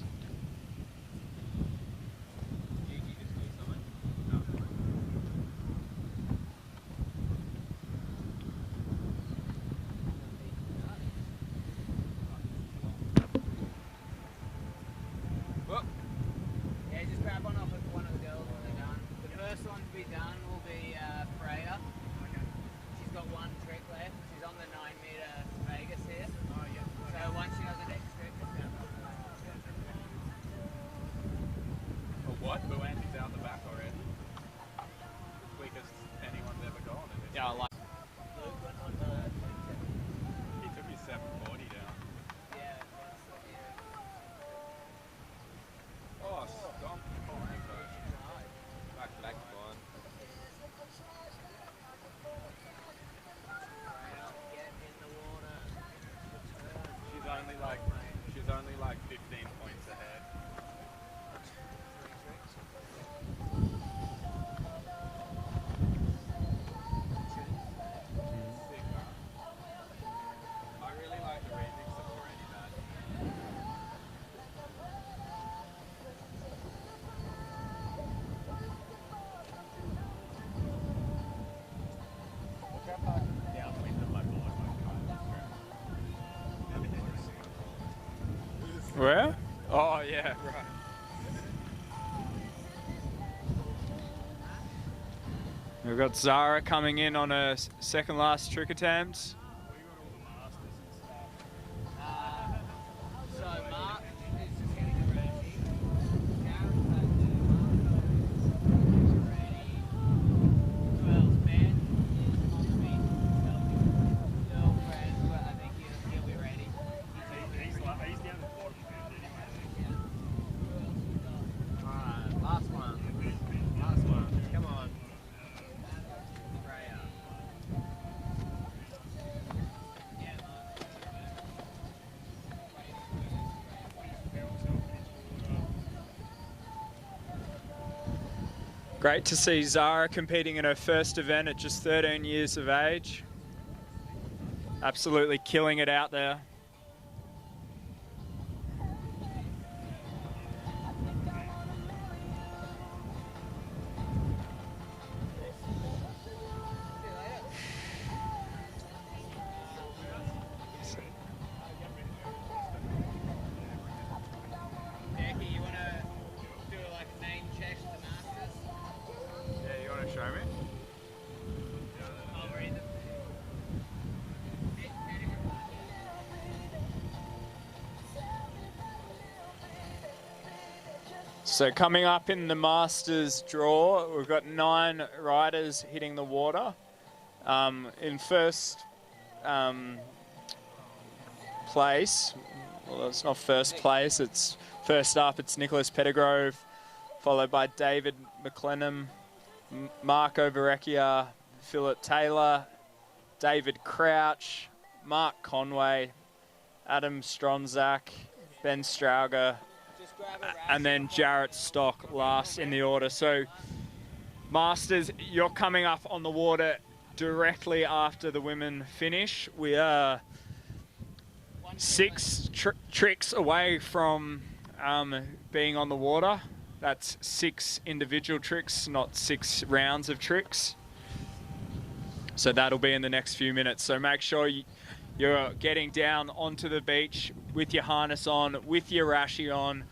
Where? Oh, yeah, right. We've got Zara coming in on her second last trick attempt. Great to see Zara competing in her first event at just 13 years of age. Absolutely killing it out there. So coming up in the Masters draw, we've got 9 riders hitting the water. In first place, well, it's not first place, it's first up, it's Nicholas Pettigrove, followed by David McLennan, Marco Verrecchia, Philip Taylor, David Crouch, Mark Conway, Adam Stronzak, Ben Strauger, and then Jarrett Stock last in the order. So Masters, you're coming up on the water directly after the women finish. We are 6 tricks away from being on the water. That's 6 individual tricks, not 6 rounds of tricks. So that'll be in the next few minutes. So make sure you're getting down onto the beach with your harness on, with your rashie on,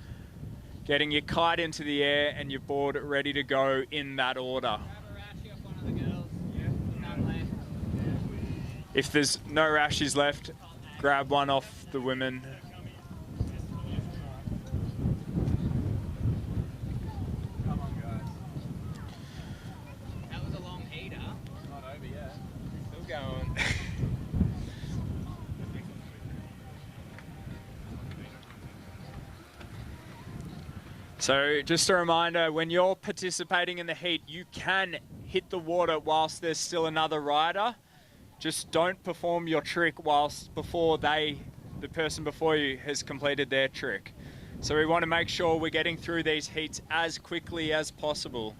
getting your kite into the air and your board ready to go in that order. If there's no rashies left, grab one off the women. Come on, guys. That was a long heater. Not over yet. Still going. So just a reminder, when you're participating in the heat, you can hit the water whilst there's still another rider. Just don't perform your trick before the person before you has completed their trick. So we want to make sure we're getting through these heats as quickly as possible.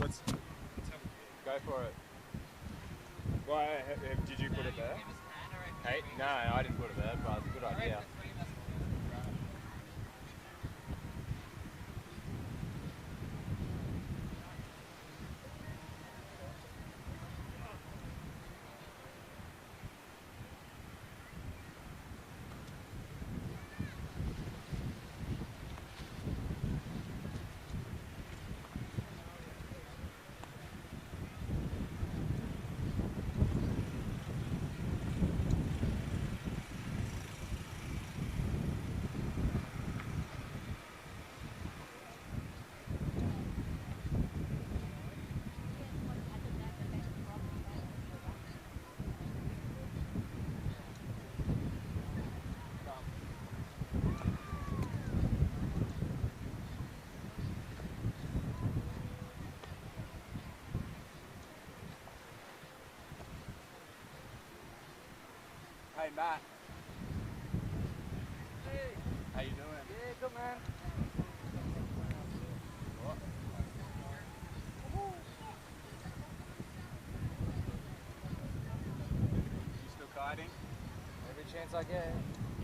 Let's go for it. Why did you put it there? Hey, no, I didn't put it there, but it's a good idea. Hey, Matt. Hey. How you doing? Yeah, good man. You still kiting? Every chance I get.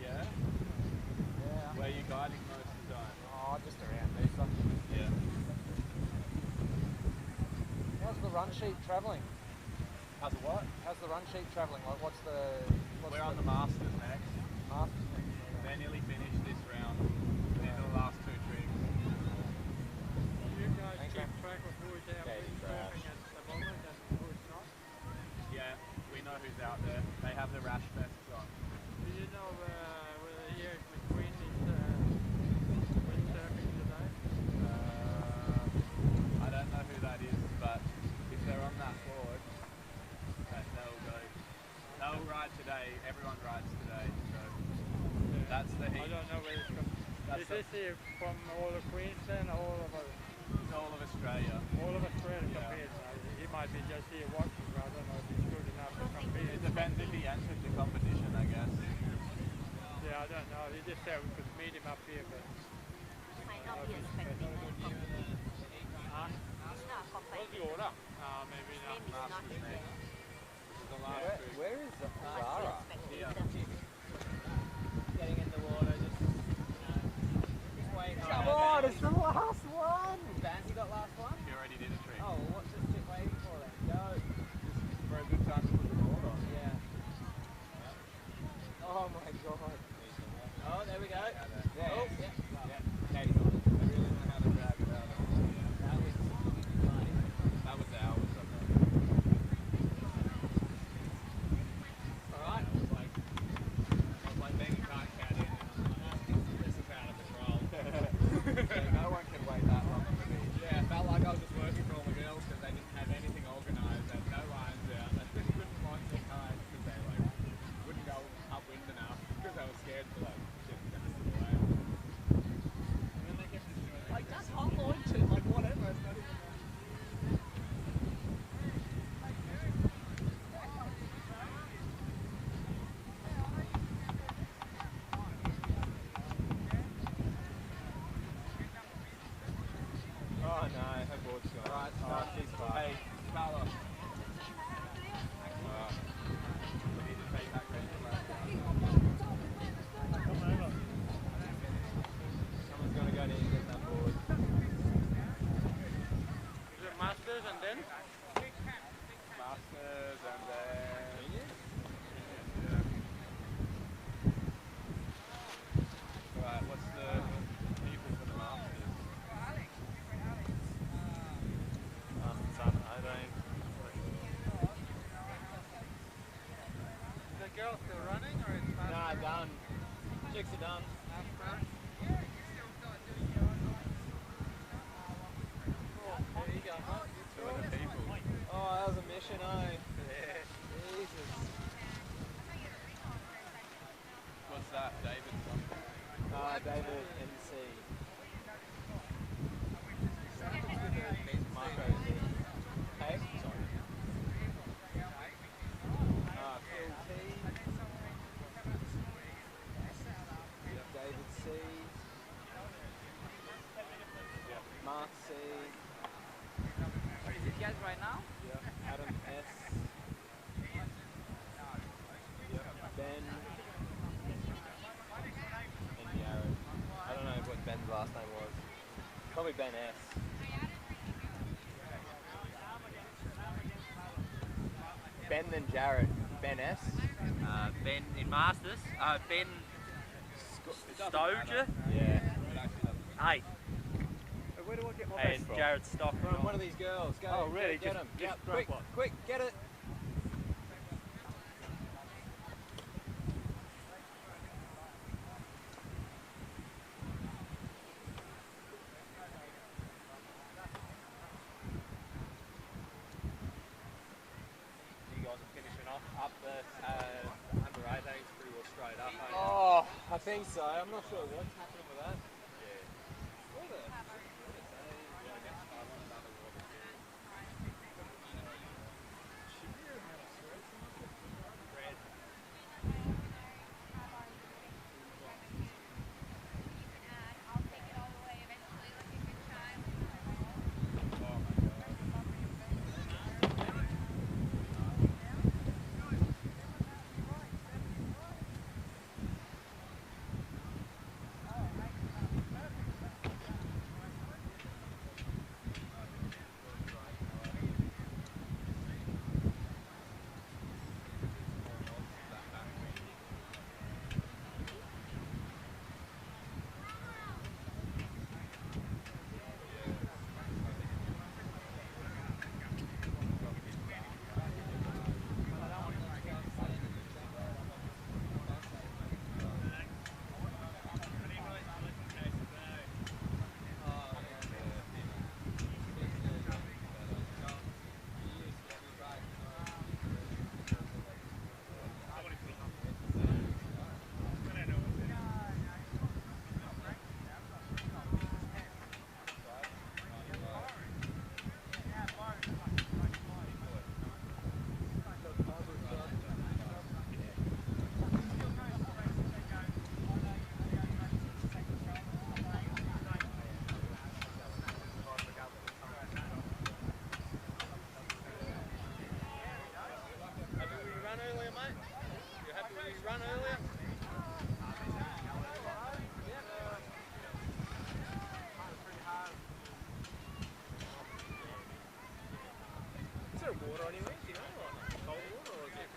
Yeah? Yeah. Where are you guiding most of the time? Oh, just around there. Yeah. How's the run sheet travelling? How's the what? How's the run sheet travelling? Like, what's the? We're on the Masters next. Masters. They're nearly finished this round. They're the last 2 tricks. You guys keep track of who is out windsurfing at the moment and who is not? Yeah, we know who's out there. They have the rash vests on. Do you know whether here McQueen is windsurfing today? I don't know who that is, but if they're on that board, they'll go. They'll ride today. Everyone rides today. So that's the heat. I don't know where it's from. Is this here from all of Queensland or all of It's all of Australia. all of Australia Yeah. competes? He might be just here watching, but I don't know if he's good enough to compete. It depends if he entered the competition, I guess. Yeah, I don't know. He just said we could meet him up here, but Might not be expecting that competition. Huh? It's not a What's the competition. order? Maybe not. Maybe it's not Masters here. next. This is the last Where, trick. where is Zara? Here. Getting in the water, just wait. Come on, it's the last one! Fancy got last one? He already did a trick. Oh, well, what's this chick waiting for then? Go. For a good time to put the board on. Yeah. Oh my god. Oh, there we go. Yeah. Oh, yeah. Katie's on it. I really don't know how to drag it out. That was funny. That was ours, I think. Alright. It was like being a kite cat in. This is out of control. Yeah, no one can wait that long on the beach. Yeah, it felt like I was just working for all the girls because they didn't have anything organised and no lines out. They couldn't launch their kites because they wouldn't go upwind enough because they were scared to shit was going to slip away. And then they kept just doing like, just hold on to it, like whatever. It's not even Oh no, her board's gone. Right, Oh, she's fucked. hey, Carlos. We need to take that green flag down. Someone's gonna go to get that board. Is it Masters and then? Masters and then... Right, what's the people for the Masters? Is the girl still running or is Masters? Nah, done. Chicks are done. There you go, mate. Two of the people. Oh, that was a mission, eh? Jesus. What's that, David something? David MC. Marco. Hey? Sorry. Phil T. David C. Mark C. Is it guys right now? Adam S. Ben. And Jared. I don't know what Ben's last name was. Probably Ben S. Ben then Jared. Ben S. Ben in Masters. Ben Stoger. Yeah. Hey. Where do I get my And vest from? Jared Stock. From one of these girls. Go, Oh, really? Get Just- him. just Yeah, grab quick, one. quick, get it. You guys are finishing off up the under 18s pretty well straight up, aren't you? Oh, I think so. I'm not sure what's happening with that. water anyway? Do you know, or cold water, or is it?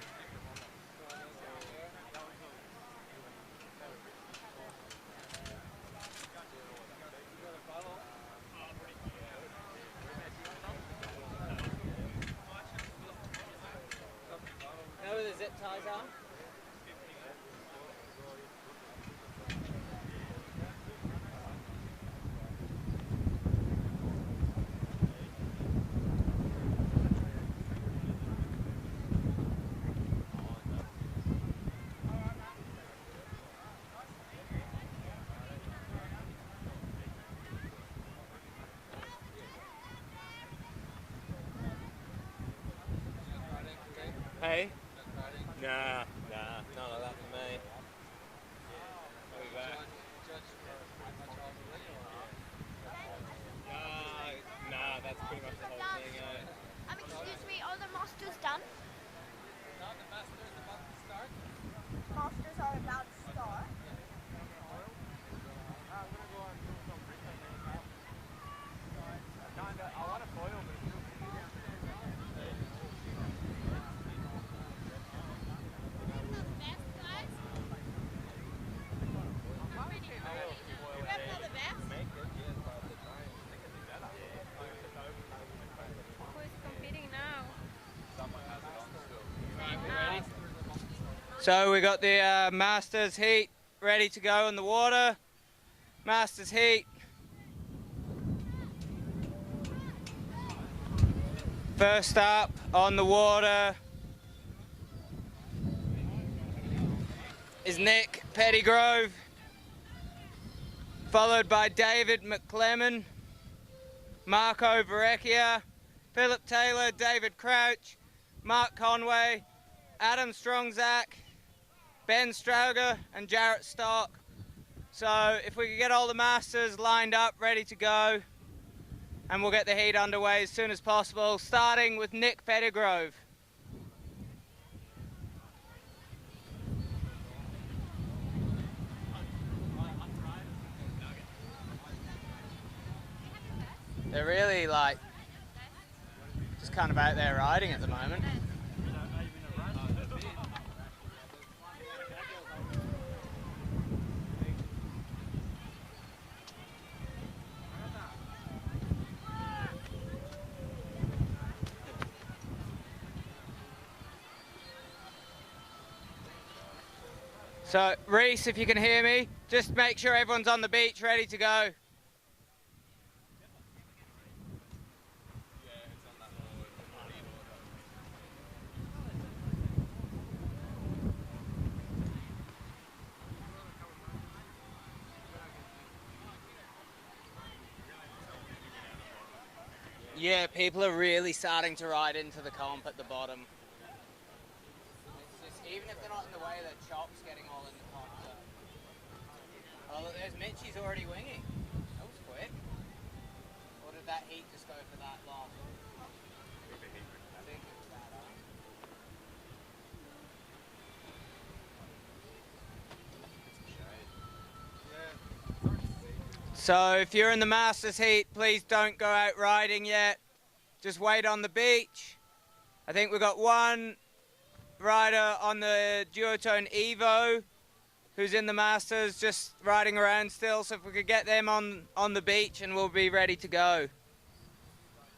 Know where the zip ties are? Hey? Nah, none of that for me. I'll be back. Nah, that's pretty much the whole thing, eh? Excuse me, are the masters done? No, the masters about to start. Masters are about to start. I'm gonna go and do some freestyle nationals. I want to foil, but it's too windy down there. So we got the Masters heat ready to go in the water. Masters heat. First up on the water is Nick Pettygrove, followed by David McClellan, Marco Verrecchia, Philip Taylor, David Crouch, Mark Conway, Adam Strongzak, Ben Strauger and Jarrett Stock. So if we could get all the masters lined up, ready to go, and we'll get the heat underway as soon as possible, starting with Nick Pettygrove. They're really like just kind of out there riding at the moment. So, Reese, if you can hear me, just make sure everyone's on the beach ready to go. Yeah, people are really starting to ride into the comp at the bottom. It's just, even if they're not in the way, the chop's getting all in the comp zone. Oh, look, there's Mitchie's already winging. That was quick. Or did that heat just go for that long? I think it was that long. So if you're in the Masters heat, please don't go out riding yet. Just wait on the beach. I think we've got one rider on the Duotone Evo who's in the Masters just riding around still. So if we could get them on the beach, and we'll be ready to go.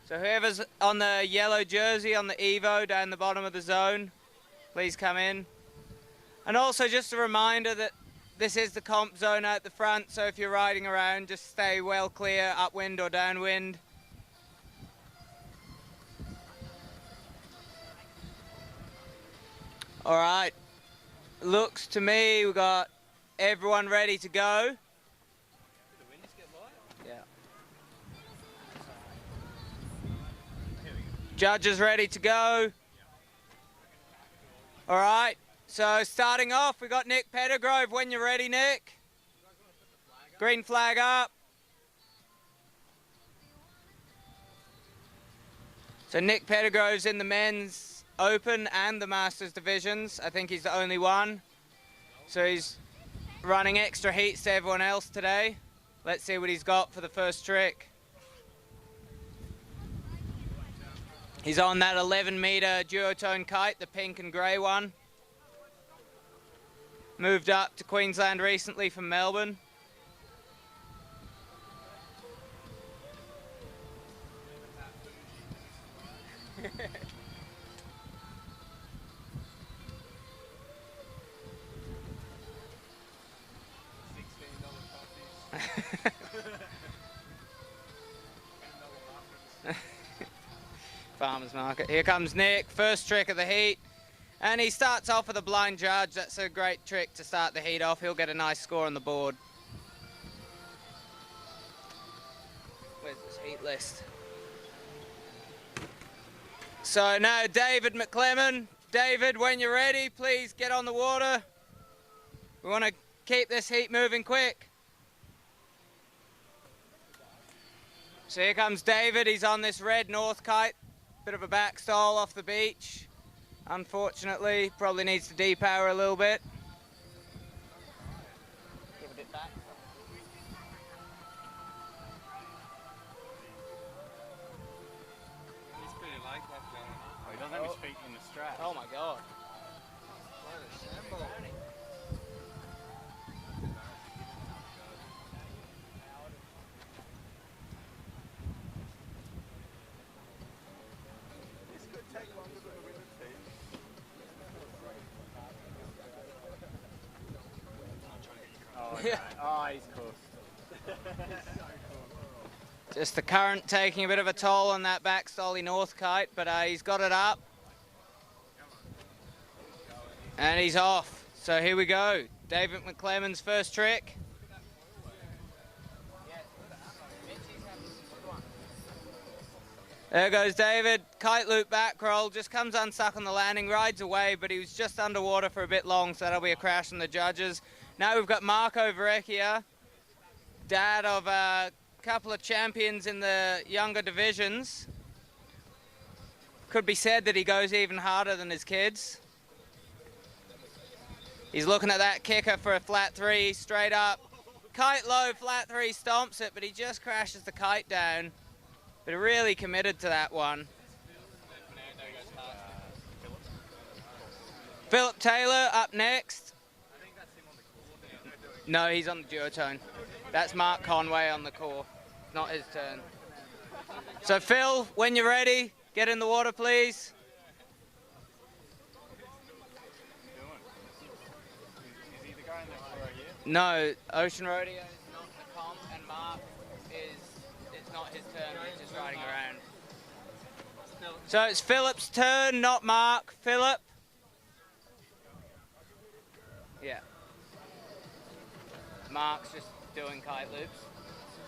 So whoever's on the yellow jersey on the Evo down the bottom of the zone, please come in. And also just a reminder that this is the comp zone out the front, so if you're riding around, just stay well clear, upwind or downwind. All right, looks to me we've got everyone ready to go. Yeah. Judges ready to go. All right. So starting off, we got Nick Pettygrove. When you're ready, Nick. Green flag up. So Nick Pettygrove's in the men's open and the masters divisions. I think he's the only one. So he's running extra heats to everyone else today. Let's see what he's got for the first trick. He's on that 11-metre duotone kite, the pink and grey one. Moved up to Queensland recently from Melbourne. Farmers market. Here comes Nick, first trick of the heat. And he starts off with a blind judge. That's a great trick to start the heat off. He'll get a nice score on the board. Where's this heat list? So now David McClellan. David, when you're ready, please get on the water. We want to keep this heat moving quick. So here comes David. He's on this red north kite. Bit of a backstall off the beach. Unfortunately, probably needs to depower a little bit. Give a bit back. He's pretty like that going on. Oh, he doesn't have his feet in the straps. Oh my god. This could take longer than the women's team. Oh, okay. Oh, he's cooked. Just the current taking a bit of a toll on that backstolly north kite, but he's got it up. And he's off. So here we go. David McClellan's first trick. There goes David. Kite loop back roll. Just comes unstuck on the landing, rides away, but he was just underwater for a bit long, so that'll be a crash on the judges. Now we've got Marco Verrecchia, dad of a couple of champions in the younger divisions. Could be said that he goes even harder than his kids. He's looking at that kicker for a flat three, straight up. Kite low, flat three, stomps it, but he just crashes the kite down. But really committed to that one. Philip Taylor up next. No, he's on the duotone. That's Mark Conway on the core. Not his turn. So Phil, when you're ready, get in the water, please. No, Ocean Rodeo is not the comp, and Mark it's not his turn, he's just riding around. So it's Philip's turn, not Mark. Philip. Yeah. Mark's just doing kite loops.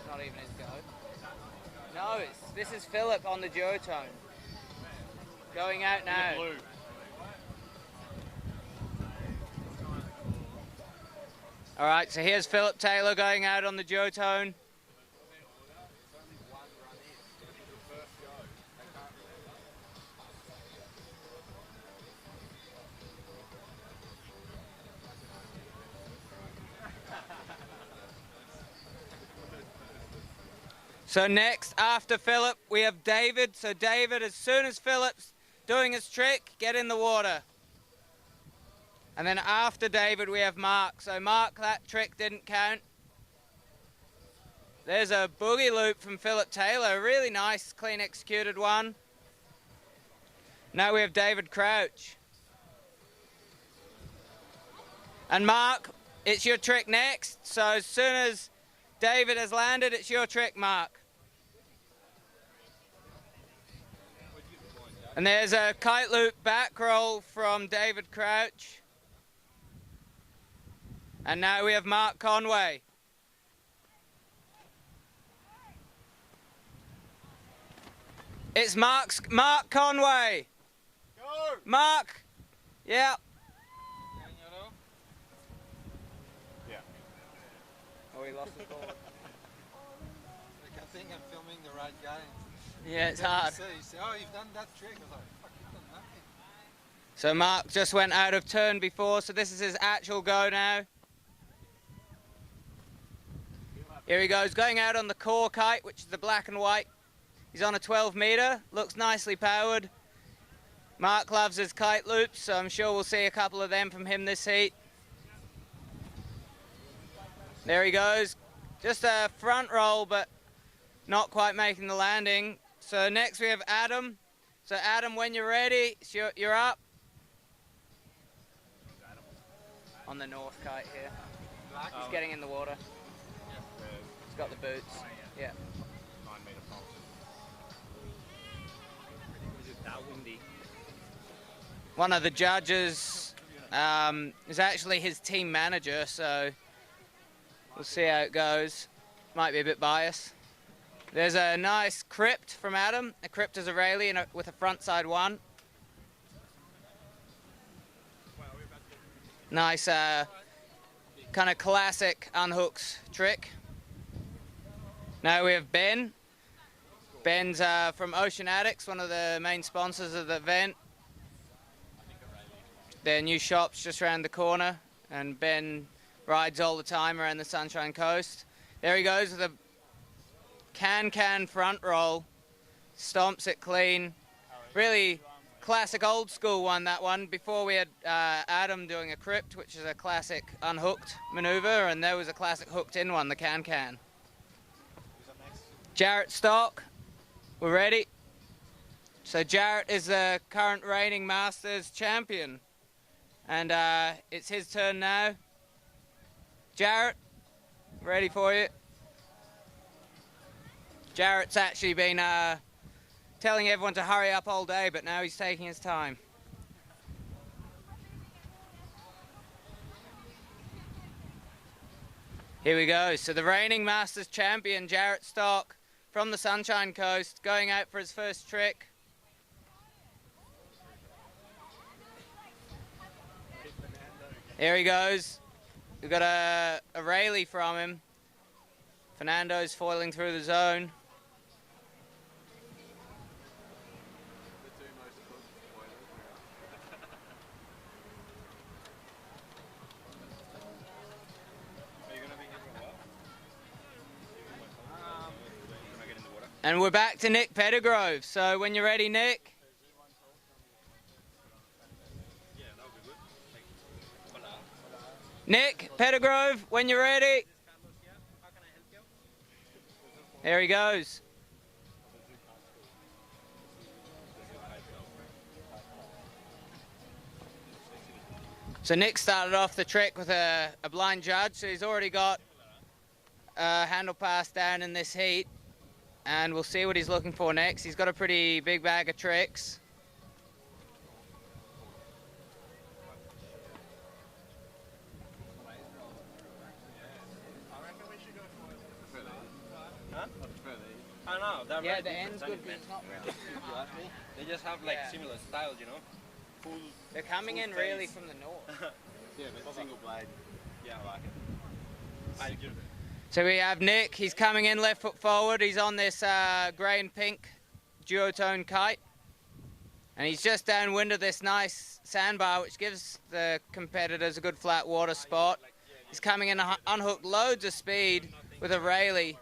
It's not even his go. No, this is Philip on the duotone. Going out now. All right, so here's Philip Taylor going out on the duotone. So next, after Philip, we have David. So David, as soon as Philip's doing his trick, get in the water. And then after David, we have Mark. So Mark, that trick didn't count. There's a boogie loop from Philip Taylor. A really nice, clean executed one. Now we have David Crouch. And Mark, it's your trick next. So as soon as David has landed, it's your trick, Mark. And there's a kite loop back roll from David Crouch. And now we have Mark Conway. It's Mark Conway. Go! Mark. Yeah. Yeah. Oh, he lost the ball. I think I'm filming the right guy. Yeah, it's hard. You say, oh, you've done that trick. I was like, fuck, you've done nothing. So Mark just went out of turn before, so this is his actual go now. Here he goes, going out on the core kite, which is the black and white He's on a 12 meter, looks nicely powered. Mark loves his kite loops, so I'm sure we'll see a couple of them from him this heat. There he goes. Just a front roll, but not quite making the landing. So next we have Adam. So Adam, when you're ready, you're up. On the north kite here. He's getting in the water. He's got the boots. Yeah. 9 meter pole. Is it that windy? One of the judges is actually his team manager, so we'll see how it goes. Might be a bit biased. There's a nice crypt from Adam. A crypt is a railie with a front side one. Nice kind of classic unhooked trick. Now we have Ben. Ben's from Ocean Addicts, one of the main sponsors of the event. Their new shop's just around the corner, and Ben rides all the time around the Sunshine Coast. There he goes with a can front roll, stomps it clean. Really classic old school one, that one. Before we had Adam doing a crypt, which is a classic unhooked maneuver, and there was a classic hooked in one, the can. Jarrett Stock, we're ready. So Jarrett is the current reigning Masters champion, and it's his turn now. Jarrett, ready for you. Jarrett's actually been telling everyone to hurry up all day, but now he's taking his time. Here we go. So the reigning Masters champion, Jarrett Stock, from the Sunshine Coast, going out for his first trick. Here he goes. We've got a railie from him. Fernando's foiling through the zone. And we're back to Nick Pettigrove. So when you're ready, Nick. Nick Pettigrove, when you're ready. There he goes. So Nick started off the trick with a blind judge, so he's already got a handle pass down in this heat. And we'll see what he's looking for next. He's got a pretty big bag of tricks. I know, they're yeah, very the different end's good, things, but it's not man. really. If you ask me, they just have like similar styles, you know. Full. They're coming full in face. really from the north. Yeah, but single blade. Yeah, I like it. So we have Nick. He's coming in left foot forward. He's on this grey and pink duotone kite, and he's just downwind of this nice sandbar, which gives the competitors a good flat water spot. He's coming in unhooked loads of speed with a railie.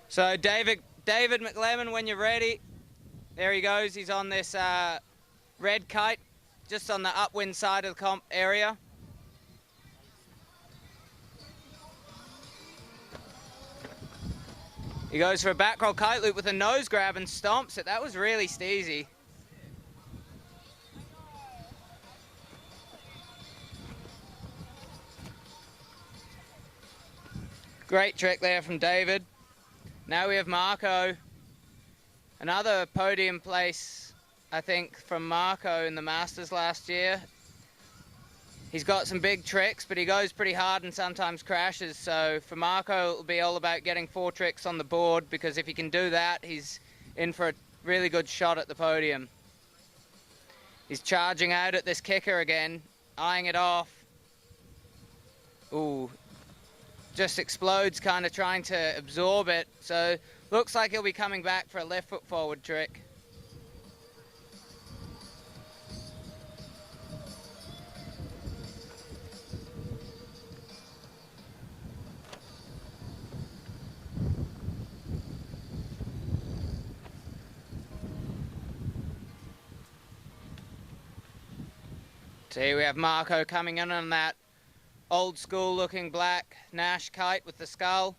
So David McLemmon, when you're ready, there he goes. He's on this red kite, just on the upwind side of the comp area. He goes for a back roll kite loop with a nose grab and stomps it. That was really steezy. Great trick there from David. Now we have Marco. Another podium place, I think, from Marco in the Masters last year. He's got some big tricks, but he goes pretty hard and sometimes crashes. So for Marco, it'll be all about getting 4 tricks on the board, because if he can do that, he's in for a really good shot at the podium. He's charging out at this kicker again, eyeing it off. Ooh, just explodes, kind of trying to absorb it. So looks like he'll be coming back for a left foot forward trick. So here we have Marco coming in on that old school looking black Nash kite with the skull.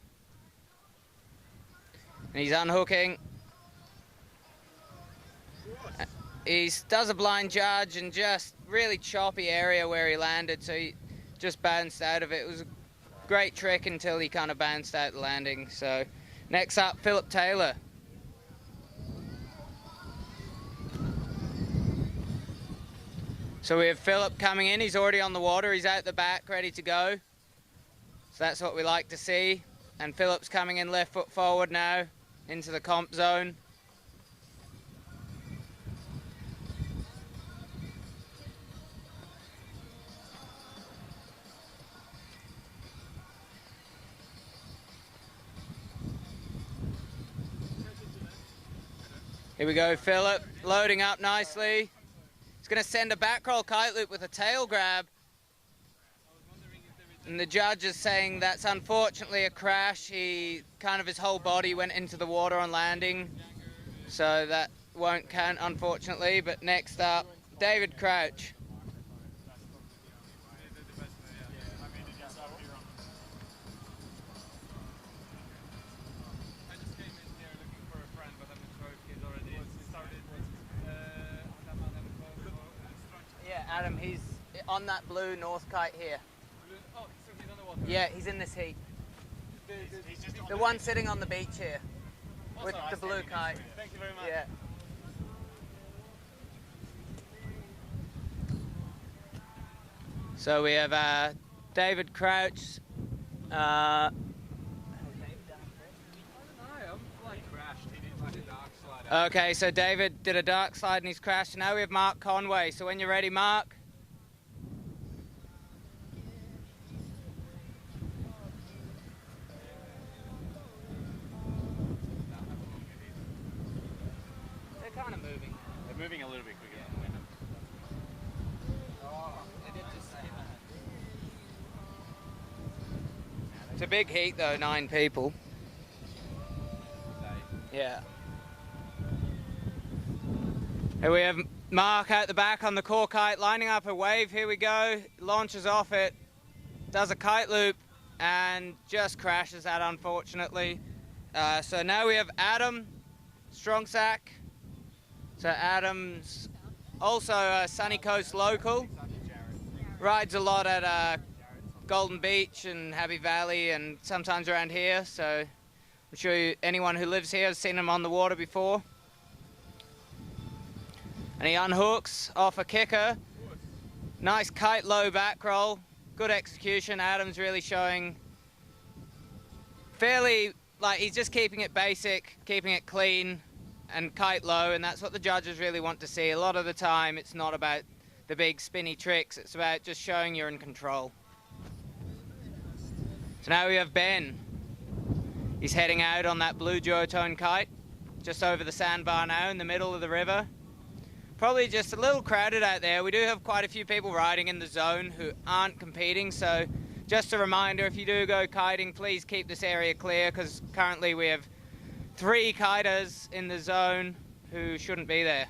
And he's unhooking. He does a blind judge and just really choppy area where he landed, so he just bounced out of it. It was a great trick until he kind of bounced out the landing. So next up, Philip Taylor. So we have Philip coming in. He's already on the water. He's out the back, ready to go. So that's what we like to see. And Philip's coming in left foot forward now into the comp zone. Here we go, Philip, loading up nicely. He's going to send a back roll kite loop with a tail grab. And the judge is saying that's unfortunately a crash. His whole body went into the water on landing. So that won't count, unfortunately. But next up, David Crouch. Yeah, Adam, he's on that blue north kite here. Oh, so he's on the water? Yeah, he's in this heat. The one sitting on the beach here with the blue kite. Thank you very much. Yeah. So we have David Crouch. Okay, so David did a dark slide and he's crashed. Now we have Mark Conway. So when you're ready, Mark. They're kind of moving. They're moving a little bit quicker. It's a big heat though, 9 people. Yeah. Here we have Mark out the back on the core kite, lining up a wave. Here we go. Launches off it, does a kite loop, and just crashes that, unfortunately. So now we have Adam Strongsack. So Adam's also a Sunny Coast local. Rides a lot at Golden Beach and Happy Valley and sometimes around here. So I'm sure anyone who lives here has seen him on the water before. And he unhooks off a kicker. Nice kite low back roll. Good execution. Adam's really showing fairly, like he's just keeping it basic, keeping it clean and kite low, and that's what the judges really want to see. A lot of the time it's not about the big spinny tricks, it's about just showing you're in control. So now we have Ben. He's heading out on that blue duotone kite, just over the sandbar now in the middle of the river. Probably just a little crowded out there. We do have quite a few people riding in the zone who aren't competing, so just a reminder, if you do go kiting, please keep this area clear, because currently we have 3 kiters in the zone who shouldn't be there.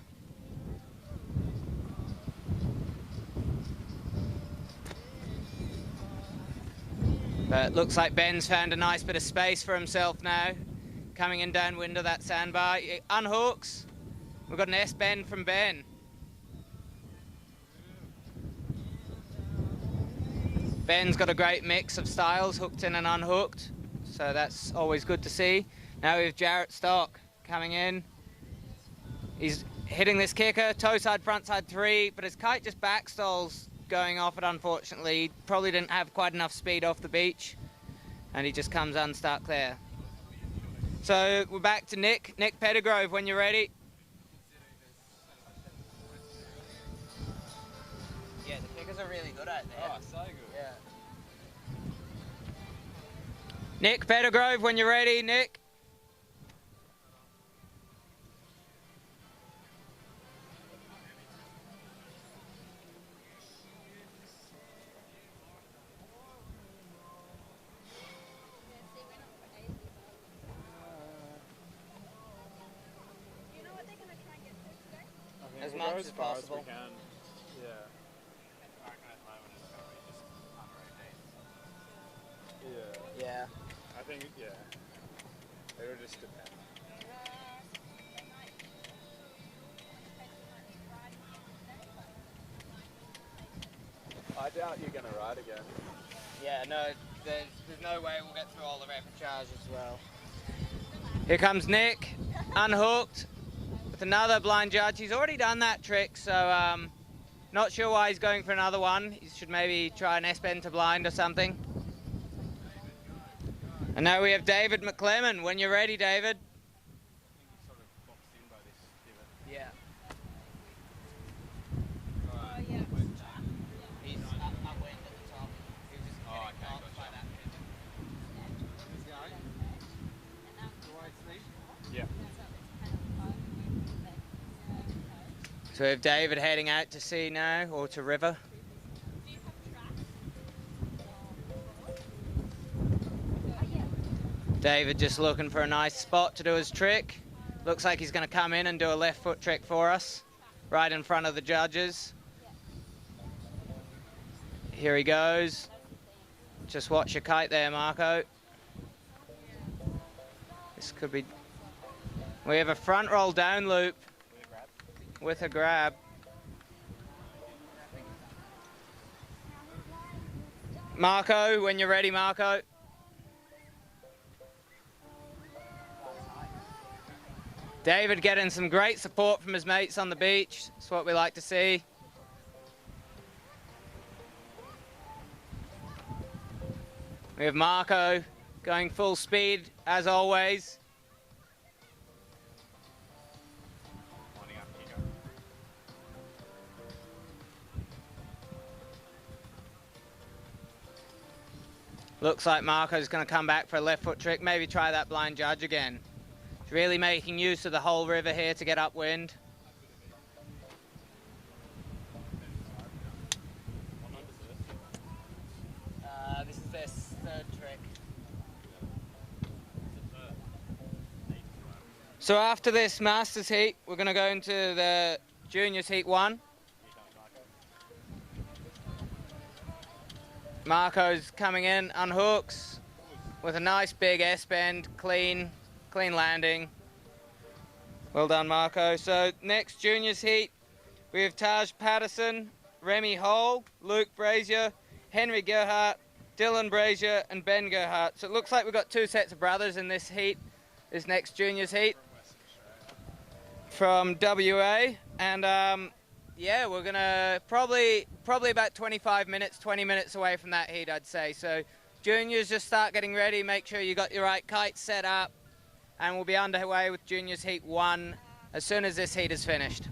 But looks like Ben's found a nice bit of space for himself now, coming in downwind of that sandbar. He unhooks. We've got an S-bend from Ben. Ben's got a great mix of styles, hooked in and unhooked, so that's always good to see. Now we have Jarrett Stock coming in. He's hitting this kicker, toe side, front side 3, but his kite just backstalls going off it, unfortunately. He probably didn't have quite enough speed off the beach, and he just comes unstuck there. So we're back to Nick Pettigrove when you're ready. Yeah, the kickers are really good out there. Oh, so good. Yeah. Nick Pettigrove, when you're ready, Nick. As much as possible. Yeah. think, yeah, it'll just depend. I doubt you're going to ride again. Yeah, no, there's no way we'll get through all the repechage as well. Here comes Nick, unhooked, with another blind judge. He's already done that trick, so not sure why he's going for another one. He should maybe try an S-bend to blind or something. And now we have David McClellan. When you're ready, David. Yeah. He's upwind at the top. He was just getting caught by that pin. Yeah. So we have David heading out to sea now, or to river. David just looking for a nice spot to do his trick. Looks like he's going to come in and do a left foot trick for us, right in front of the judges. Here he goes. Just watch your kite there, Marco. This could be... We have a front roll down loop with a grab. Marco, when you're ready, Marco. David getting some great support from his mates on the beach. That's what we like to see. We have Marco going full speed, as always. Looks like Marco's going to come back for a left foot trick. Maybe try that blind judge again. He's really making use of the whole river here to get upwind. This is their third trick. So after this Masters heat, we're going to go into the Juniors heat 1. Marco's coming in, unhooks with a nice big S-bend, clean landing. Well done, Marco. So next Juniors heat, we have Taj Patterson, Remy Hall, Luke Brazier, Henry Gerhardt, Dylan Brazier and Ben Gerhardt. So it looks like we've got two sets of brothers in this heat, this next Juniors heat. From WA, and yeah, we're gonna probably about 25 minutes, 20 minutes away from that heat, I'd say. So juniors, just start getting ready, make sure you got your right kites set up, and we'll be underway with juniors heat 1 as soon as this heat is finished.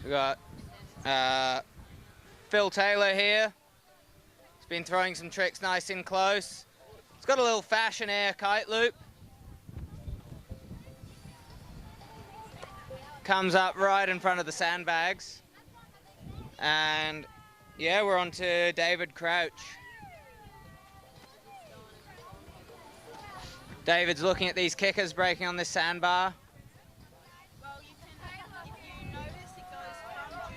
We got Phil Taylor here. He's been throwing some tricks nice and close. It's got a little fashion air kite loop. Comes up right in front of the sandbags. And yeah, we're on to David Crouch. David's looking at these kickers breaking on this sandbar.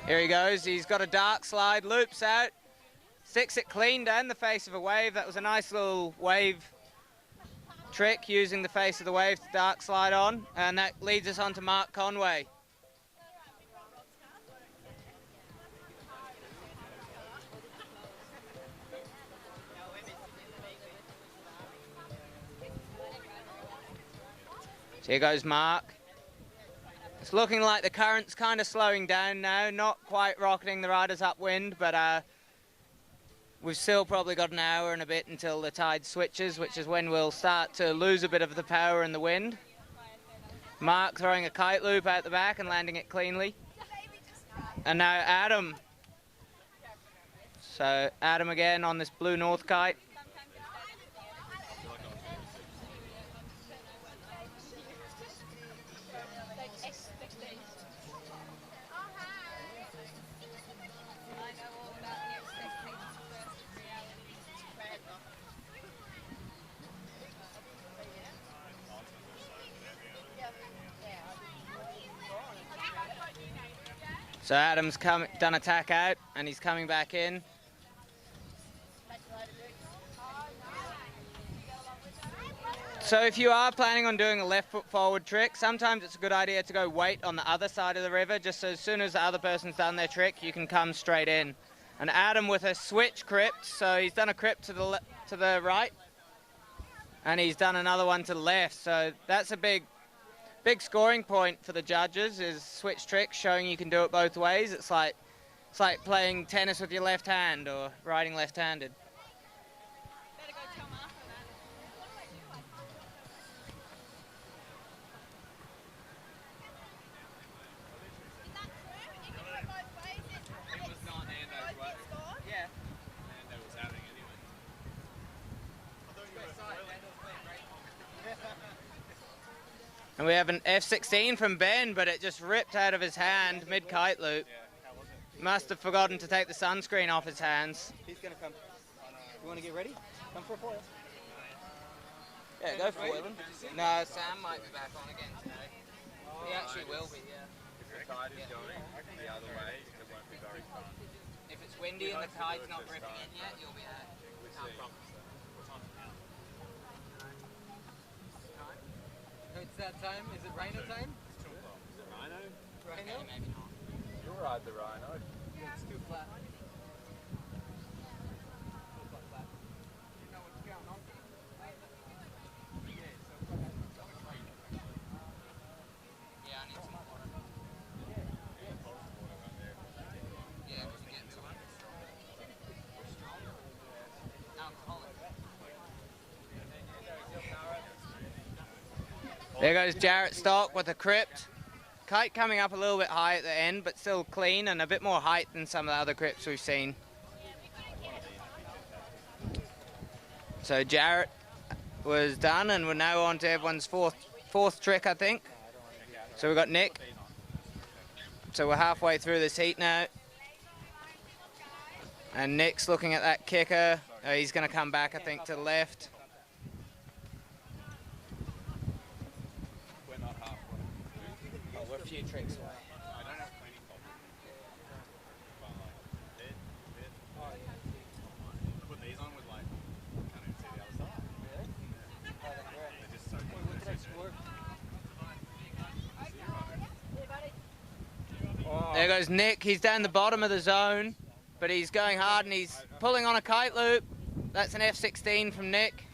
Here he goes, he's got a dark slide, loops out, sticks it clean down the face of a wave. That was a nice little wave trick using the face of the wave to dark slide on, and that leads us on to Mark Conway. So here goes Mark. It's looking like the current's kind of slowing down now, not quite rocketing the riders upwind, but we've still probably got an hour and a bit until the tide switches, which is when we'll start to lose a bit of the power in the wind. Mark throwing a kite loop out the back and landing it cleanly. And now Adam. So Adam again on this Blue North kite. So Adam's done a tack out and he's coming back in. So if you are planning on doing a left foot forward trick, sometimes it's a good idea to go wait on the other side of the river, just so as soon as the other person's done their trick, you can come straight in. And Adam with a switch crypt, so he's done a crypt to the right, and he's done another one to the left. So that's a big scoring point for the judges, is switch tricks, showing you can do it both ways. It's like playing tennis with your left hand or riding left-handed. And we have an F16 from Ben, but it just ripped out of his hand mid-kite loop. Must have forgotten to take the sunscreen off his hands. He's going to come. You want to get ready? Come for a foil. Yeah, go for it. No, Sam might be back on again today. He actually will be, yeah. If the tide is going the other way, it won't be very fun. If it's windy and the tide's not ripping in yet, you'll be out. Can't promise. It's that time. Is it rhino time? Is it rhino? Rhino? Okay, maybe not. You'll ride the rhino. Yeah, it's too flat. Yeah, I need some water. Yeah, can you get me one? Alcoholic. There goes Jarrett Stock with a crypt. Kite coming up a little bit high at the end, but still clean and a bit more height than some of the other crypts we've seen. So Jarrett was done, and we're now on to everyone's fourth trick, I think. So we've got Nick. So we're halfway through this heat now. And Nick's looking at that kicker. He's going to come back, I think, to the left. We're a few tricks away. I don't have plenty of put these on with like, can't even see the other side. Really? They're just so good. What did I score? There goes Nick. He's down the bottom of the zone, but he's going hard and he's pulling on a kite loop. That's an F16 from Nick.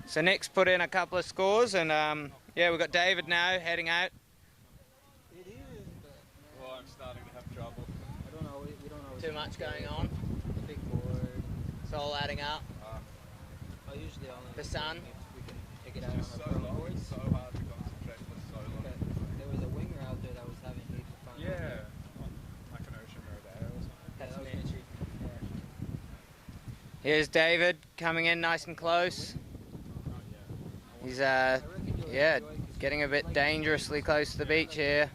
So Nick's put in a couple of scores, and yeah, we've got David now heading out. It is. Well, I'm starting to have trouble. I don't know. We don't know. Too much going on. Big board. It's all adding up. I usually only. The sun. We can pick it out on So our pro long, boards. it's so hard to concentrate for so long. Okay. There was a winger out there that was having heat for fun. Yeah, on like an ocean road or something. That was Mitchie. Here's David coming in nice and close. He's yeah, getting a bit dangerously close to the beach here.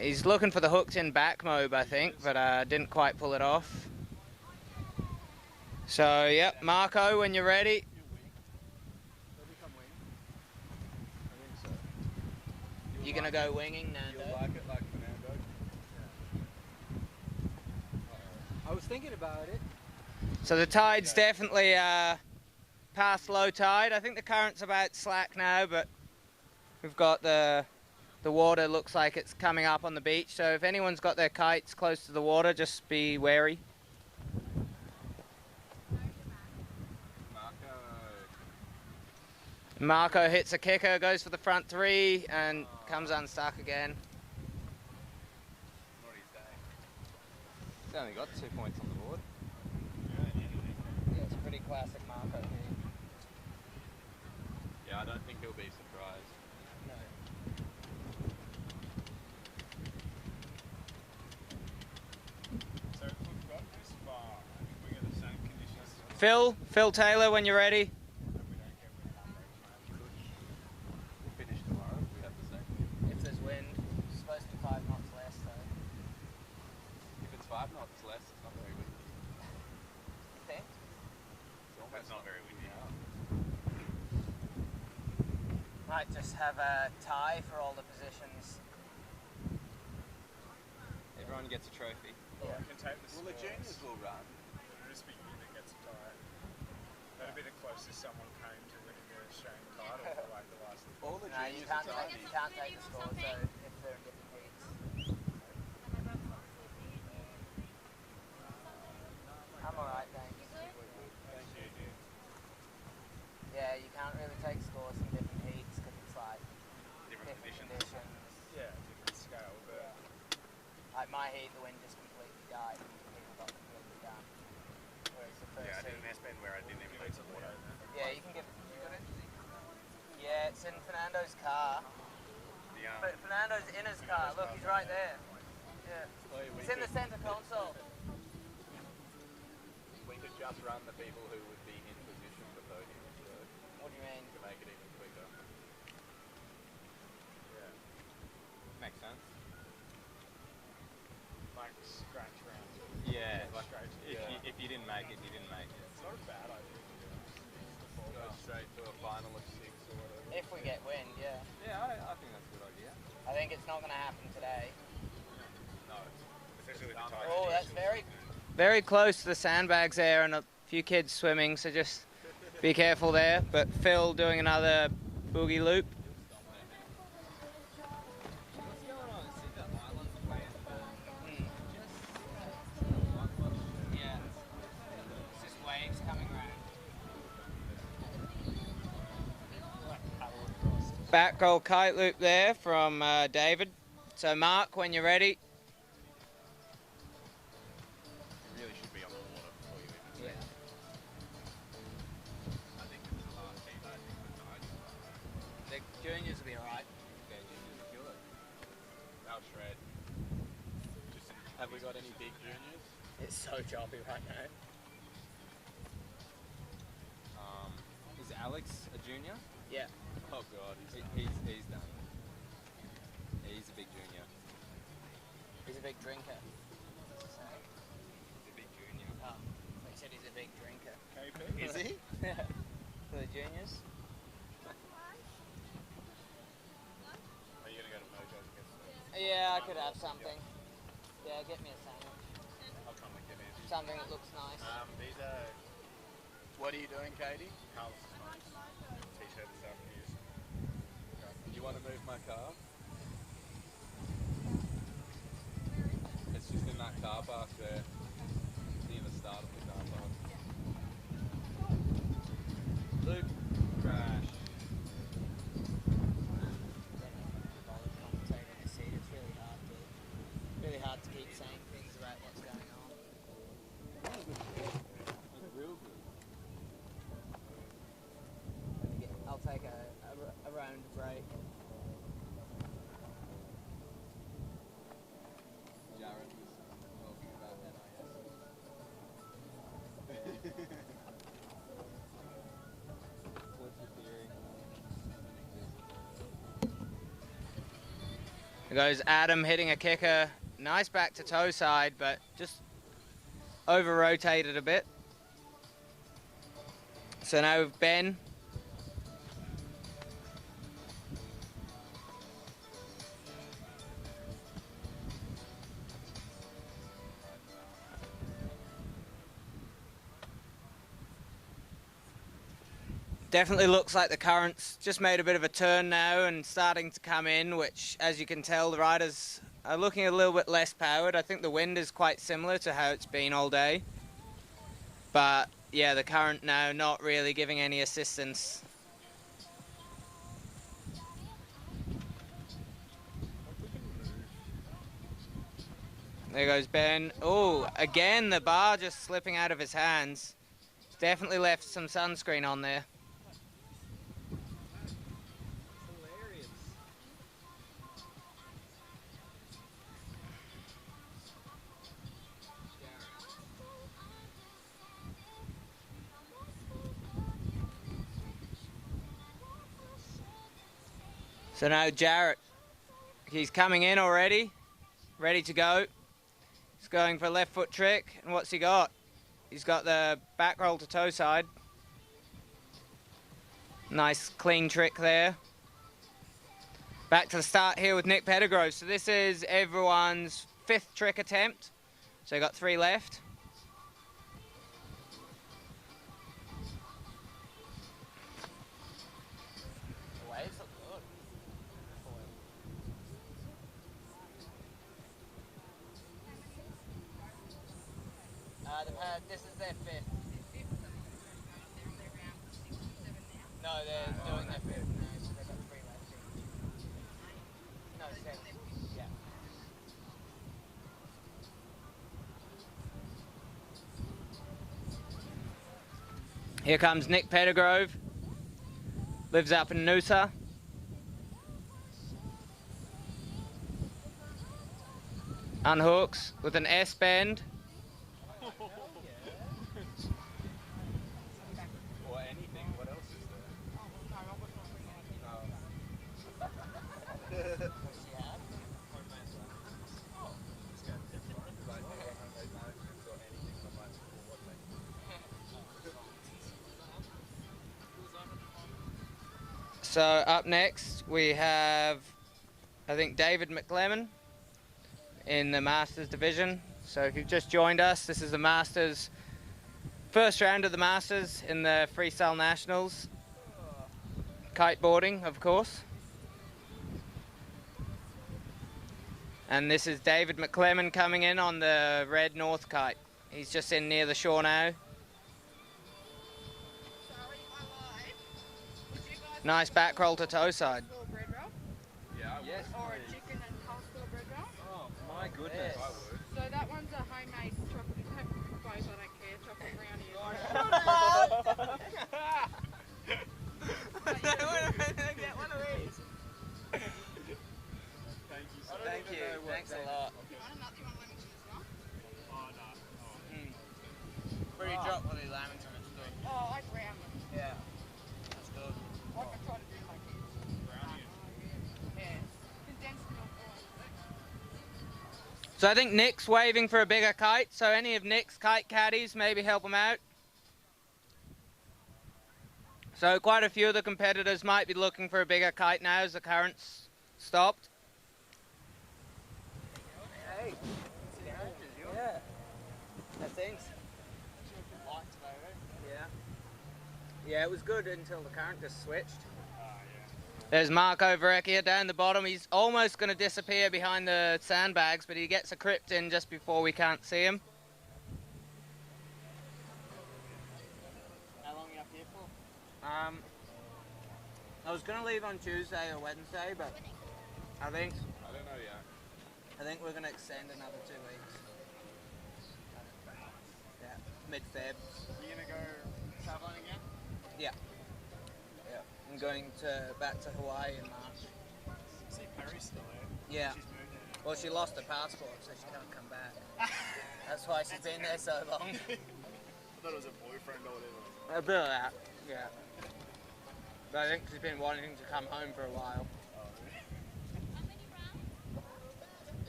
He's looking for the hooked in back mobe, I think, but didn't quite pull it off. So, yep, Marco, when you're ready. You're going to go winging, Nando? You'll like it like Fernando. I was thinking about it. So the tide's definitely past low tide. I think the current's about slack now, but we've got the water looks like it's coming up on the beach. So if anyone's got their kites close to the water, just be wary. Marco hits a kicker, goes for the front three, and comes unstuck again. He's only got 2 points on the board. Yeah, it's a pretty classic Marco here. Yeah, I don't think he'll be surprised. No. So if we've got this far, we get the same conditions. Phil Taylor, when you're ready. We'll finish tomorrow if we have the same. If there's wind, it's supposed to be 5 knots less though. If it's 5 knots less, it's not very windy. Okay. That's not very windy. Might just have a tie for all the positions. Everyone gets a trophy. Or we can take the Well, the juniors will run. It'll just be you that gets a tie. That'd be the closest someone came to winning the Australian title for like the last. All the No, you juniors can't are take, you can't take the scores though if they're in different heats. I'm alright, thanks. Thank you, dude. Yeah, you can't really take scores from different heats because it's like Different conditions. Yeah, different scale, but Like my heat, the wind just completely died and people got completely done. Whereas the first Yeah, I did heat, an S-bend where I didn't even make some water. yeah, you can get. You got it? Yeah, it's in Fernando's car. But Fernando's in his car. Look, he's right there. Yeah. He's in the center console. We could just run the people who would be in position for podium. So What do you mean? to make it even quicker. Yeah. Makes sense. like scratch rounds. Yeah. Like If you didn't make it, you didn't make it. It's not a bad idea. Go straight to a final of 6 or whatever. If we get wind, yeah. Yeah, I think that's a good idea. I think it's not going to happen today. No, especially with the tide. Oh, that's very close to the sandbags there, and a few kids swimming. So just be careful there. But Phil doing another boogie loop. Yeah, it's just waves coming around. Back roll kite loop there from David. So Mark, when you're ready. You really should be on the water before you even Yeah. I think this is the last heat. I think the tide. The juniors will be alright. Yeah, juniors will kill it. They'll shred. Have we got any big juniors? It's so choppy right now. Is Alex a junior? Yeah. Oh god, he's done. He's a big junior. He's a big drinker. He's a big junior. Oh, he said he's a big drinker. KP? Is he? Yeah. For the juniors. Are you gonna go to Mojo to get some? Yeah, I could have something. Yeah, get me a sandwich. I'll come and get it. Something that looks nice. These are. What are you doing, Katie? Carlos smokes. T-shirt this afternoon. You want to move my car? It's just in that car park there. Near the start of the car park. Luke. Crash. It's really hard to keep saying things about what's going on. It's real good. I'll take a round break. Jared was talking about NIS. What's your theory? There goes Adam hitting a kicker. Nice back to toe side, but just over rotated a bit. So now with Ben. Definitely looks like the current's just made a bit of a turn now and starting to come in, which, as you can tell, the riders are looking a little bit less powered. I think the wind is quite similar to how it's been all day. But, yeah, the current now not really giving any assistance. There goes Ben. Oh, again, the bar just slipping out of his hands. Definitely left some sunscreen on there. So now Jarrett, he's coming in already, ready to go. He's going for a left foot trick, and what's he got? He's got the back roll to toe side. Nice clean trick there. Back to the start here with Nick Pettigrew. So this is everyone's 5th trick attempt. So you got 3 left. The waves look good. This is their 5th. No, they're doing their 5th. No, so they've got 3 left. No, 7. Yeah. Here comes Nick Pettigrew. Lives up in Noosa. Unhooks with an S bend. Or anything. What else is there? So up next we have, I think, David McLemmon in the Masters division. So if you've just joined us, this is the Masters, first round of the Masters in the Freestyle Nationals. Kiteboarding, of course. And this is David McLemmon coming in on the red North kite. He's just in near the shore now. Nice back roll to toe side. Bread roll? Yeah, I yes. Or a chicken and coleslaw bread roll? Oh, my goodness. I would. So that one's a homemade chocolate, you have both, I don't care, chocolate brownie. Get one of these. Thank you so much. Thank you. Thanks a lot. Where do you drop one of these lamingtons? Oh, I brown them. Yeah. That's good. Like I try to do my kids. Yeah. Condensed milk. So I think Nick's waving for a bigger kite, so any of Nick's kite caddies maybe help him out. So quite a few of the competitors might be looking for a bigger kite now as the current's stopped. Hey, yeah, I think. Yeah, it was good until the current just switched. There's Marco Verrecchia down the bottom. He's almost going to disappear behind the sandbags, but he gets a crypt in just before we can't see him. How long are you up here for? I was going to leave on Tuesday or Wednesday, but I don't know yet. I think we're going to extend another 2 weeks. Yeah, mid-Feb. You going to go traveling again? Yeah. Yeah. I'm going back to Hawaii in March. See, Perry's still there. Yeah. Well, she lost her passport, so she can't come back. That's why she's been there so long. I thought it was a boyfriend or whatever. A bit of that, yeah. But I think she's been wanting to come home for a while.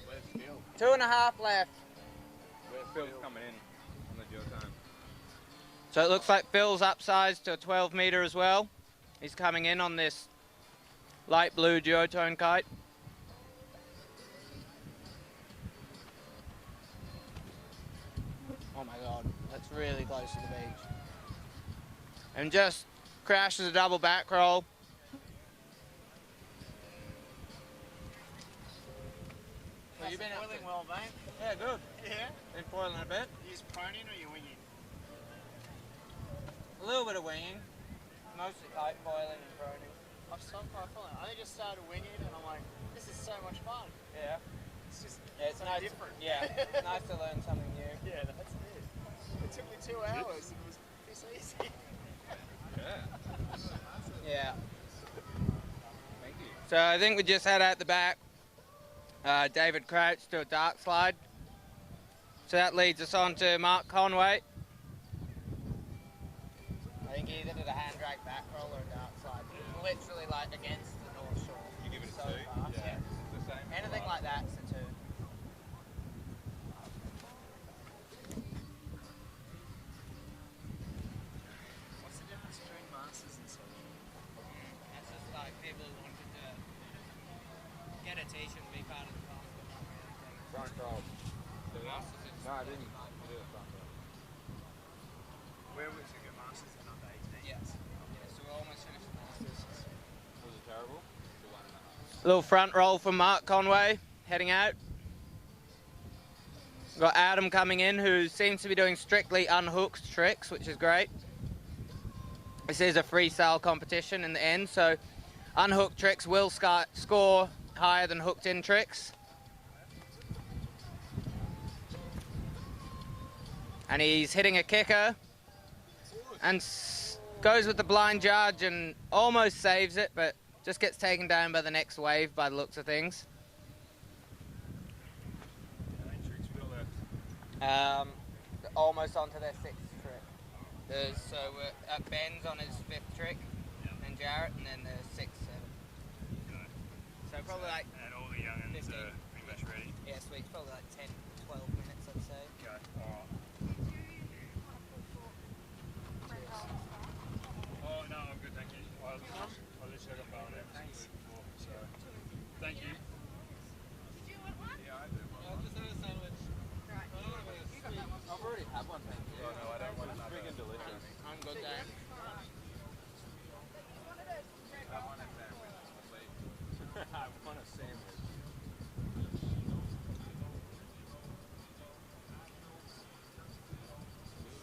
Where's Phil? 2.5 left. Where's Phil's coming in on the dual time? So it looks like Phil's upsized to a 12 meter as well. He's coming in on this light blue duotone kite. Oh my God, that's really close to the beach. And just crashes a double back roll. So you've been foiling well, mate? Yeah, good. Yeah? Been foiling a bit. Are you proning or are you winging? A little bit of winging. Mostly kite foiling and proning. I've stopped kite foiling. I just started winging and I'm like, this is so much fun. Yeah. It's just It's nice. different. Yeah, it's nice to learn something new. Yeah, that's it. It took me 2 hours. It was piss easy. Yeah. Thank you. So I think we just had at the back David Crouch to a dark slide. So that leads us on to Mark Conway. I think he either did a hand drag back roll or a dark slide. Literally like against the North Shore. You give it a so 2? Fast. Yeah. It's the same. Anything like that's a 2. What's the difference between masters and so? That's just like people who want to do No, I didn't. I did a front row. Where was it? Masters and under 18? Yes. Yeah, so we're almost finished with Masters. Was it terrible? The 1.5. Little front roll from Mark Conway, heading out. We've got Adam coming in, who seems to be doing strictly unhooked tricks, which is great. This is a freestyle competition in the end, so unhooked tricks will score higher than hooked in tricks. And he's hitting a kicker and goes with the blind judge and almost saves it, but just gets taken down by the next wave by the looks of things. Almost onto their 6th trick. So Ben's on his 5th trick, and Jarrett, and then the 6th, 7th. So probably like... And all the young'uns 15. are pretty much ready. Yeah, sweet. Probably like 10, 12 minutes, I'd say. Okay. Alright. Oh, no, I'm good, thank you. I literally got bone out before, so thank you. Yeah, I do. I'll just have a sandwich. Right. I've already had one, thank you. Oh, no, I don't want another. Big and delicious. I'm good, Dan. I want a sandwich, please. I want a sandwich.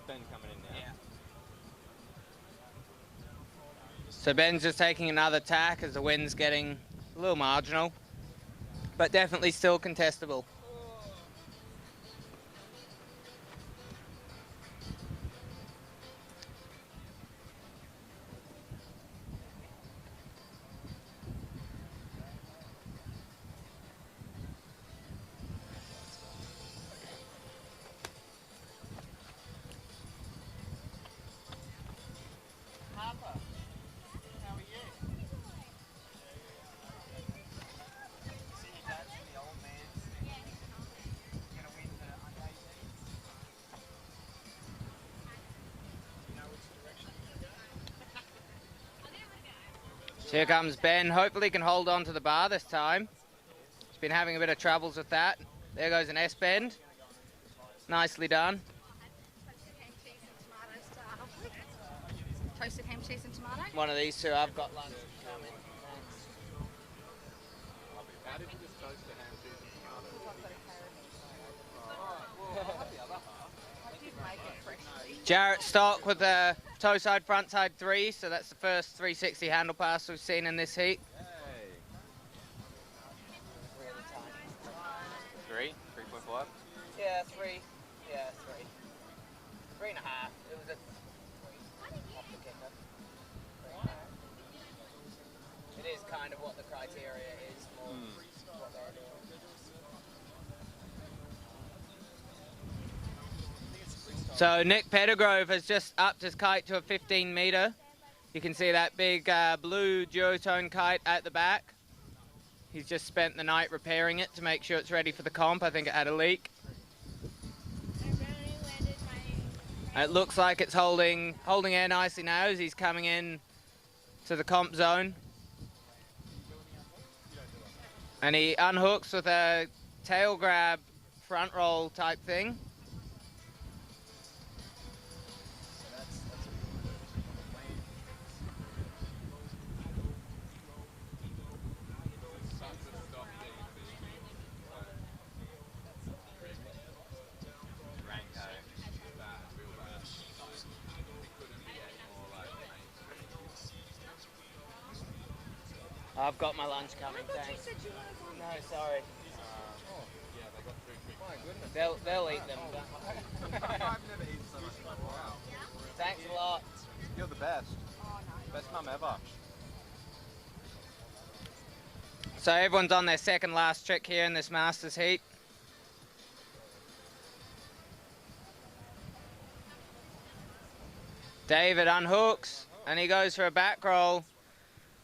Ben coming in now. Yeah. So Ben's just taking another tack as the wind's getting a little marginal, but definitely still contestable. Here comes Ben. Hopefully he can hold on to the bar this time. He's been having a bit of troubles with that. There goes an S-bend. Nicely done. Toasted ham, cheese and tomato. One of these two, I've got lunch coming. How did you just toast the ham, cheese and tomato? Jarrett Stock with a toe side, front side 3, so that's the first 360 handle pass we've seen in this heat. Hey. 3.5? Yeah, 3. Yeah, 3. 3.5. It was a 3 off the kicker. 3.5. It is kind of what the criteria is for what they're doing. So Nick Pettigrove has just upped his kite to a 15 metre. You can see that big blue duotone kite at the back. He's just spent the night repairing it to make sure it's ready for the comp. I think it had a leak. It looks like it's holding air nicely now as he's coming in to the comp zone. And he unhooks with a tail grab front roll type thing. I've got my lunch coming, thanks. No, sorry. Yeah, they got 3 quick. My goodness. They'll eat them. I've never eaten so much in my life. Thanks a lot. You're the best. Best mum ever. So everyone's on their second last trick here in this Masters heat. David unhooks and he goes for a back roll.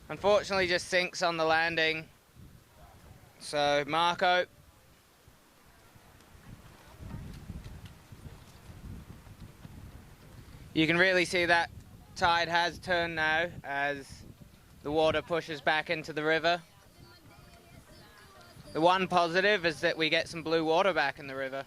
Unfortunately just sinks on the landing. So Marco. You can really see that tide has turned now as the water pushes back into the river. The one positive is that we get some blue water back in the river.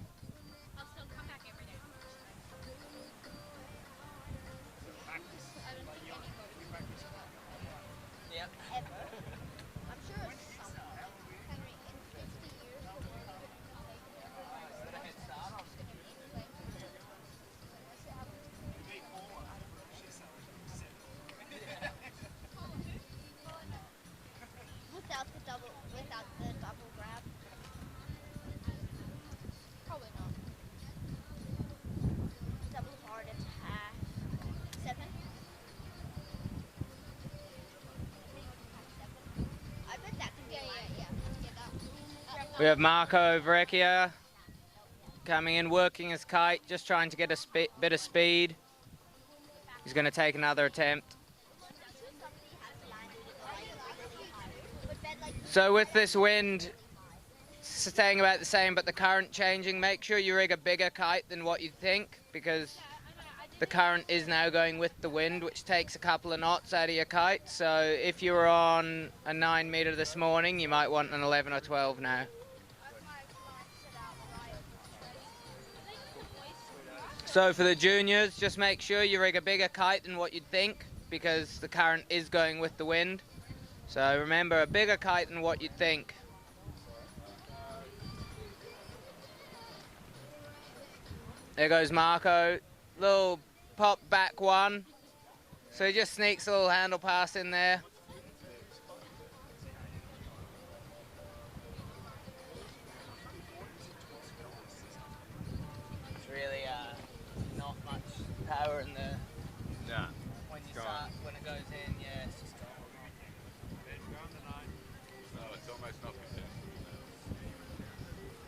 Without the double grab. Probably not. Double hard attack. 7. I bet that can be We have Marco Vrecchia coming in, working his kite, just trying to get a bit of speed. He's going to take another attempt. So with this wind staying about the same but the current changing, make sure you rig a bigger kite than what you think, because the current is now going with the wind, which takes a couple of knots out of your kite. So if you were on a 9 meter this morning, you might want an 11 or 12 now. So for the juniors, just make sure you rig a bigger kite than what you'd think, because the current is going with the wind. So remember, a bigger kite than what you'd think. There goes Marco. Little pop back one. So he just sneaks a little handle pass in there. It's really not much power in the... Nah. When you start, when it goes in, yeah, it's just gone. Oh, it's almost not finished.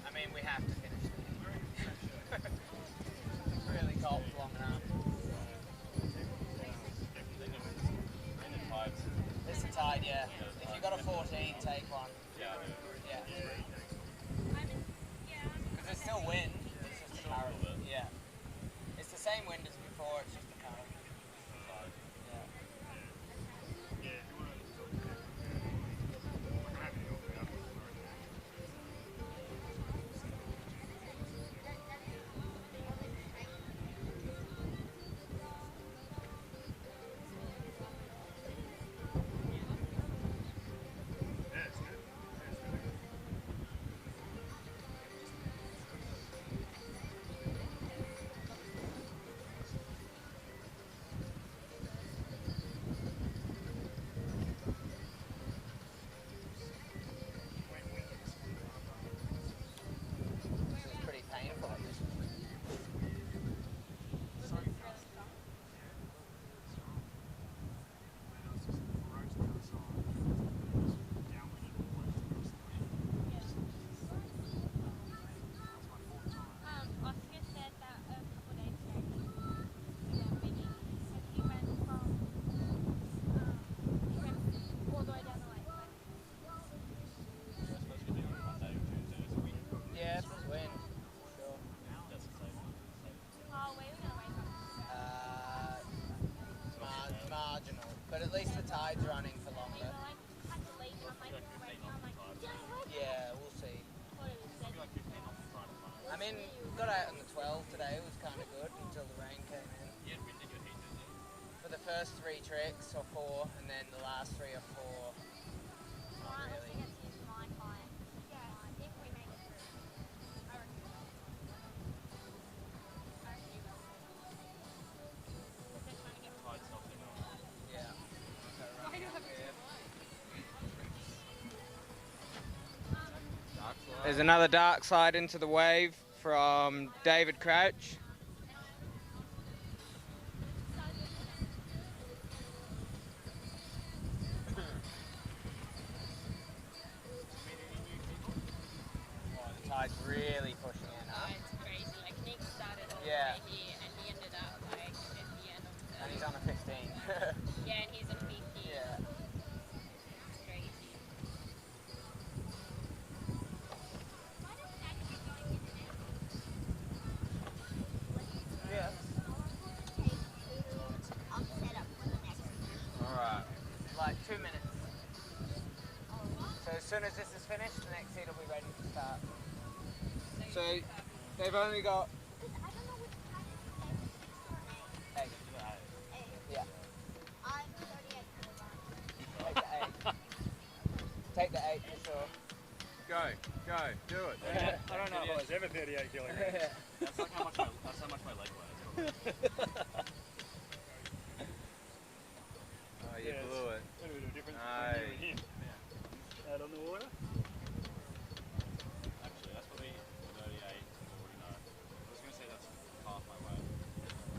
I mean, we have to finish it. It's really gulped long enough. It's a tide, yeah. If you got a 14, take one. Yeah. Because there's still wind, it's just the current. Yeah. It's the same wind as before, it's just the current. Yeah, it's wind. Sure. Marginal, but at least the tide's running for longer. Yeah, we'll see. I mean, got out on the 12 today, it was kind of good until the rain came in. For the first 3 tricks, or 4, and then the last 3 or 4, not really. There's another dark slide into the wave from David Crouch. The tide's really pushing in, huh? It's crazy. Like Nick started all Yeah. the way here and he ended up like at the end of the... And he's on a 15. Yeah, and he's on 50. Yeah. It's crazy. Yeah. I'll set up for the next. Alright. Like 2 minutes. So as soon as this is finished, the next heat will be ready to start. So they've only got 8. Yeah. Take the 8. Take the 8 for sure. Go, do it. Yeah. I don't know if I was ever 38 kilograms. That's like how much my leg weighs. Oh, you blew it. A little bit of difference Aye. between you and him. Out on the water. Actually, that's probably 38, 40, no. I was going to say that's half my weight.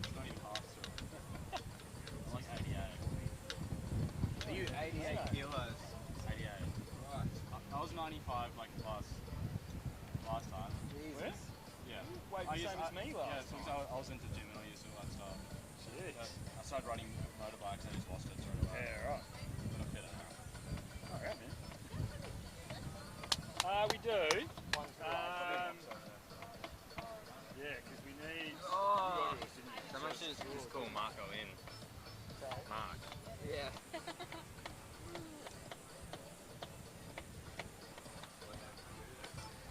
It's not even half, so. I'm like 88. Are you 88 kilos? 88. Right. I was 95 like last time. Where? Yeah. Wait, the same as me last Yeah, because I was into gym and I used to all that stuff. Jeez. I started running motorbikes and I just lost it straight away. Yeah, right. But I'm fitter now. Alright, man. We do. Yeah, because we need. Oh. You got yours, didn't you? Someone should just call Marco in. Mark. Yeah.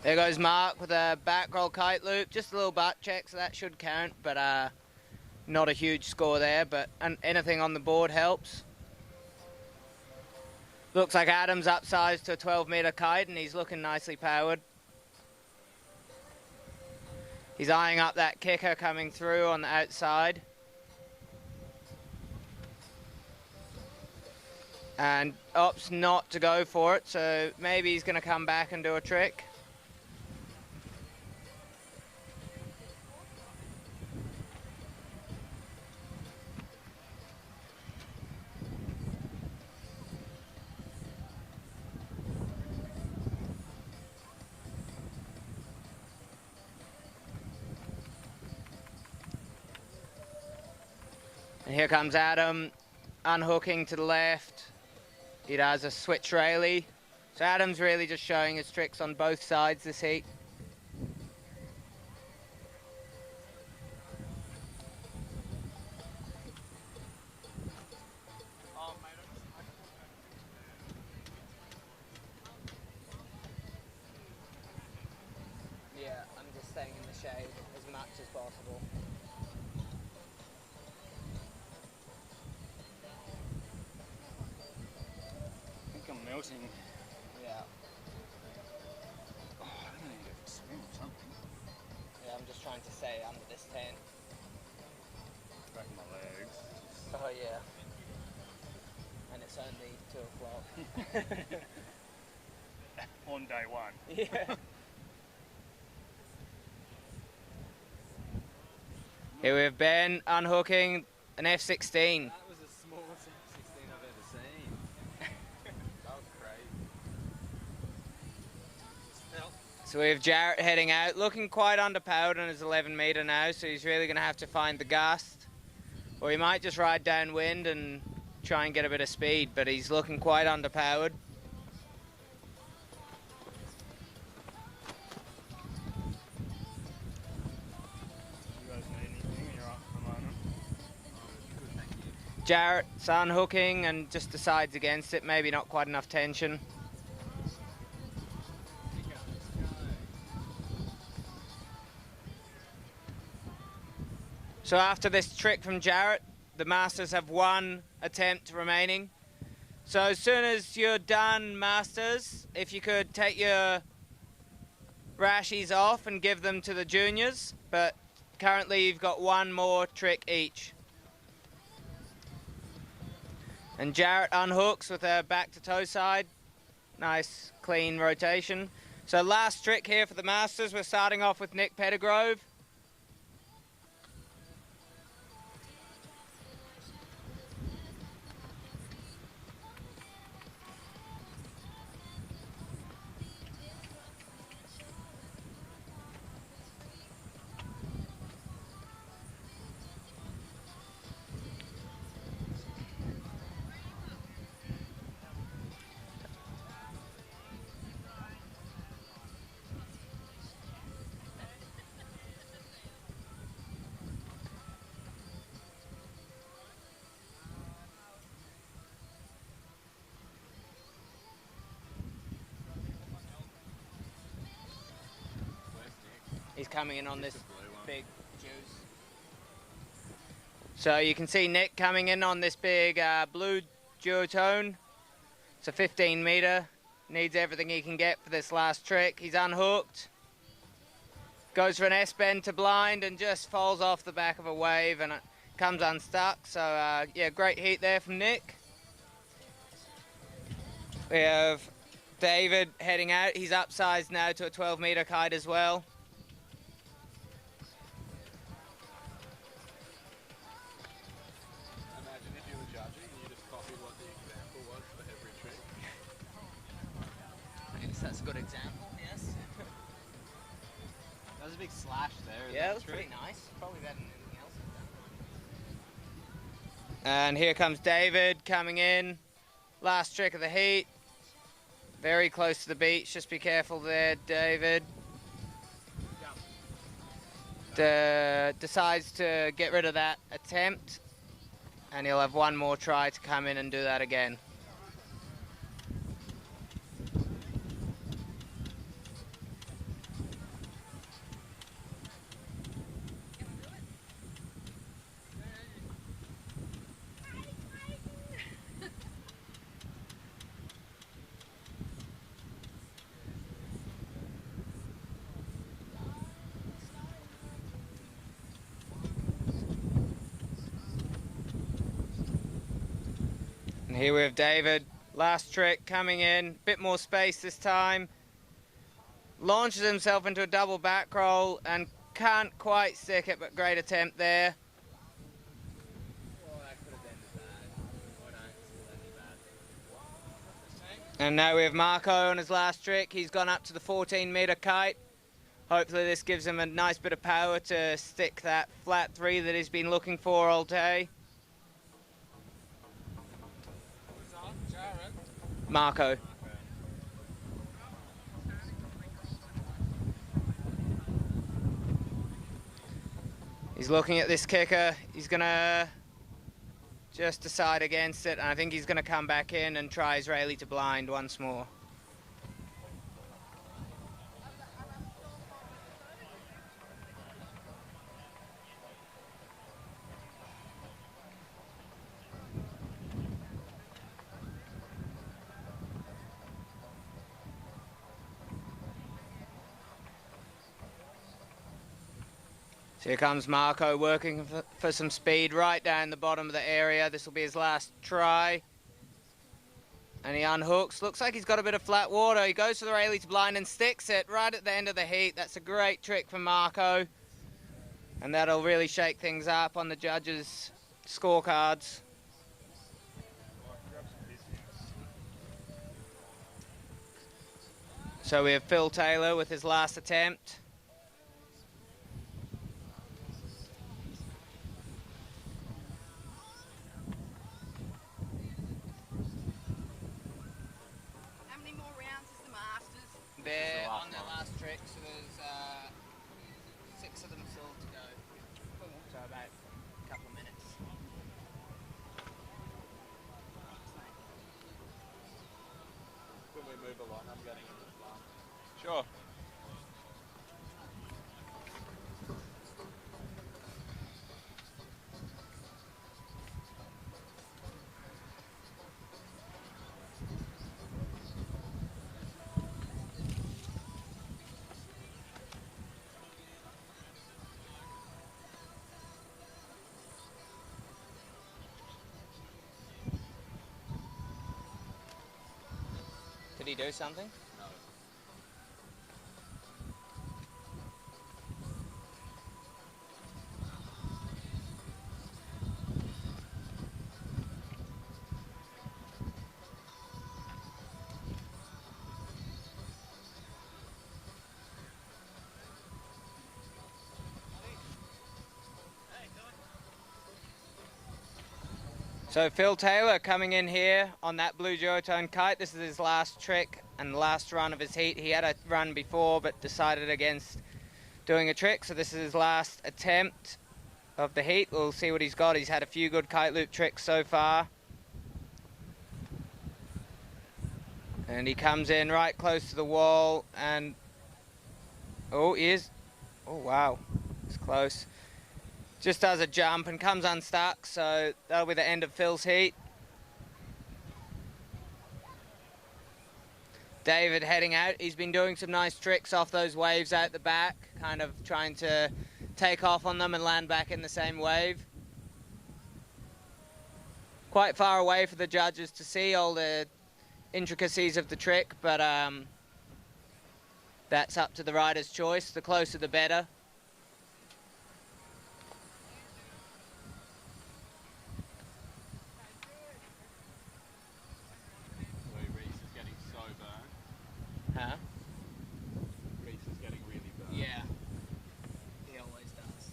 There goes Mark with a back roll kite loop. Just a little butt check, so that should count, but not a huge score there, but anything on the board helps. Looks like Adam's upsized to a 12-meter kite, and he's looking nicely powered. He's eyeing up that kicker coming through on the outside. And opts not to go for it, so maybe he's going to come back and do a trick. And here comes Adam, unhooking to the left. He does a switch railie. So Adam's really just showing his tricks on both sides this heat. Yeah, I'm just staying in the shade as much as possible. I think I'm melting. Yeah. Oh, I don't need to swim or something. Yeah, I'm just trying to stay under this tent. Back my legs. Oh yeah. And it's only 2 o'clock. On day one. Yeah. Here we have Ben unhooking an F-16. That was the smallest F-16 I've ever seen. That was crazy. So we have Jarrett heading out, looking quite underpowered on his 11-meter now, so he's really going to have to find the gust. Or he might just ride downwind and try and get a bit of speed, but he's looking quite underpowered. You guys need anything? You're up for the moment. Good, thank you. Jarrett's unhooking and just decides against it, maybe not quite enough tension. So after this trick from Jarrett, the Masters have 1 attempt remaining. So as soon as you're done, Masters, if you could take your rashies off and give them to the juniors, but currently you've got 1 more trick each. And Jarrett unhooks with a back to toe side. Nice clean rotation. So last trick here for the Masters, we're starting off with Nick Pettigrove. He's coming in on this big juice. So you can see Nick coming in on this big blue duotone. It's a 15 meter. Needs everything he can get for this last trick. He's unhooked. Goes for an S-bend to blind and just falls off the back of a wave and it comes unstuck. So yeah, great heat there from Nick. We have David heading out. He's upsized now to a 12 meter kite as well. Imagine if you were judging and you just copied what the example was for every trick. I guess that's a good example, yes. That was a big slash there. Yeah, that was pretty nice. Probably better than anything else I've done. And here comes David coming in. Last trick of the heat. Very close to the beach. Just be careful there, David. Decides to get rid of that attempt. And he'll have one more try to come in and do that again. And here we have David, last trick coming in, bit more space this time. Launches himself into a double back roll and can't quite stick it, but great attempt there. And now we have Marco on his last trick. He's gone up to the 14 meter kite. Hopefully this gives him a nice bit of power to stick that flat 3 that he's been looking for all day. Marco. He's looking at this kicker. He's gonna just decide against it, and I think he's gonna come back in and try Israeli to blind once more. So here comes Marco working for some speed right down the bottom of the area. This will be his last try. And he unhooks. Looks like he's got a bit of flat water. He goes for the Rayleigh to blind and sticks it right at the end of the heat. That's a great trick from Marco. And that'll really shake things up on the judges' scorecards. So we have Phil Taylor with his last attempt. They're on their last trick, so there's 6 of them still to go. So about a couple of minutes. When we move along, I'm getting in the slump. Sure. Did he do something? No. So Phil Taylor coming in here on that blue duotone kite. This is his last trick and last run of his heat. He had a run before but decided against doing a trick, so this is his last attempt of the heat. We'll see what he's got. He's had a few good kite loop tricks so far. And he comes in right close to the wall and... oh, he is Oh wow, it's close. Just does a jump and comes unstuck, so that'll be the end of Phil's heat. David heading out. He's been doing some nice tricks off those waves out the back, kind of trying to take off on them and land back in the same wave. Quite far away for the judges to see all the intricacies of the trick, but that's up to the rider's choice. The closer the better. Reese is getting so burned. Huh? Reese is getting really burned. Yeah. He always does.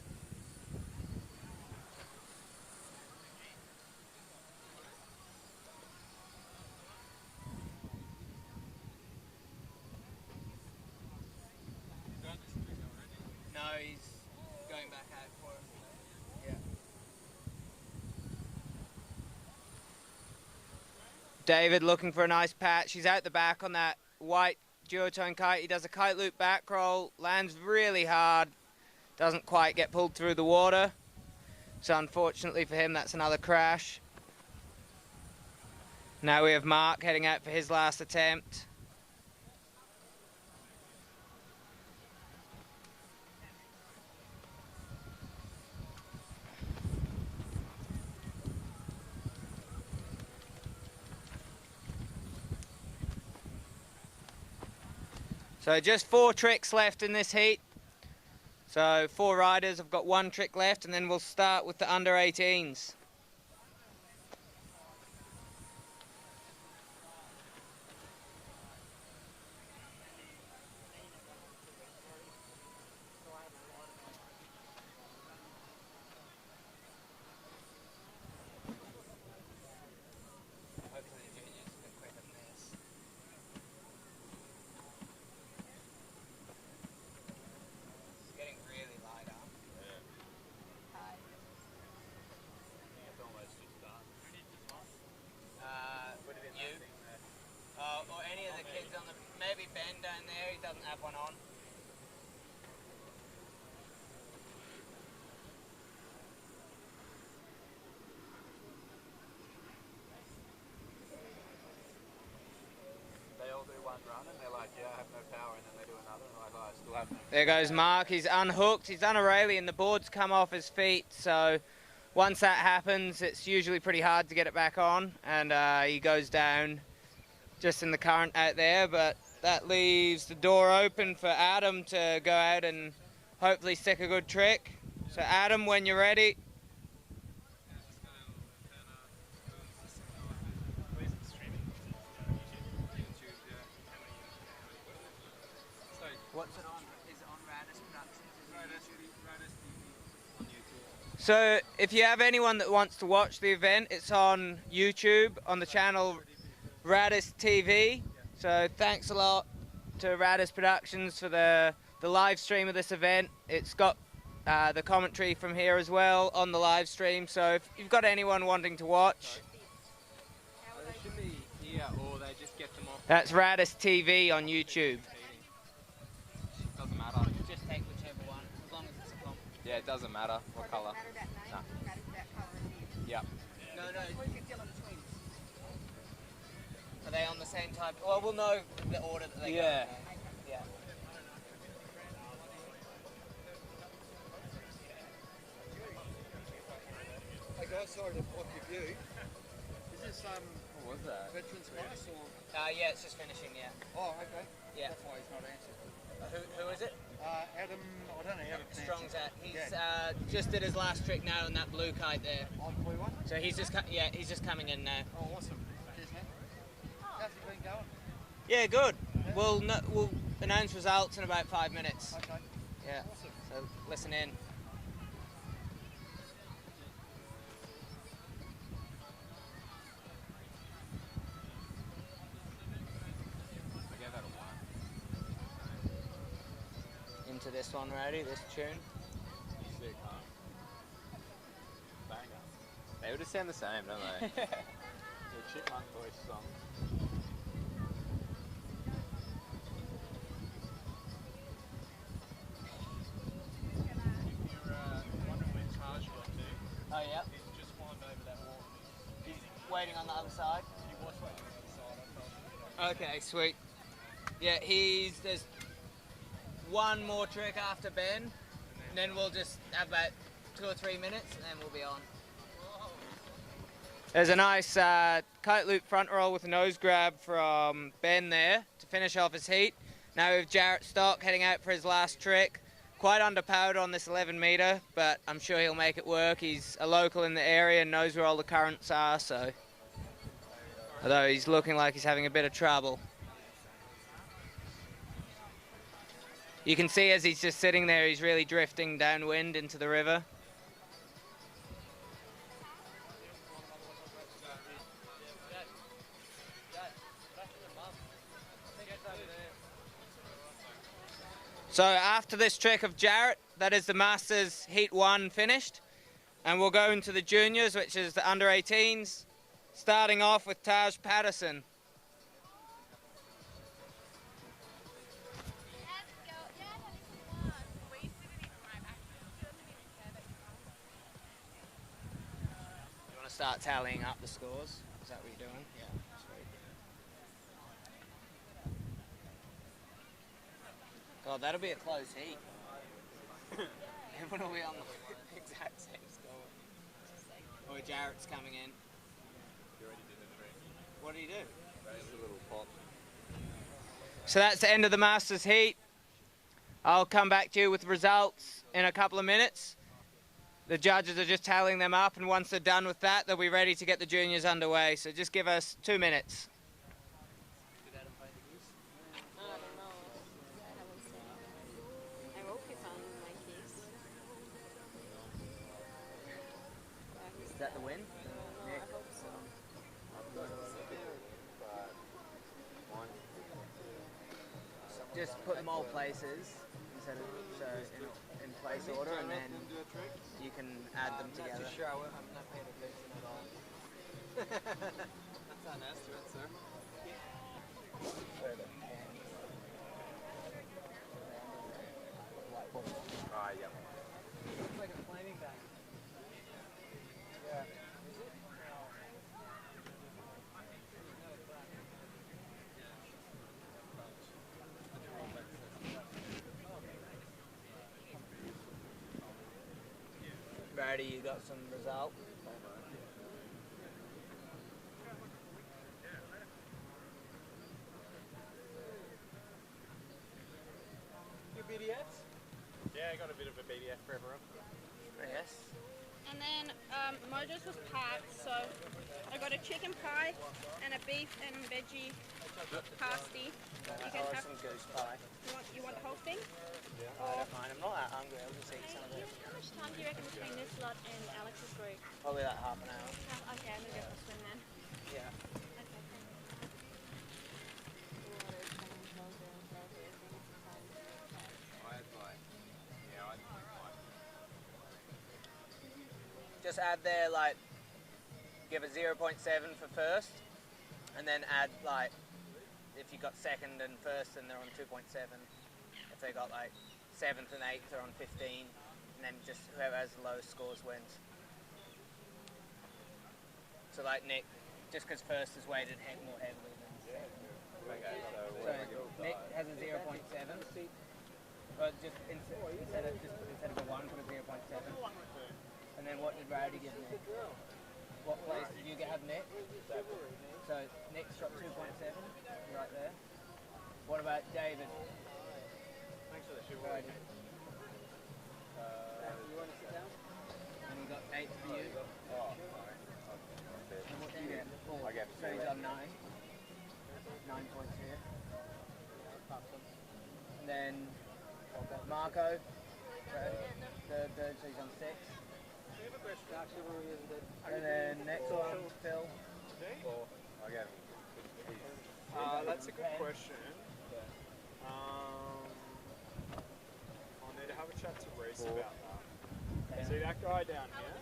No, he's going back out for it. Yeah. David looking for a nice patch. He's out the back on that white duotone kite. He does a kite loop back roll, lands really hard, doesn't quite get pulled through the water. So unfortunately for him, that's another crash. Now we have Mark heading out for his last attempt. So just 4 tricks left in this heat. So 4 riders have got 1 trick left, and then we'll start with the under 18s. Or any of the kids on the, maybe Ben down there, he doesn't have one on. They all do one run and they're like, yeah, I have no power, and then they do another and they're like, oh, I still have no power. There goes Mark, he's unhooked, he's done a railing and the board's come off his feet, so once that happens it's usually pretty hard to get it back on, and he goes down just in the current out there, but that leaves the door open for Adam to go out and hopefully stick a good trick. So Adam, when you're ready. What's it on? Is it on Radis Productions? On YouTube. So if you have anyone that wants to watch the event, it's on YouTube on the channel Radis TV. So thanks a lot to Radis Productions for the live stream of this event. It's got the commentary from here as well on the live stream. So if you've got anyone wanting to watch, They should be here, or they just get them off. that's Radis TV on YouTube. Doesn't matter. Just take whichever one, as long as it's a comp. Yeah, it doesn't matter what colour. No. Yep. No. Are they on the same type? Well, we'll know the order that they go in. Yeah. Hey guys, sorry to block your view. Is this What was that? veterans class or? Yeah, it's just finishing, yeah. Oh, okay. Yeah. That's why he's not answered. Who is it? Adam, I don't know how to pronounce Strong's it. at. He's just did his last trick now on that blue kite there. On the blue one? So he's just he's just coming in now. Oh, awesome. Cheers, man. How's it been going? Yeah, good. We'll announce results in about 5 minutes. Okay. Yeah. Awesome. So listen in. I gave that a 1. Into this one, ready? This tune. Sick, huh? Banger. They would just sound the same, don't they? The Chipmunk Voice song. yeah. He's just climbed over that wall. He's waiting on the other side? He was waiting on the side, I told him. Okay, sweet. Yeah, there's one more trick after Ben, and then we'll just have about 2 or 3 minutes, and then we'll be on. There's a nice kite loop front roll with a nose grab from Ben there to finish off his heat. Now we have Jarrett Stock heading out for his last trick. Quite underpowered on this 11 metre, but I'm sure he'll make it work. He's a local in the area and knows where all the currents are, so. Although he's looking like he's having a bit of trouble. You can see as he's just sitting there, he's really drifting downwind into the river. So after this trick of Jarrett, that is the Masters Heat 1 finished. And we'll go into the juniors, which is the under 18s, starting off with Taj Patterson. You want to start tallying up the scores? Is that what you're doing? Yeah. God, that'll be a close heat. Everyone will be on the exact same score. Oh, Jarrett's coming in. He already did a trick. What did he do? Just a little pop. So that's the end of the Masters heat. I'll come back to you with results in a couple of minutes. The judges are just tallying them up, and once they're done with that, they'll be ready to get the juniors underway. So just give us 2 minutes. Is that the win? Yeah. I hope so. Just put them all places instead of in place order, and then you can add them together. I'm not too sure. I'm not paying attention at all. That's not an estimate, sir. Yeah. Looks like a flaming bag. Yeah. Brady, you got some result? Your BDFs? Yeah, I got a bit of a BDF for everyone. Yes. And then Mojo's was packed, so I got a chicken pie and a beef and veggie pasty. You can have some goose pie. You want the whole thing? Yeah. I don't mind. I'm not that hungry. I'll just eat some of it. How much time do you reckon between this lot and Alex's group? Probably like half an hour. Okay, I'm gonna go for a swim then. Yeah. Just add there, like, give a 0.7 for first, and then add, like, if you got second and first, then they're on 2.7. If they got, like, 7th and 8th, they're on 15, and then just whoever has the lowest scores wins. So, like, Nick, just because first is weighted more heavily than second. Okay, So Nick has a 0.7, but just instead of a 1, put a 0.7. And then what did Rowdy give Nick? What place did you have Nick? So Nick's got 2.7, right there. What about David? Thanks for the shoe. You want to sit down? And he got 8 for you. Oh, And what did you get? 4. I get So he's on 9. 9 points here. And then Marco, third, so he's on 6. And then next one, Phil. I get That's a good question. I'll need to have a chat to Reese about that. See that guy down here?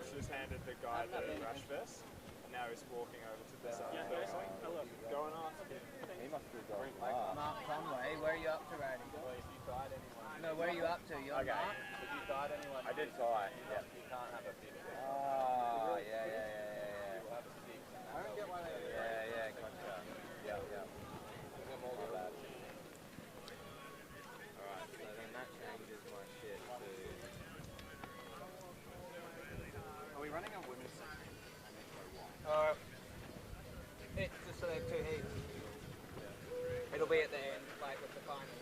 He's just handed the guy the rash vest, and now he's walking over to this other person. Go and ask him. He must be going Mark Conway, where are you up to, Rowdy? No, where are you up to? You're on Mark? tied anyone? I did tie. Yeah. You can't have a big stick. Oh, yeah. You will have a stick. I don't get why they have Yeah, gotcha. Yeah. them all the bad. Alright, so then that changes my shit to... Are we running a women's section? It's just so they have 2 heats. It'll be at the end, like with the final. Is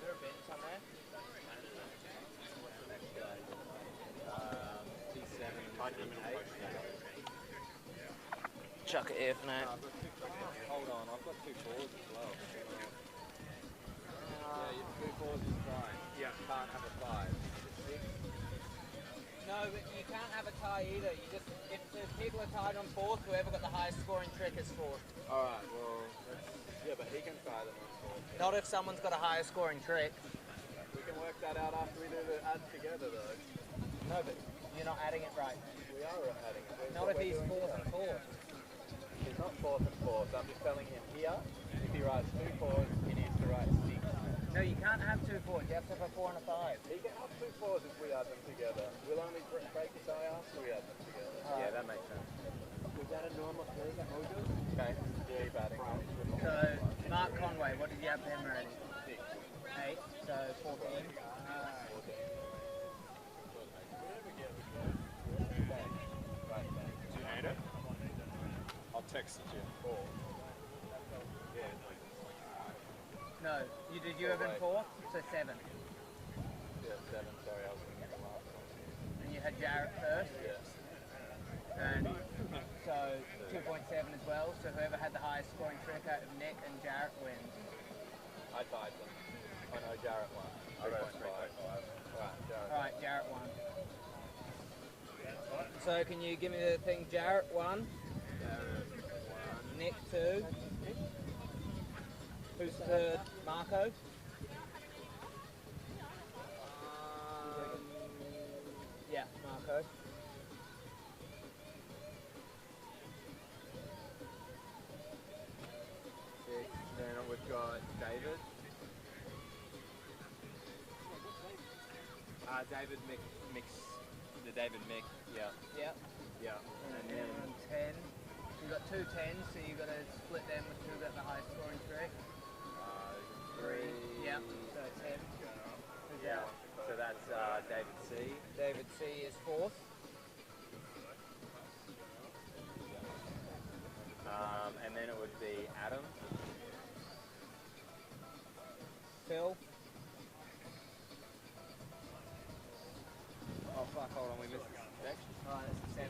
there a bench somewhere? What's the next guy? T7 and T8. Chuck it here for now. Hold on, I've got 2 fours as well. Yeah, your 2 fours is fine. Yeah. You can't have a 5. No, but you can't have a tie either. You just, if the people are tied on 4th, whoever got the highest scoring trick is 4th. Alright, well, yeah, but he can tie them on 4th. Not if someone's got a higher scoring trick. We can work that out after we do the add together, though. No, but you're not adding it right. We are adding it. Not if he's 4th and 4th. He's not 4th and 4th. I'm just telling him here, if he writes 2 4s, he needs to write 6. No, you can't have 2 4s. You have to have a 4 and a 5. He can have 2 4s if we add them together. We'll only break the tie after we add them together. Yeah, that makes sense. Was that a normal thing at Mojo? Okay, keep adding. So, Mark Conway, what did you have him already? 6. 8, so 14. Do you need it? I'll text it to you. 4. No, did you have him 4th? So 7. Yeah, 7. Sorry, I was thinking the last one. And you had Jarrett first? Yes. And so 2.7 as well. So whoever had the highest scoring trick out of Nick and Jarrett wins. I tied them. Oh no, Jarrett won. I wrote 3.5. Alright, Jarrett won. So can you give me the thing? Jarrett 1. Nick 2. Who's third? Marco? Yeah, Marco. Then we've got David. David the David Mick, yeah. Yep. Yeah. And then 10. So you've got 2 10s, so you've got to split them with who got the highest scoring trick. 3. Yep, so 10. Who's Yeah, that? so that's David C. David C is 4th. And then it would be Adam. Phil. Oh fuck, hold on, we missed this section. Alright, that's 7.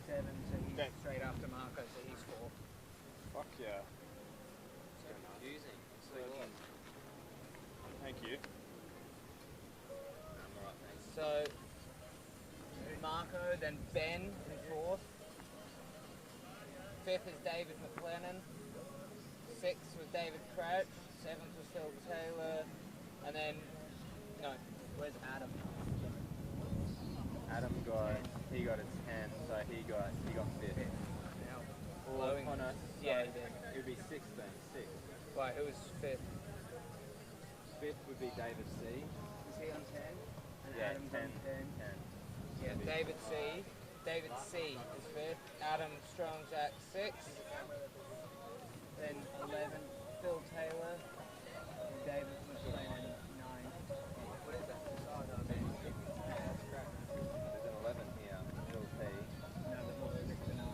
7, so he's straight after Marco, so he's 4th. Fuck yeah. So confusing. So Thank you. Alright, thanks. So Marco, then Ben in 4th. 5th is David McLennan. 6th was David Crouch. 7th was Phil Taylor. And then, no, where's Adam? Adam he got a 10, so he got 5th. Blowing. Oh no, Yeah, sorry, it would be 6th then, 6th. Right, who was 5th? 5th would be David C. Is he on 10? And Yeah, Adam's 10. on 10. 10. Yeah, David C. David C is 5th. Adam Strong's at 6th. Then 11, Phil Taylor. And David McLennan, 9. What is that? Oh, no, man. There's an 11 here, Phil P. No, there's also 6 to 9.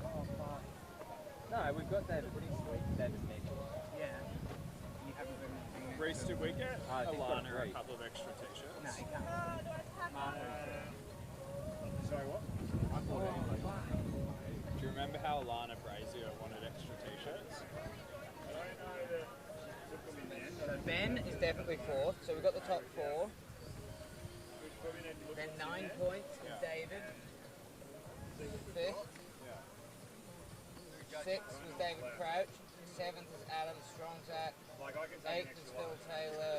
Oh, fuck. No, we've got David Sweet, David Nick. Yeah. You haven't written anything. Reese, did we get I think we've got Alana a 3. couple of extra t-shirts? No, you can't. Sorry, what? Do you remember how Alana Brazier wanted extra t-shirts? So Ben is definitely 4th, so we've got the top 4. Then 9 points is David. 5th. 6th was David Crouch. 7th is Adam Strongzak. 8th is Phil Taylor.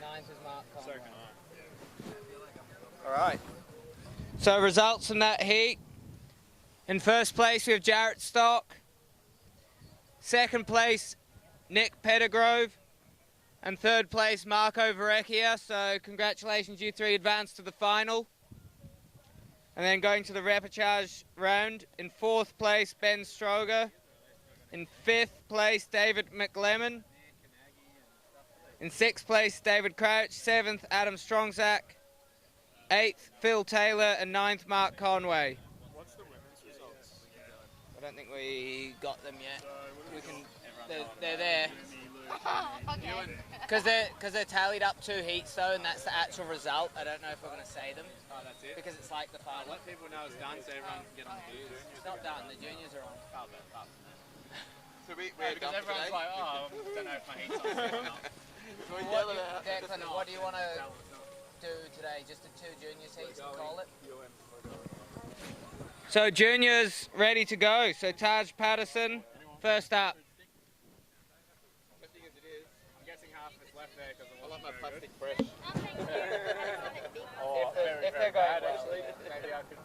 9th is Mark Conway. Alright. So results from that heat. In first place we have Jarrett Stock. Second place, Nick Pettigrove. And third place, Marco Verrecchia. So congratulations, you three advanced to the final. And then going to the repechage round. In fourth place, Ben Stroger. In fifth place, David McLemmon. In sixth place, David Crouch. Seventh, Adam Strongzak. Eighth, Phil Taylor. And ninth, Mark Conway. What's the women's results? I don't think we got them yet. We can. They're there. Okay. Because they're tallied up 2 heats though, and that's the actual result. I don't know if we're going to say them. Oh, that's it? Because it's like the final. Let people know it's done so everyone can get on the views. It's not done. The juniors are on. Oh, but up. So we're because done everyone's today? like, oh, I don't know if my heat's on or not. Declan, what do you want to do today? Just the 2 juniors heats and call it? So juniors ready to go. So Taj Patterson, first up. I'm guessing half of it's left there because I like my plastic fresh. Oh, if they're bad going actually. Maybe I could.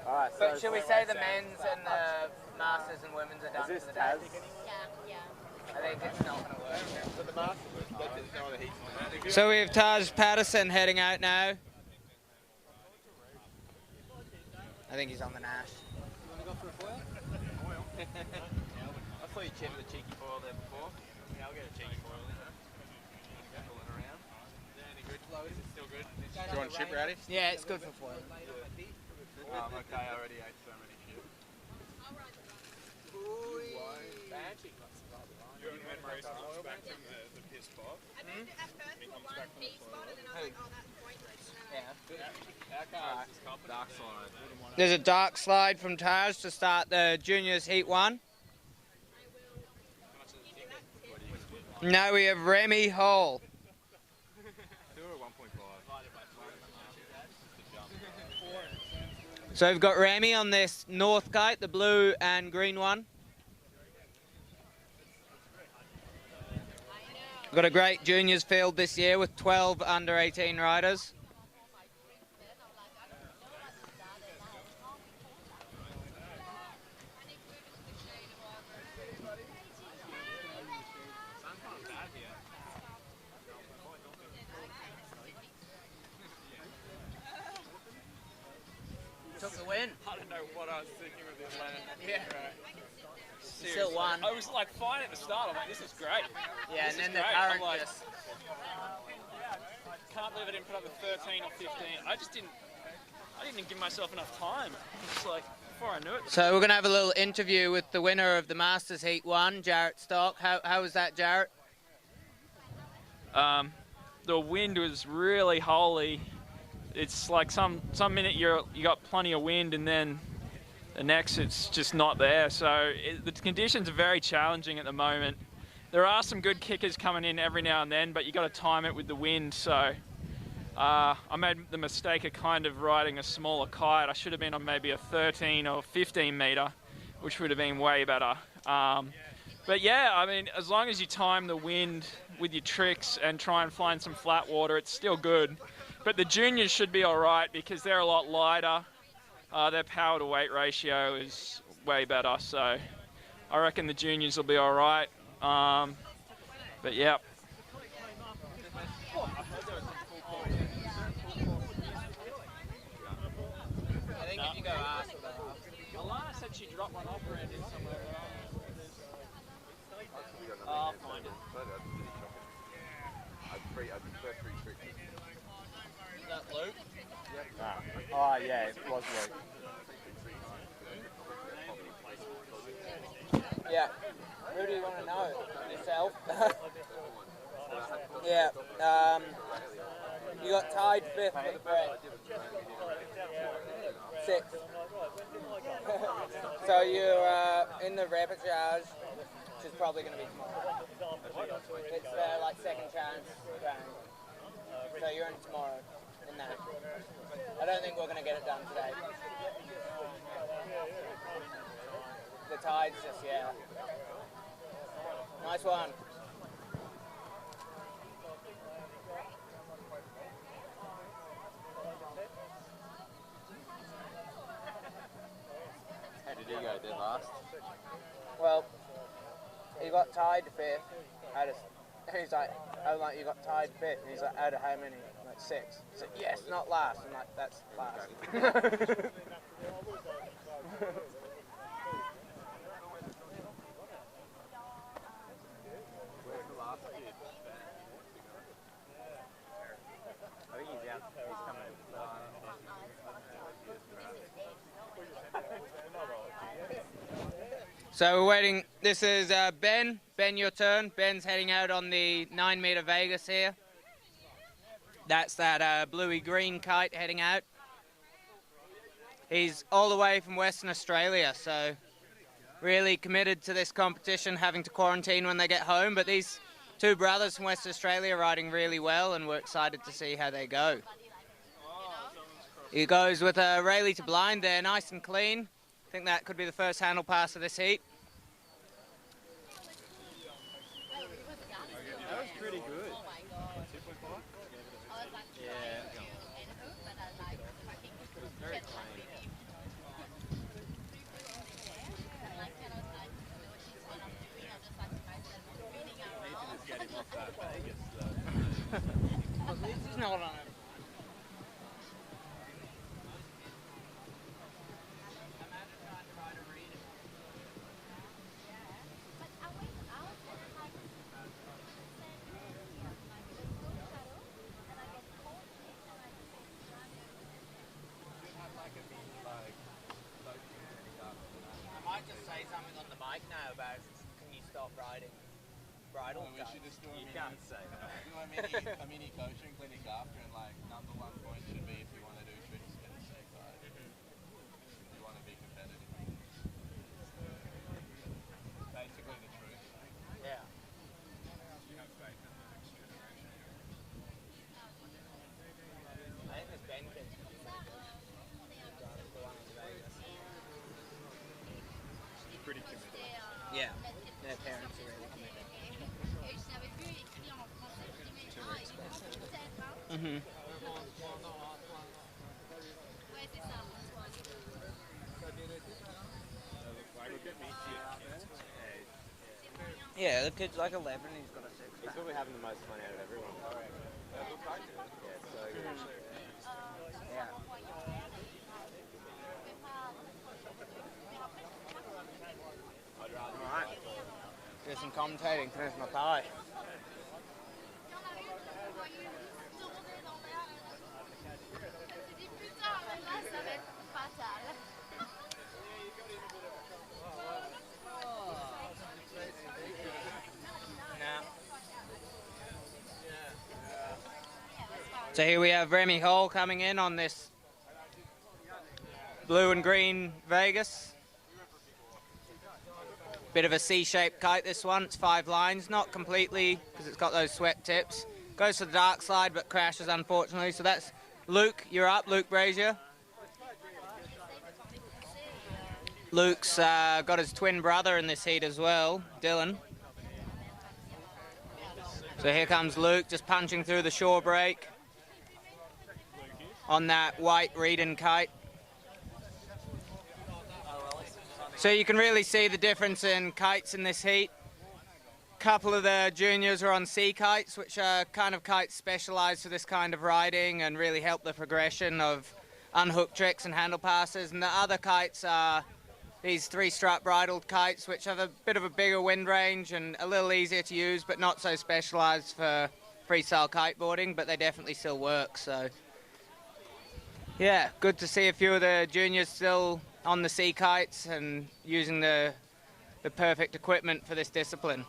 Alright, so But should we say the men's and the masters and women's are done Is this for the day? Yeah, yeah. I think it's not going to work. for the masters, there's no other heats. So we have Taj Patterson heading out now. I think he's on the Nash. You want to go for a foil? I saw you chipping the cheeky foil there before. Yeah, I'll get a cheeky foil in there. Pull it around. Is there any good flows? Is it still good? Do you want chip ready? Yeah, it's good for foil. I'm okay, I already ate so many chips. You and Ben Grace comes back from the piss spot. I did it at first for one B spot and then I was like, oh, that's pointless. Dark side. There's a dark slide from Taj to start the juniors heat 1. Now we have Remy Hall. 2 or 1.5? So we've got Remy on this north kite, the blue and green one. Got a great juniors field this year with 12 under 18 riders. Took the win. I don't know what I was thinking with this land. Yeah. Seriously. Still won. I was like fine at the start. I'm like, this is great. Yeah, This and then is the great. current I'm like, just... can't believe I didn't put up the 13 or 15. I didn't give myself enough time. It's like before I knew it. So we're going to have a little interview with the winner of the Masters Heat 1, Jarrett Stock. How was that, Jarrett? The wind was really holy. It's like some minute you got plenty of wind, and then the next it's just not there. So the conditions are very challenging at the moment. There are some good kickers coming in every now and then, but you got to time it with the wind. So I made the mistake of kind of riding a smaller kite. I should have been on maybe a 13 or 15 meter, which would have been way better. But yeah, I mean, as long as you time the wind with your tricks and try and find some flat water, it's still good. But the juniors should be all right because they're a lot lighter. Their power to weight ratio is way better. So I reckon the juniors will be all right. But yeah. I think if you go ask her, Alana said she dropped one off around in somewhere. I'll find it. I prefer 3 tricks. Is that Luke? Oh yeah, it was Luke. Yeah. Who do you want to know? Yourself? Yeah. You got tied 5th with the bread. 6th. So you're in the repechage, which is probably going to be tomorrow. It's like second chance round. So you're in tomorrow in that. I don't think we're going to get it done today. The tide's just, yeah. Nice one. How did he go dead last? Well, he got tied fifth. And he's like, oh, like you got tied fifth. And he's like, out of how many? I'm like 6. He said, yes, not last. I'm like, that's last. I think he's out. He's coming. So we're waiting. This is Ben. Ben, your turn. Ben's heading out on the 9-meter Vegas here. That's that bluey green kite heading out. He's all the way from Western Australia, so really committed to this competition, having to quarantine when they get home. But these two brothers from Western Australia are riding really well, and we're excited to see how they go. He goes with a Rayleigh to blind there, nice and clean. I think that could be the first handle pass of this heat. That was pretty good. Yeah. It was very clean. Get him off that Vegas though. He's not on it. I might just say something on the mic now about can you stop riding bridle? We should just do You can't say that. a mini coaching clinic after, and like number 1 point should be if you want to do tricks, get a safe ride. If you want to be competitive. Basically the truth. Yeah. I think this Ben kid's the one in Vegas. Pretty committed. Yeah, their parents are really committed. Mm-hmm. Yeah, the kid's like 11, he's got a 6. He's probably having the most fun out of everyone. Yeah, it's so good. Yeah. Alright. Do some commentating, finish my pie. So here we have Remy Hall coming in on this blue and green Vegas. Bit of a C-shaped kite, this one. It's 5 lines, not completely because it's got those swept tips. Goes to the dark side but crashes unfortunately. So that's Luke, you're up, Luke Brazier. Luke's got his twin brother in this heat as well, Dylan. So here comes Luke just punching through the shore break on that white Reedon kite. So you can really see the difference in kites in this heat. A couple of the juniors are on sea kites, which are kind of kites specialised for this kind of riding and really help the progression of unhook tricks and handle passes. And the other kites are these 3-strut bridled kites, which have a bit of a bigger wind range and a little easier to use, but not so specialised for freestyle kiteboarding, but they definitely still work. So yeah, good to see a few of the juniors still on the sea kites and using the perfect equipment for this discipline.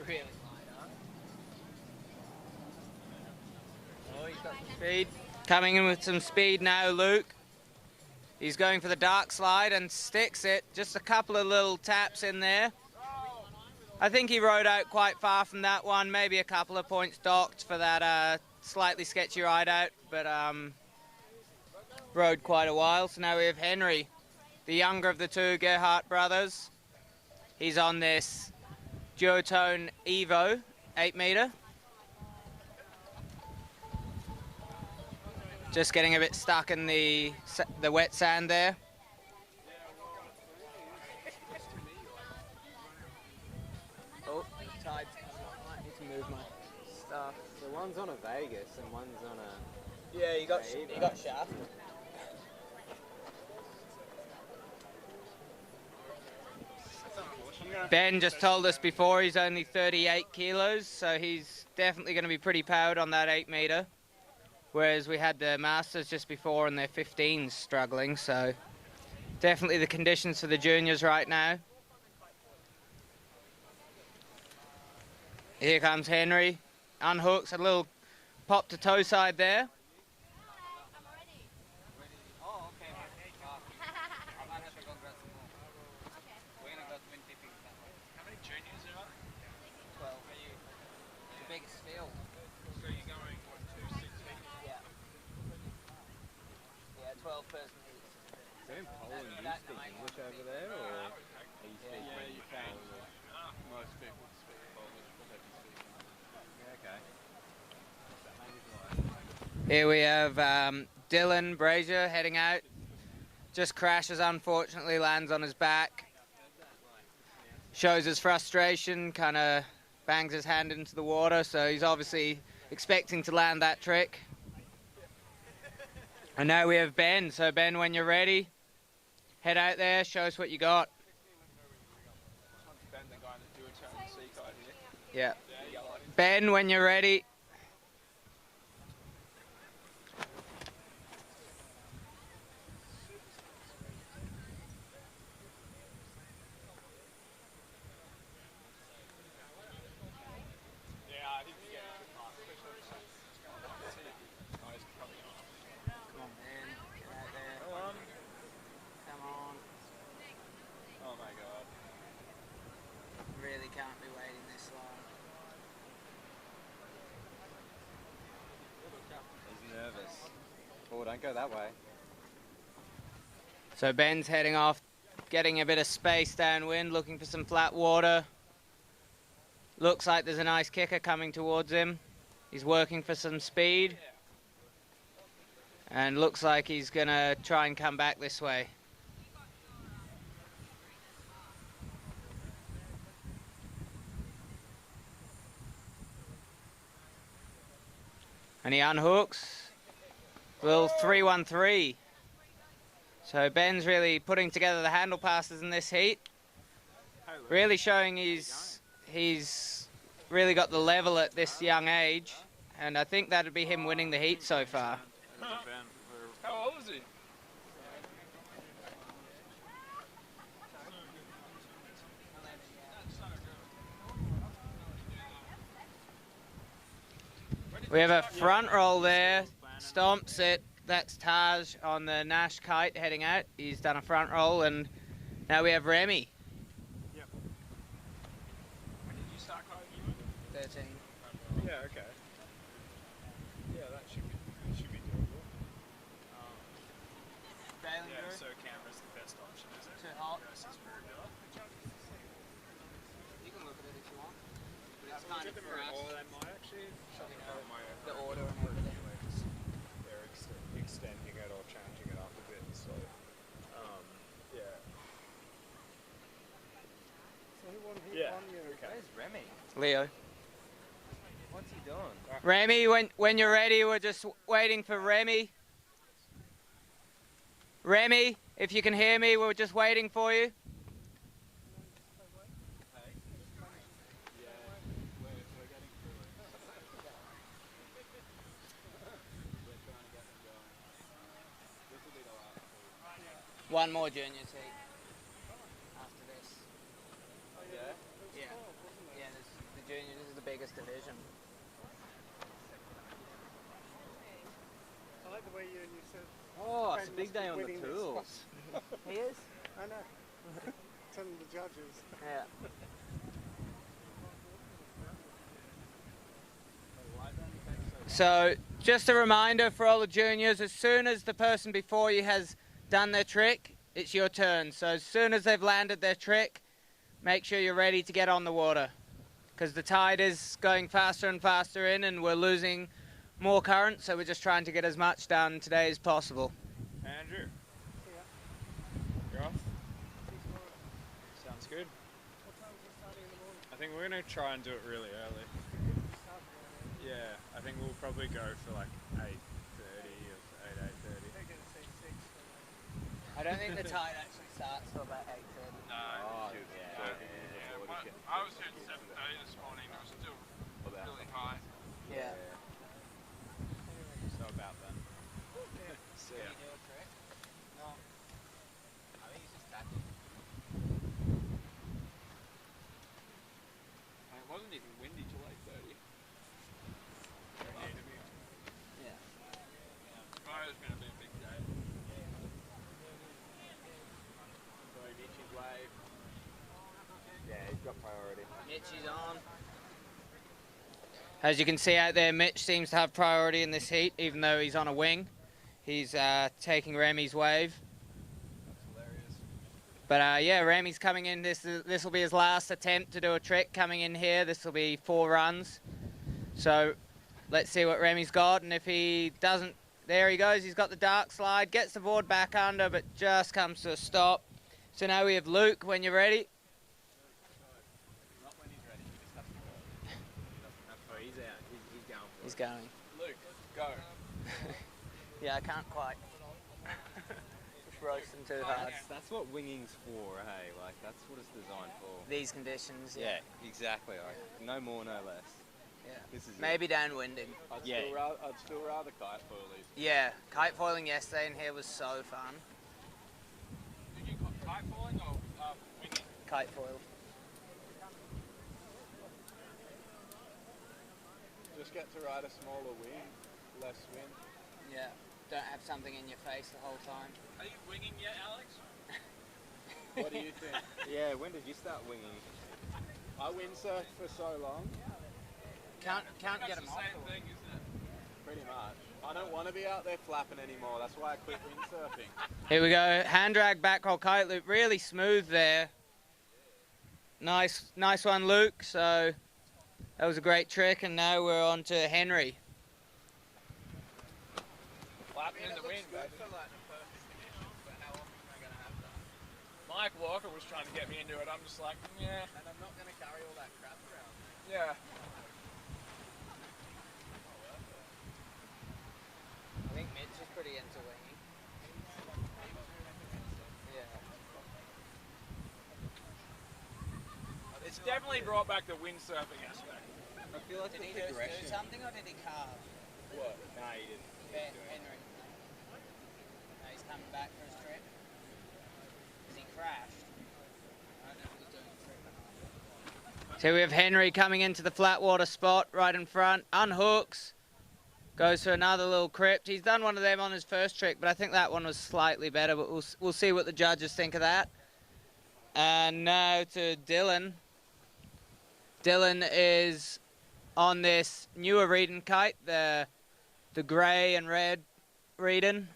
Really light, Oh, he's got some speed. Coming in with some speed now, Luke. He's going for the dark slide and sticks it. Just a couple of little taps in there. I think he rode out quite far from that one. Maybe a couple of points docked for that slightly sketchy ride out, but rode quite a while. So now we have Henry, the younger of the two Gerhardt brothers. He's on this duotone Evo 8 meter. Just getting a bit stuck in the wet sand there. Oh, the tide's coming up. I might need to move my stuff. So one's on a Vegas and one's on a... Yeah, you got shaft. Ben just told us before he's only 38 kilos, so he's definitely going to be pretty powered on that 8 meter. Whereas we had the Masters just before and their 15s struggling, so definitely the conditions for the juniors right now. Here comes Henry, unhooks, a little pop to toe side there. Here we have Dylan Brazier heading out. Just crashes, unfortunately, lands on his back. Shows his frustration, kind of bangs his hand into the water, so he's obviously expecting to land that trick. And now we have Ben. So Ben, when you're ready, head out there, show us what you got. Yeah. Ben, when you're ready. Can't be waiting this long. He's nervous. Oh, don't go that way. So Ben's heading off, getting a bit of space downwind, looking for some flat water. Looks like there's a nice kicker coming towards him. He's working for some speed. And looks like he's gonna try and come back this way. And he unhooks. Little 3-1-3. So Ben's really putting together the handle passes in this heat. Really showing he's really got the level at this young age. And I think that'd be him winning the heat so far. How old is he? We have a front roll there, stomps it. That's Taj on the Nash kite heading out. He's done a front roll, and now we have Remy. Yep. When did you start kiting? 13. Yeah, okay. Yeah, that should be doable. Yeah, so camera's the best option, is it? Too hot. Versus Maribilla. You can look at it if you want. But it's Have a kind look of at the for us. Maribilla, they might actually The order and everything. They're extending it or changing it up a bit, so yeah. So who won heat Yeah. 1 year? Okay. Where's Remy? Leo. What's he doing? Remy, when you're ready, we're just waiting for Remy. Remy, if you can hear me, we're just waiting for you. One more junior heat after this. Oh, yeah? Yeah. Yeah, the junior, this is the biggest division. I like the way you said. Oh, it's a Ben big must day be on the winning this tools. He is? I know. Telling the judges. Yeah. So, just a reminder for all the juniors, as soon as the person before you has done their trick, it's your turn. So as soon as they've landed their trick, make sure you're ready to get on the water. Because the tide is going faster and faster in, and we're losing more current, so we're just trying to get as much done today as possible. Andrew, you're off? Sounds good. I think we're going to try and do it really early. Yeah, I think we'll probably go for like 8:30 or 8:30. I don't think the tide actually starts till about 8:30. No, I was here at 7:30 this morning. It was still really high. Yeah. So about that. So you do it correct? No. I think he's just tacking. It wasn't even windy till 8:30. Yeah. Tomorrow's going to be a big day. Sorry, Mitch's wave. Yeah, he's got priority. Mitch is on. As you can see out there, Mitch seems to have priority in this heat, even though he's on a wing. He's taking Remy's wave. That's hilarious. But yeah, Remy's coming in. This will be his last attempt to do a trick coming in here. This will be 4 runs. So let's see what Remy's got. And if he doesn't, there he goes. He's got the dark slide, gets the board back under, but just comes to a stop. So now we have Luke when you're ready. Not when he's ready, he just has to go. Oh, he's out. He's going for it. He's going. Luke, go. Yeah, I can't quite. Just roasting too hard. That's what winging's for, hey? Like, that's what it's designed for. These conditions, Yeah, exactly. Like, no more, no less. Yeah. This is Maybe downwinding. I'd still rather kite foil these. Yeah, kite foiling yesterday in here was so fun. Did you got kite falling or winging? Kite foil. Just get to ride a smaller wing, less wind. Yeah, don't have something in your face the whole time. Are you winging yet, Alex? What do you think? Yeah, when did you start winging? I windsurfed for so long. Can't get them off. Same thing, isn't it? Pretty much. I don't want to be out there flapping anymore. That's why I quit windsurfing. Here we go. Hand drag back roll kite loop. Really smooth there. Nice one, Luke. So that was a great trick, and now we're on to Henry. Flapping in the wind, baby. Mike Walker was trying to get me into it. I'm just like, yeah. And I'm not going to carry all that crap around. Yeah. I think Mitch is pretty into winging. Yeah. It's definitely brought back the windsurfing aspect. I feel like Did the he just do progression. something or did he carve? What? No, he didn't. Henry. No, he's coming back for his trip. Because he crashed. I don't know if he was doing a trick. So we have Henry coming into the flat water spot right in front. Unhooks. Goes for another little crypt. He's done one of them on his first trick, but I think that one was slightly better. But we'll see what the judges think of that. And now to Dylan. Dylan is on this newer Reedon kite, the grey and red Reedon.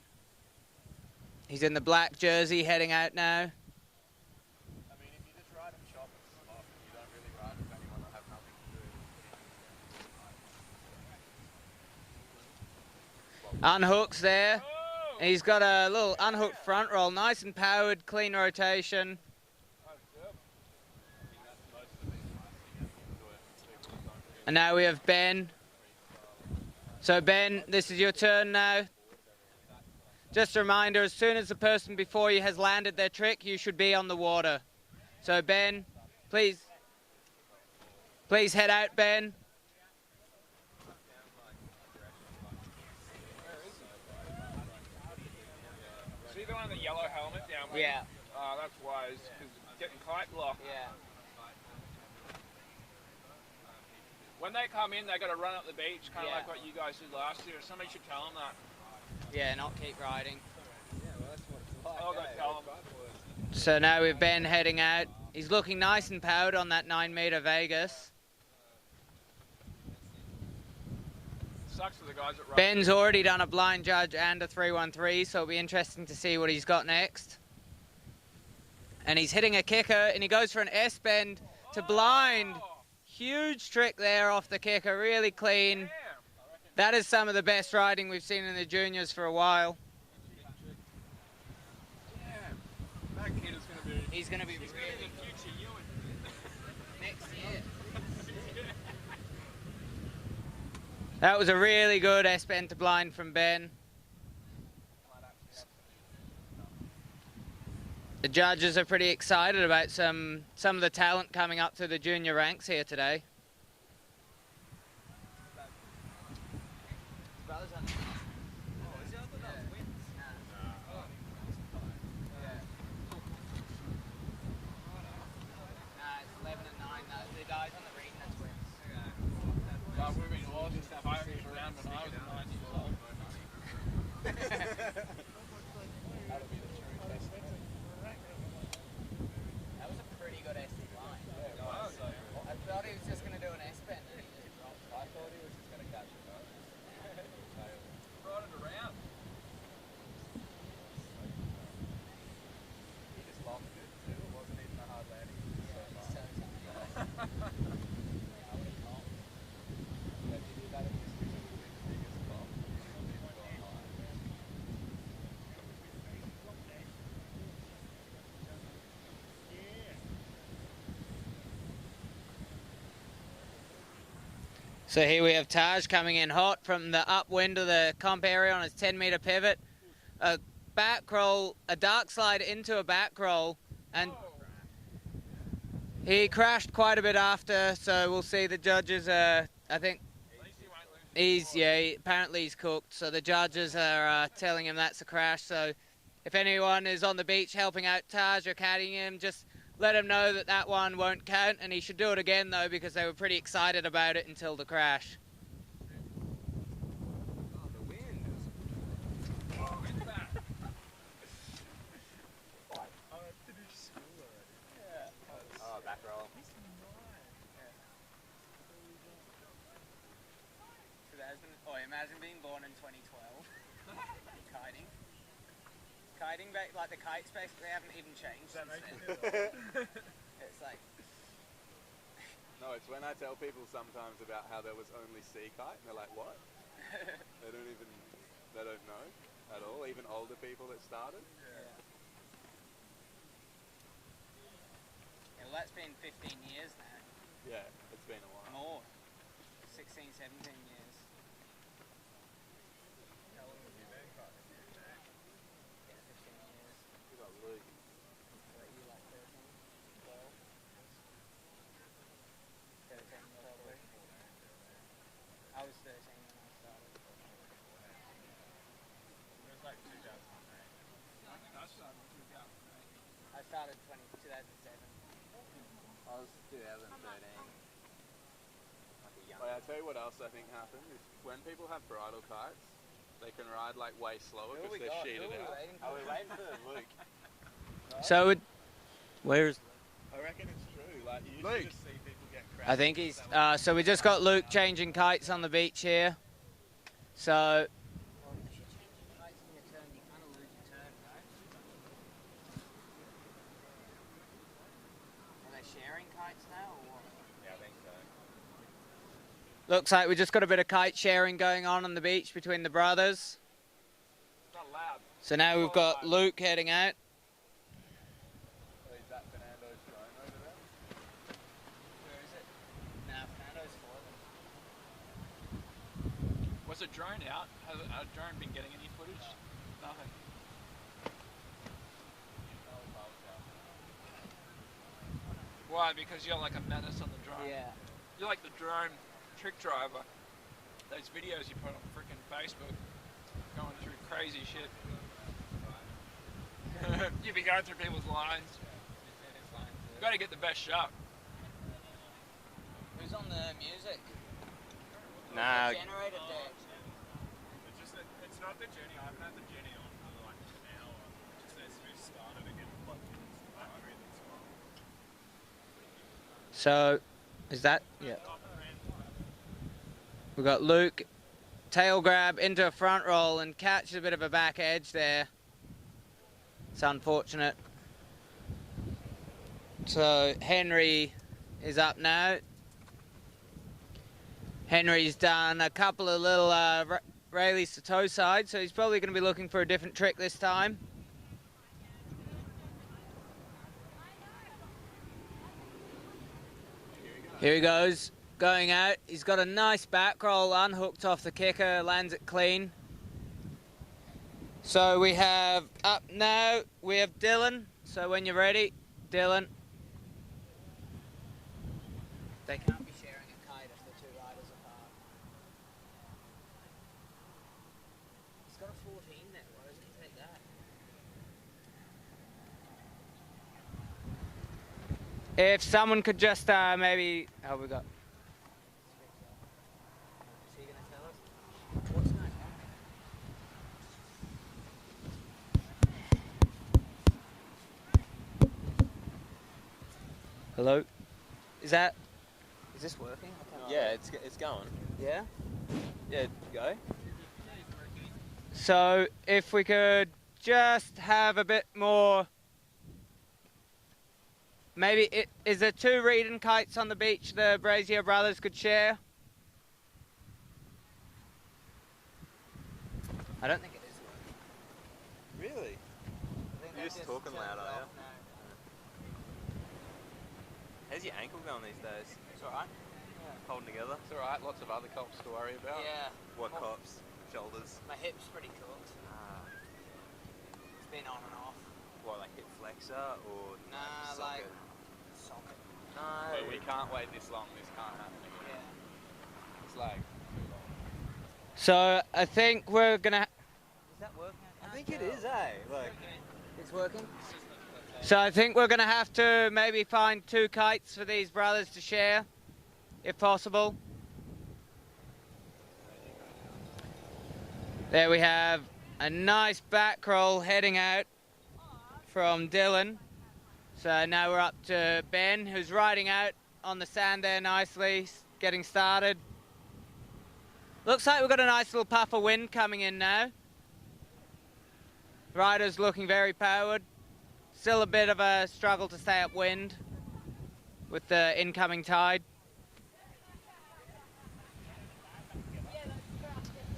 He's in the black jersey heading out now. I mean, if you just ride and shop and slop, you don't really ride with anyone that have nothing to do. Unhooks there. He's got a little unhooked front roll. Nice and powered, clean rotation. And now we have Ben. So Ben, this is your turn now. Just a reminder, as soon as the person before you has landed their trick, you should be on the water. So Ben, please head out, Ben. See the one with the yellow helmet down? Yeah. That's wise, because getting kite blocked. Yeah. When they come in, they got to run up the beach, kind of Yeah. like what you guys did last year. Somebody should tell them that. Yeah, not keep riding. Yeah, well, that's what it's like. I'll go tell them. So now we've Ben heading out. He's looking nice and powered on that 9-meter Vegas. Sucks for the guys that run. Ben's already done a blind judge and a 313, so it'll be interesting to see what he's got next. And he's hitting a kicker, and he goes for an S-bend to blind. Huge trick there off the kicker, really clean. That is some of the best riding we've seen in the juniors for a while. That kid is going to be... He's going to be the future Ewan. Next year. That was a really good S-bend to blind from Ben. The judges are pretty excited about some of the talent coming up through the junior ranks here today. So here we have Taj coming in hot from the upwind of the comp area on his 10-meter pivot. A back roll, a dark slide into a back roll, and he crashed quite a bit after, so we'll see the judges, I think apparently he's cooked, so the judges are telling him that's a crash. So if anyone is on the beach helping out Taj or caddying him, just let him know that that one won't count, and he should do it again though, because they were pretty excited about it until the crash. Imagine being born in 2012. Kiting. Kiting, like the kites basically haven't even changed since then. It's like... No, it's when I tell people sometimes about how there was only sea kite, and they're like, what? They don't know at all, even older people that started. Yeah, well, that's been 15 years now. Yeah, it's been a while. More. 16, 17 years. I was 13 when I started. It was like 2008. I started 2007. I was 2013. Well, I'll tell you what else I think happened is when people have bridle kites, they can ride like way slower because they're sheeted out. Are we waiting for Luke? So, where's... I reckon it's true. Like, you usually just see people get crashed. I think he's... so we just got Luke changing kites on the beach here. So... Looks like we just got a bit of kite sharing going on the beach between the brothers. So now we've got Luke heading out. Is that Fernando's drone over there? Where is it? Nah, Fernando's for them. Was a drone out? Has a drone been getting any footage? Nothing. Why? Because you're like a menace on the drone. Yeah. You're like the drone trick driver. Those videos you put on freaking Facebook, going through crazy shit. You've been going through people's lines. You've got to get the best shot. Who's on the music? Nah. Generator deck. It's not the Jenny. I haven't had the Jenny on for like an hour. Just as we started again. So, is that? Yeah. We've got Luke, tail grab into a front roll and catch a bit of a back edge there. It's unfortunate. So Henry is up now. Henry's done a couple of little Rayleighs to toe side, so he's probably going to be looking for a different trick this time. Here he goes, going out. He's got a nice back roll, unhooked off the kicker, lands it clean. So we have, up now, we have Dylan. So when you're ready, Dylan. They can't be sharing a kite if the two riders apart. He's got a 14 net, why doesn't he take that? If someone could just maybe, oh, we got. Is he gonna tell us? What's going on? Hello? Is this working? Yeah, it's going. Yeah? Yeah, go. So if we could just have a bit more, maybe, is there 2 reading kites on the beach the Brazier brothers could share? I don't think it is working. Really? You're just talking loud, are you? How's your ankle going these days? It's alright. Holding together? It's alright, lots of other cops to worry about. Yeah. What cops? Shoulders? My hip's pretty cooked. It's been on and off. What, like hip flexor or Nah, socket? like socket. No. But we can't wait this long, this can't happen again. Yeah. It's like... So I think we're gonna... Is that working? I think it is, eh? Like, it's working? So I think we're gonna have to maybe find 2 kites for these brothers to share, if possible. There we have a nice back roll heading out from Dylan. So now we're up to Ben, who's riding out on the sand there nicely, getting started. Looks like we've got a nice little puff of wind coming in now. Rider's looking very powered. Still a bit of a struggle to stay upwind with the incoming tide.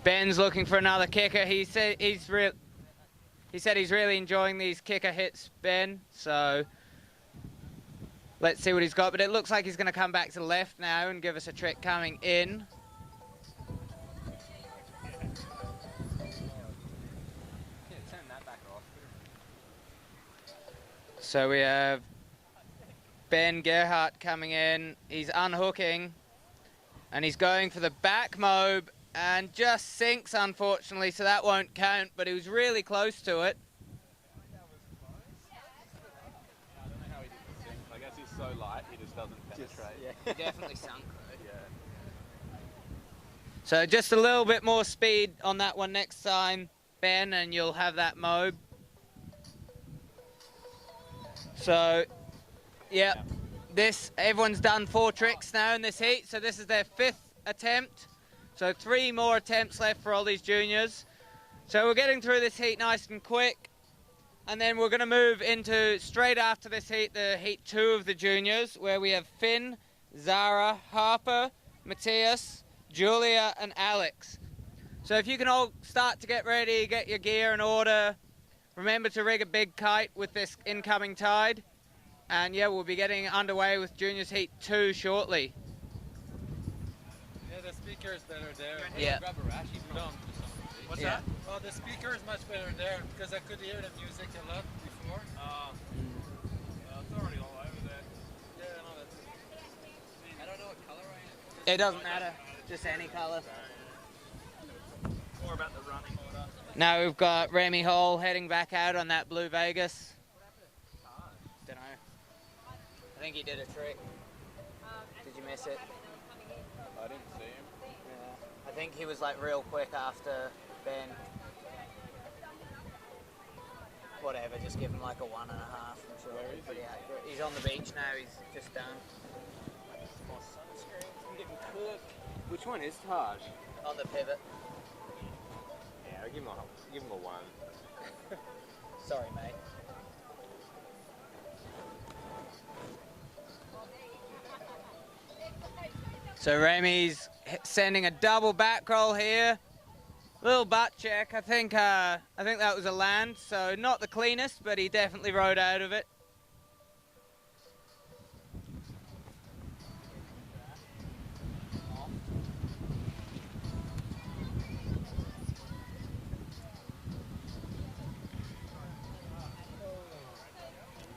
Ben's looking for another kicker. He said he's really enjoying these kicker hits, Ben. So let's see what he's got. But it looks like he's going to come back to the left now and give us a trick coming in. So we have Ben Gerhardt coming in. He's unhooking and he's going for the back mobe and just sinks, unfortunately, so that won't count, but he was really close to it. I don't know how he did the sink. I guess he's so light, he just doesn't penetrate. He definitely sunk, though. Yeah. So just a little bit more speed on that one next time, Ben, and you'll have that mobe. So, yeah, everyone's done 4 tricks now in this heat, so this is their 5th attempt. So 3 more attempts left for all these juniors. So we're getting through this heat nice and quick, and then we're going to move into, straight after this heat, the heat 2 of the juniors, where we have Finn, Zara, Harper, Matthias, Julia, and Alex. So if you can all start to get ready, get your gear in order. Remember to rig a big kite with this incoming tide. And yeah, we'll be getting underway with Juniors Heat 2 shortly. Yeah, the speaker is better there. Yeah. Grab a rash, What's that? Oh, the speaker is much better there because I could hear the music a lot before. It's already all over there. Yeah, I know that's... I don't know what colour I am. It doesn't matter, just any colour. More about the running order. Now we've got Remy Hall heading back out on that Blue Vegas. Don't know. I think he did a trick. Did you miss it? I didn't see him. Yeah. I think he was like real quick after Ben. Whatever, just give him like a 1.5. I'm sure Where he's is pretty he? accurate. He's on the beach now, he's just done. I'm getting cooked. Which one is Taj? On the pivot. Yeah, I'll give him a 1. Sorry, mate. So Remy's sending a double back roll here. Little butt check. I think that was a land, so not the cleanest, but he definitely rode out of it.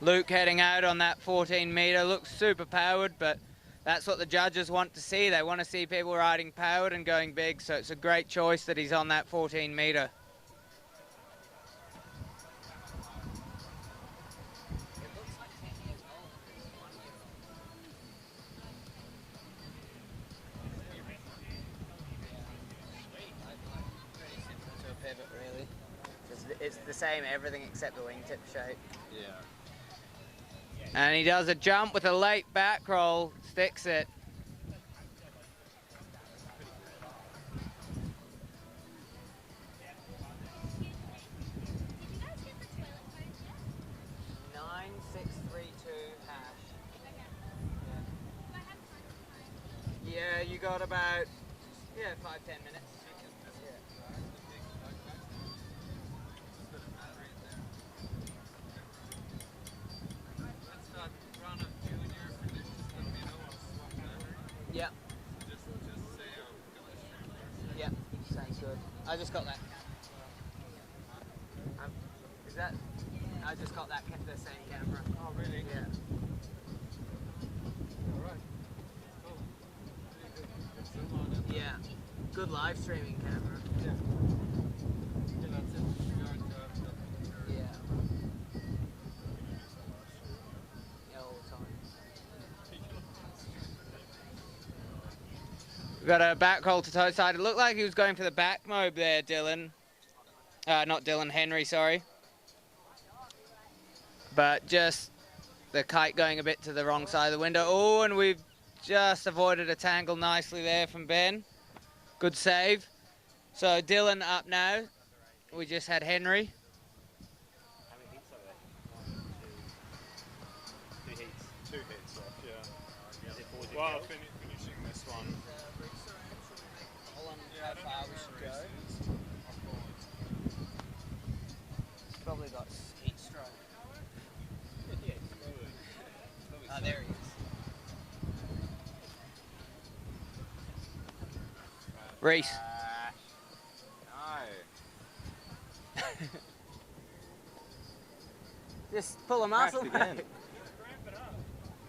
Luke heading out on that 14 meter, looks super powered, but that's what the judges want to see. They want to see people riding powered and going big, so it's a great choice that he's on that 14 meter. Pivot, really. It's the same everything except the wingtip shape. Yeah. And he does a jump with a late back roll, sticks it. Yeah, you got about 5-10 minutes. Yeah. Yeah, sounds good. I just got that. Is that? I just got that the same camera. Oh, really? Yeah. Alright. Cool. Yeah. Good live streaming camera. Yeah. Yeah, that's it. Yeah. Yeah, all the time. We got a back roll to toe side. It looked like he was going for the back mobe there, Dylan. Not Dylan, Henry, sorry. But just the kite going a bit to the wrong side of the window. Oh, and we've just avoided a tangle nicely there from Ben. Good save. So Dylan up now. We just had Henry. How many heats are there? 1, 2 heats. 2 heats left, yeah. Well, finishing this one. How far we should go. Probably got heat stroke. Yeah, probably. Oh, there he is. Reese. No. Just pull a muscle. Again.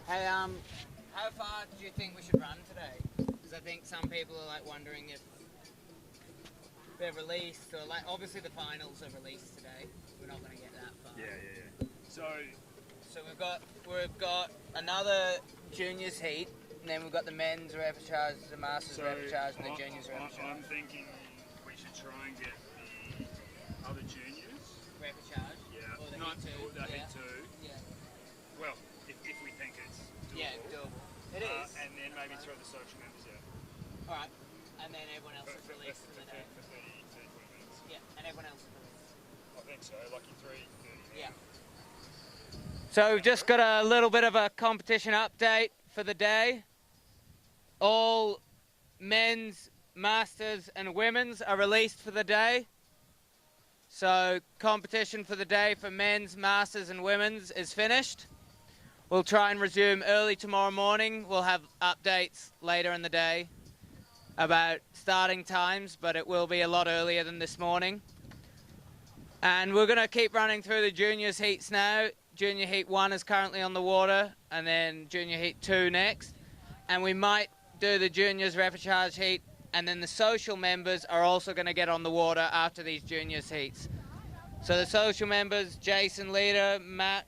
Hey, how far do you think we should run today? Because I think some people are like wondering if they're released or like obviously the finals are released today. We're not going to get that far. Yeah. So we've got another juniors heat, and then we've got the men's repechage, the masters repechage, and the juniors repechage. I'm thinking we should try and get the other juniors. Repechage? Yeah. Or the Not heat 2? The heat 2. Yeah. Well, if we think it's doable. Yeah, doable. It is. And then maybe throw the social members out. Alright. And then everyone else is released in the day. For 30, 40 minutes. Yeah, and everyone else is released. I think so, like in 3:30. Yeah. So we've just got a little bit of a competition update for the day. All men's, masters and women's are released for the day. So competition for the day for men's, masters and women's is finished. We'll try and resume early tomorrow morning. We'll have updates later in the day about starting times, but it will be a lot earlier than this morning. And we're going to keep running through the juniors heats now. Junior heat 1 is currently on the water, and then junior heat 2 next. And we might do the juniors repechage heat, and then the social members are also going to get on the water after these juniors heats. So the social members, Jason, Leader, Matt,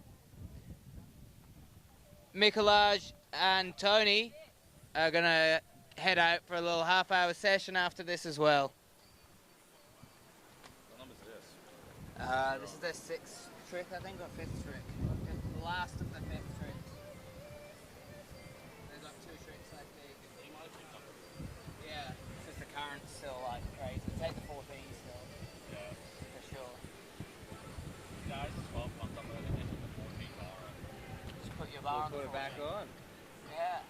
Mikolaj and Tony are going to head out for a little half-hour session after this as well. What number is this? This is their 6th trick, I think, or 5th trick. The last of the 5th trick. They've got 2 tricks, I think. Yeah, it's just the current's still like crazy. Take the 14 still. Yeah. For sure. Guys, 12 months I'm going to hit the 14 bar. Just put your bar on. Put it back on. Yeah.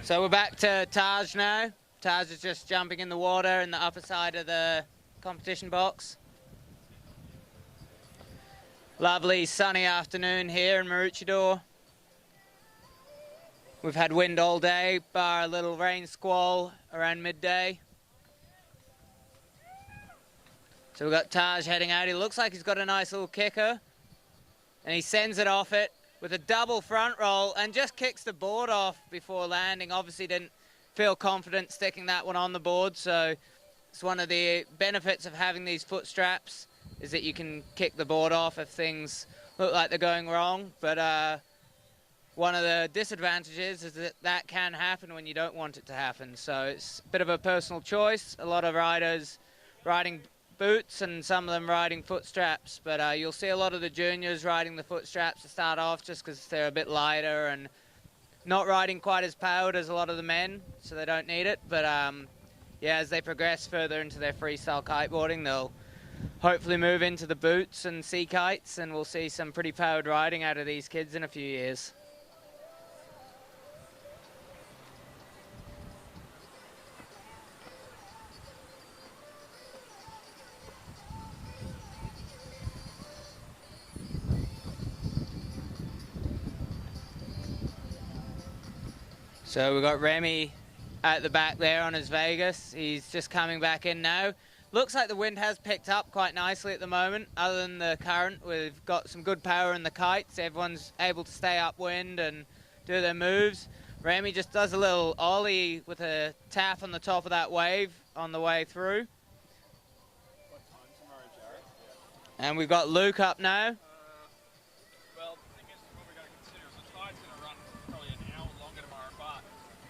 So we're back to Taj now. Taj is just jumping in the water in the upper side of the competition box. Lovely sunny afternoon here in Maroochydore. We've had wind all day, bar a little rain squall around midday. So we've got Taj heading out. He looks like he's got a nice little kicker. And he sends it off it with a double front roll and just kicks the board off before landing. Obviously didn't feel confident sticking that one on the board, so it's one of the benefits of having these foot straps is that you can kick the board off if things look like they're going wrong. But one of the disadvantages is that that can happen when you don't want it to happen. So it's a bit of a personal choice. A lot of riders riding boots and some of them riding foot straps, but you'll see a lot of the juniors riding the foot straps to start off just because they're a bit lighter and not riding quite as powered as a lot of the men, so they don't need it. But yeah, as they progress further into their freestyle kiteboarding, they'll hopefully move into the boots and sea kites, and we'll see some pretty powered riding out of these kids in a few years. So we've got Remy at the back there on his Vegas. He's just coming back in now. Looks like the wind has picked up quite nicely at the moment. Other than the current, we've got some good power in the kites. Everyone's able to stay upwind and do their moves. Remy just does a little ollie with a tap on the top of that wave on the way through. And we've got Luke up now. Well, the thing is, what we're going to consider is the tide's going to run probably an hour longer tomorrow, but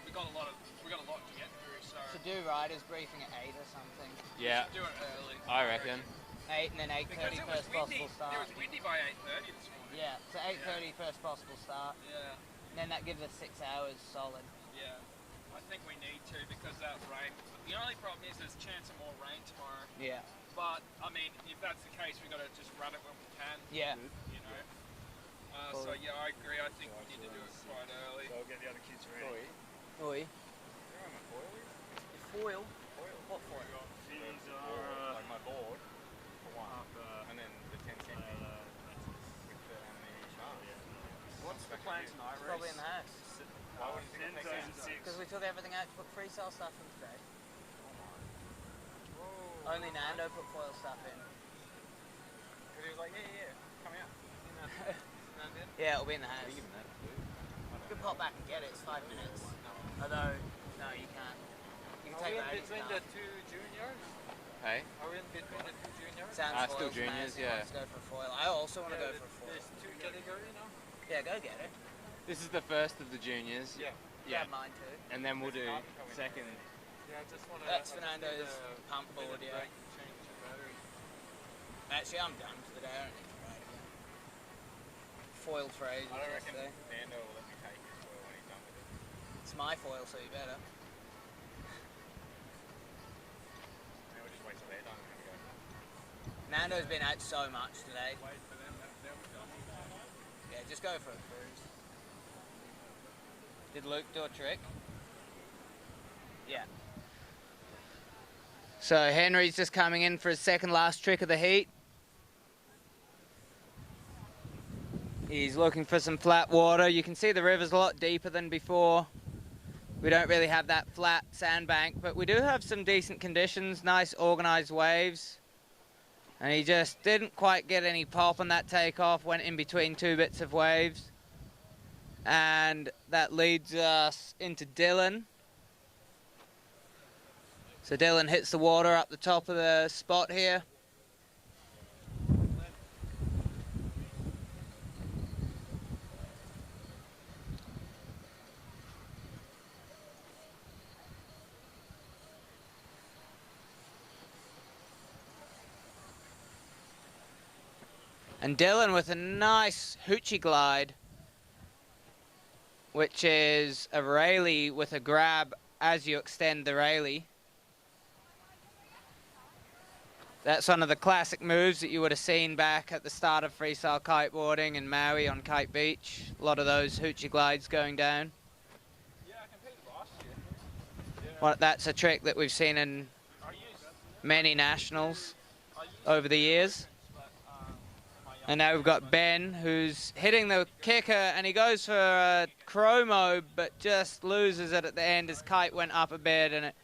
we got a lot to get through. So Should do riders briefing at 8 or something. Yeah. do it early. I reckon. 8 and then 8:30 first possible start. It was windy by 8:30 this morning. Yeah, so 8:30 first possible start. Yeah. And then that gives us 6 hours solid. Yeah. I think we need to because that rain. The only problem is there's a chance of more rain tomorrow. Yeah. But I mean, if that's the case, we've got to just run it when we can. Yeah. You know. So yeah, I agree. I think we need to do it quite early. So I'll get the other kids ready. Oi. Foil. What foil? These are like my board for one, and then the 10 cent with the and the shark. What's the plan tonight, It's probably in the house. Why wouldn't you take that? Because we took everything out to put freestyle stuff in today. Only Nando put foil stuff in. Because he was like, yeah, come out. Yeah, it'll be in the house. You can pop back and get it, it's 5 minutes. Although, no, you can't. You can Are take we it out, in you between can't. the two juniors? Hey? Are we in between the two juniors? Sounds Still foil's juniors, nice, yeah. Let's go for foil. I also want to go for foil. There's two categories now? Yeah, go get it. This is the first of the juniors. Yeah. Yeah. Grab mine too. And then we'll do second. Yeah, I just want to... That's Fernando's pump board, yeah. Change the battery. Actually, I'm done for the day. I don't need to ride again. Foil trays. I don't reckon Nando will let me take his foil when he's done with it. It's my foil, so you better. Maybe we'll just wait till they're done and then go. Nando's been out so much today. Yeah, just go for a cruise. Did Luke do a trick? Yeah. So Henry's just coming in for his second last trick of the heat. He's looking for some flat water. You can see the river's a lot deeper than before. We don't really have that flat sandbank, but we do have some decent conditions, nice organized waves. And he just didn't quite get any pop on that takeoff, went in between two bits of waves. And that leads us into Dylan. So Dylan hits the water up the top of the spot here. And Dylan with a nice hoochie glide, which is a railie with a grab as you extend the railie. That's one of the classic moves that you would have seen back at the start of freestyle kiteboarding in Maui on Kite Beach. A lot of those hoochie glides going down. Yeah, I competed last That's a trick that we've seen in many nationals over the years. And now we've got Ben, who's hitting the kicker, and he goes for a chromo, but just loses it at the end. His kite went up a bit, and it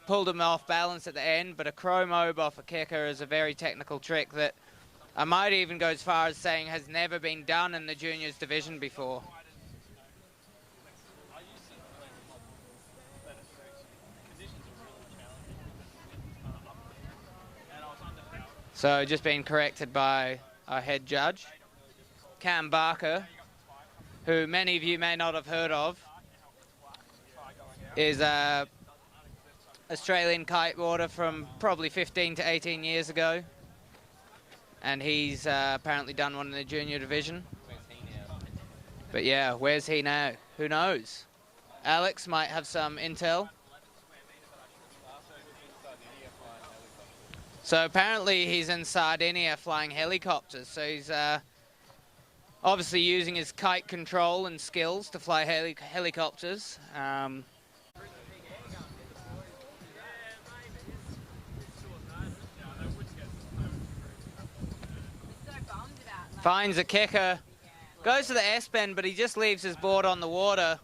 pulled him off balance at the end. But a chromo off a kicker is a very technical trick that I might even go as far as saying has never been done in the juniors division before. So just being corrected by our head judge, Cam Barker, who many of you may not have heard of, is a Australian kiteboarder from probably 15 to 18 years ago. And he's apparently done one in the junior division. But yeah, where's he now? Who knows? Alex might have some intel. So apparently he's in Sardinia flying helicopters. So he's obviously using his kite control and skills to fly helicopters. Finds a kicker, goes to the S-bend, but he just leaves his board on the water.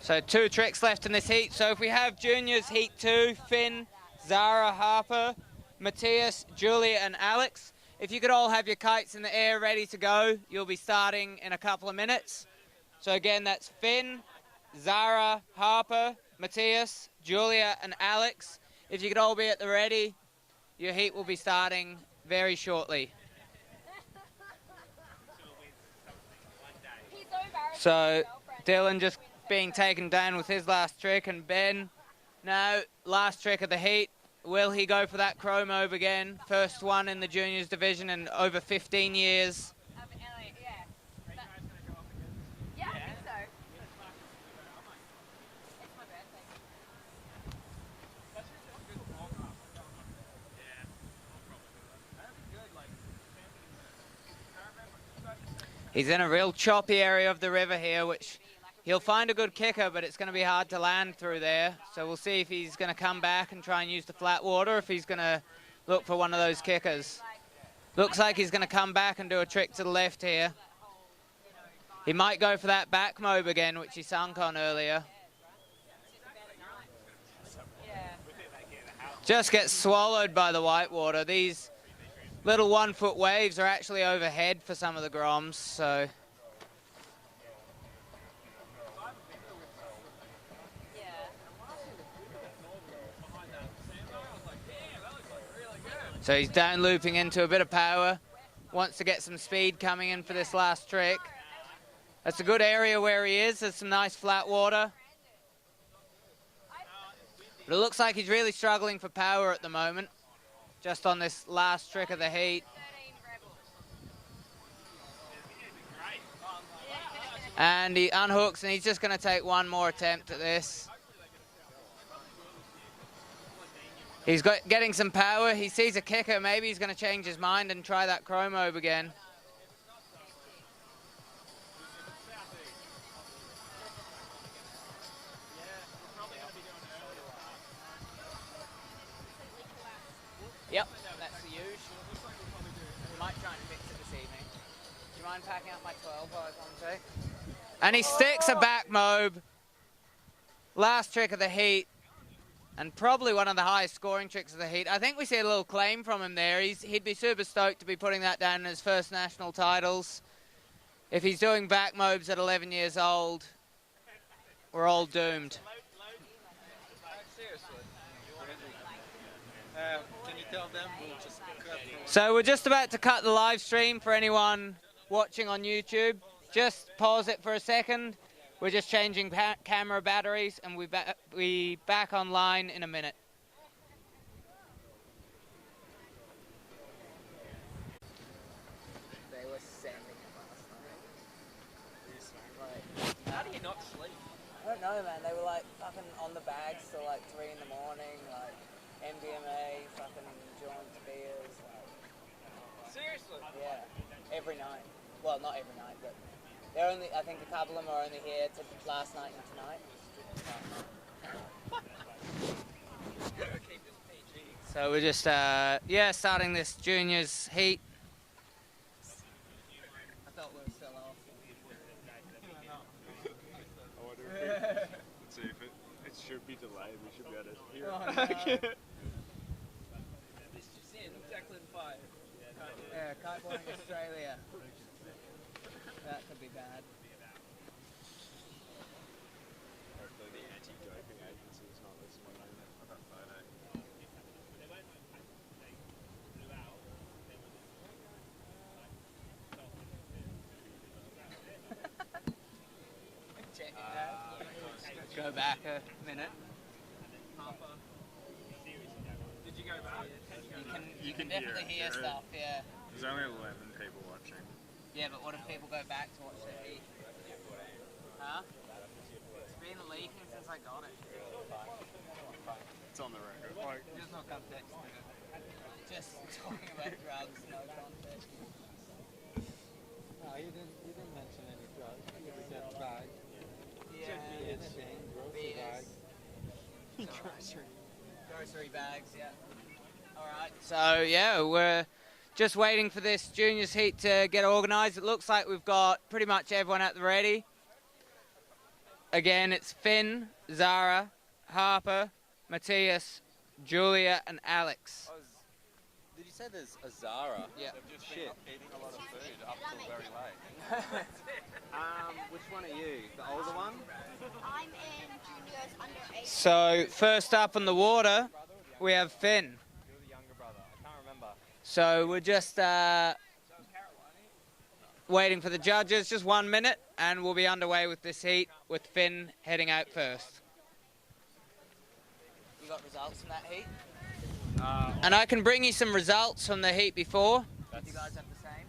So 2 tricks left in this heat. So if we have juniors heat 2, Finn, Zara, Harper, Matthias, Julia and Alex. If you could all have your kites in the air ready to go, you'll be starting in a couple of minutes. So again, that's Finn, Zara, Harper, Matthias, Julia and Alex. If you could all be at the ready, your heat will be starting very shortly. So Dylan just being taken down with his last trick, and Ben now last trick of the heat. Will he go for that chrome over again? First one in the juniors division in over 15 years. Yeah, I think so. He's in a real choppy area of the river here, which he'll find a good kicker, but it's going to be hard to land through there. So we'll see if he's going to come back and try and use the flat water, if he's going to look for one of those kickers. Looks like he's going to come back and do a trick to the left here. He might go for that back mob again, which he sunk on earlier. Just gets swallowed by the whitewater. These little 1-foot waves are actually overhead for some of the groms, so. So he's down looping into a bit of power. Wants to get some speed coming in for this last trick. That's a good area where he is. There's some nice flat water. But it looks like he's really struggling for power at the moment, just on this last trick of the heat. And he unhooks, and he's just going to take one more attempt at this. He's getting some power. He sees a kicker. Maybe he's going to change his mind and try that chrome over again. Yep, that's the usual. Might try and fix it this evening. Do you mind packing up my 12 while I was on take? And he sticks a back mob. Last trick of the heat. And probably one of the highest scoring tricks of the heat. I think we see a little claim from him there. He'd be super stoked to be putting that down in his first national titles. If he's doing back mobs at 11 years old, we're all doomed. Can you tell them we'll just cut So we're just about to cut the live stream for anyone watching on YouTube. Just pause it for a second. We're just changing camera batteries, and we back online in a minute. They were sending it last night. How do you not sleep? I don't know, man. They were like fucking on the bags till like 3 in the morning, like MDMA, fucking joints, beers. Like, seriously? yeah, every night. Well, not every night, but They're only, I think a couple of them are only here to last night and tonight. So we're just, yeah, starting this juniors heat. I thought we were still off. Let's see if it should be delayed. We should be able to hear it. Oh, no. Yeah, Kiteboarding Australia. That could be bad. Hopefully the anti-doping agency is not listening on that photo. Check it out. Go back a minute. Did you go back? You can definitely hear stuff, yeah. There's only 11 people watching. Yeah, but what if people go back to watch the heat? Huh? It's been leaking since I got it. It's on the record. Like, There's no context to it. Just talking about drugs, no context. No, you didn't mention any drugs. You just said bag. Yeah. Anything, grocery bag. Grocery bags, yeah. Alright, so yeah, we're just waiting for this juniors heat to get organised. It looks like we've got pretty much everyone at the ready. Again, it's Finn, Zara, Harper, Matthias, Julia and Alex. Did you say there's a Zara? Yeah. They've just been eating a lot of food up till very late. Which one are you? The older one? I'm in juniors under 8. So first up on the water, we have Finn. You're the younger brother. I can't remember. So we're just waiting for the judges, just 1 minute, and we'll be underway with this heat with Finn heading out first. You got results from that heat? And I can bring you some results from the heat before. If you guys have the same.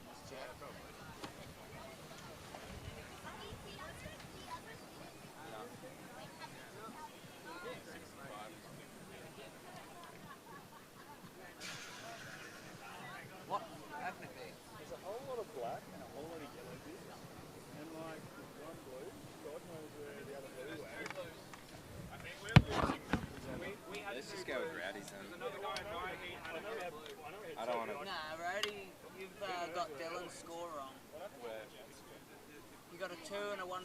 Let's check. What happened to be? there's a whole lot of black and a whole lot of yellow bits. And like one blue, God knows where the other blue went. I think we're losing numbers. We had Let's just go with Rowdy's then. another guy in my heat had a blue. I don't want to. Nah, Rowdy, you've got Dylan's score wrong. You got a 2 and a 1.5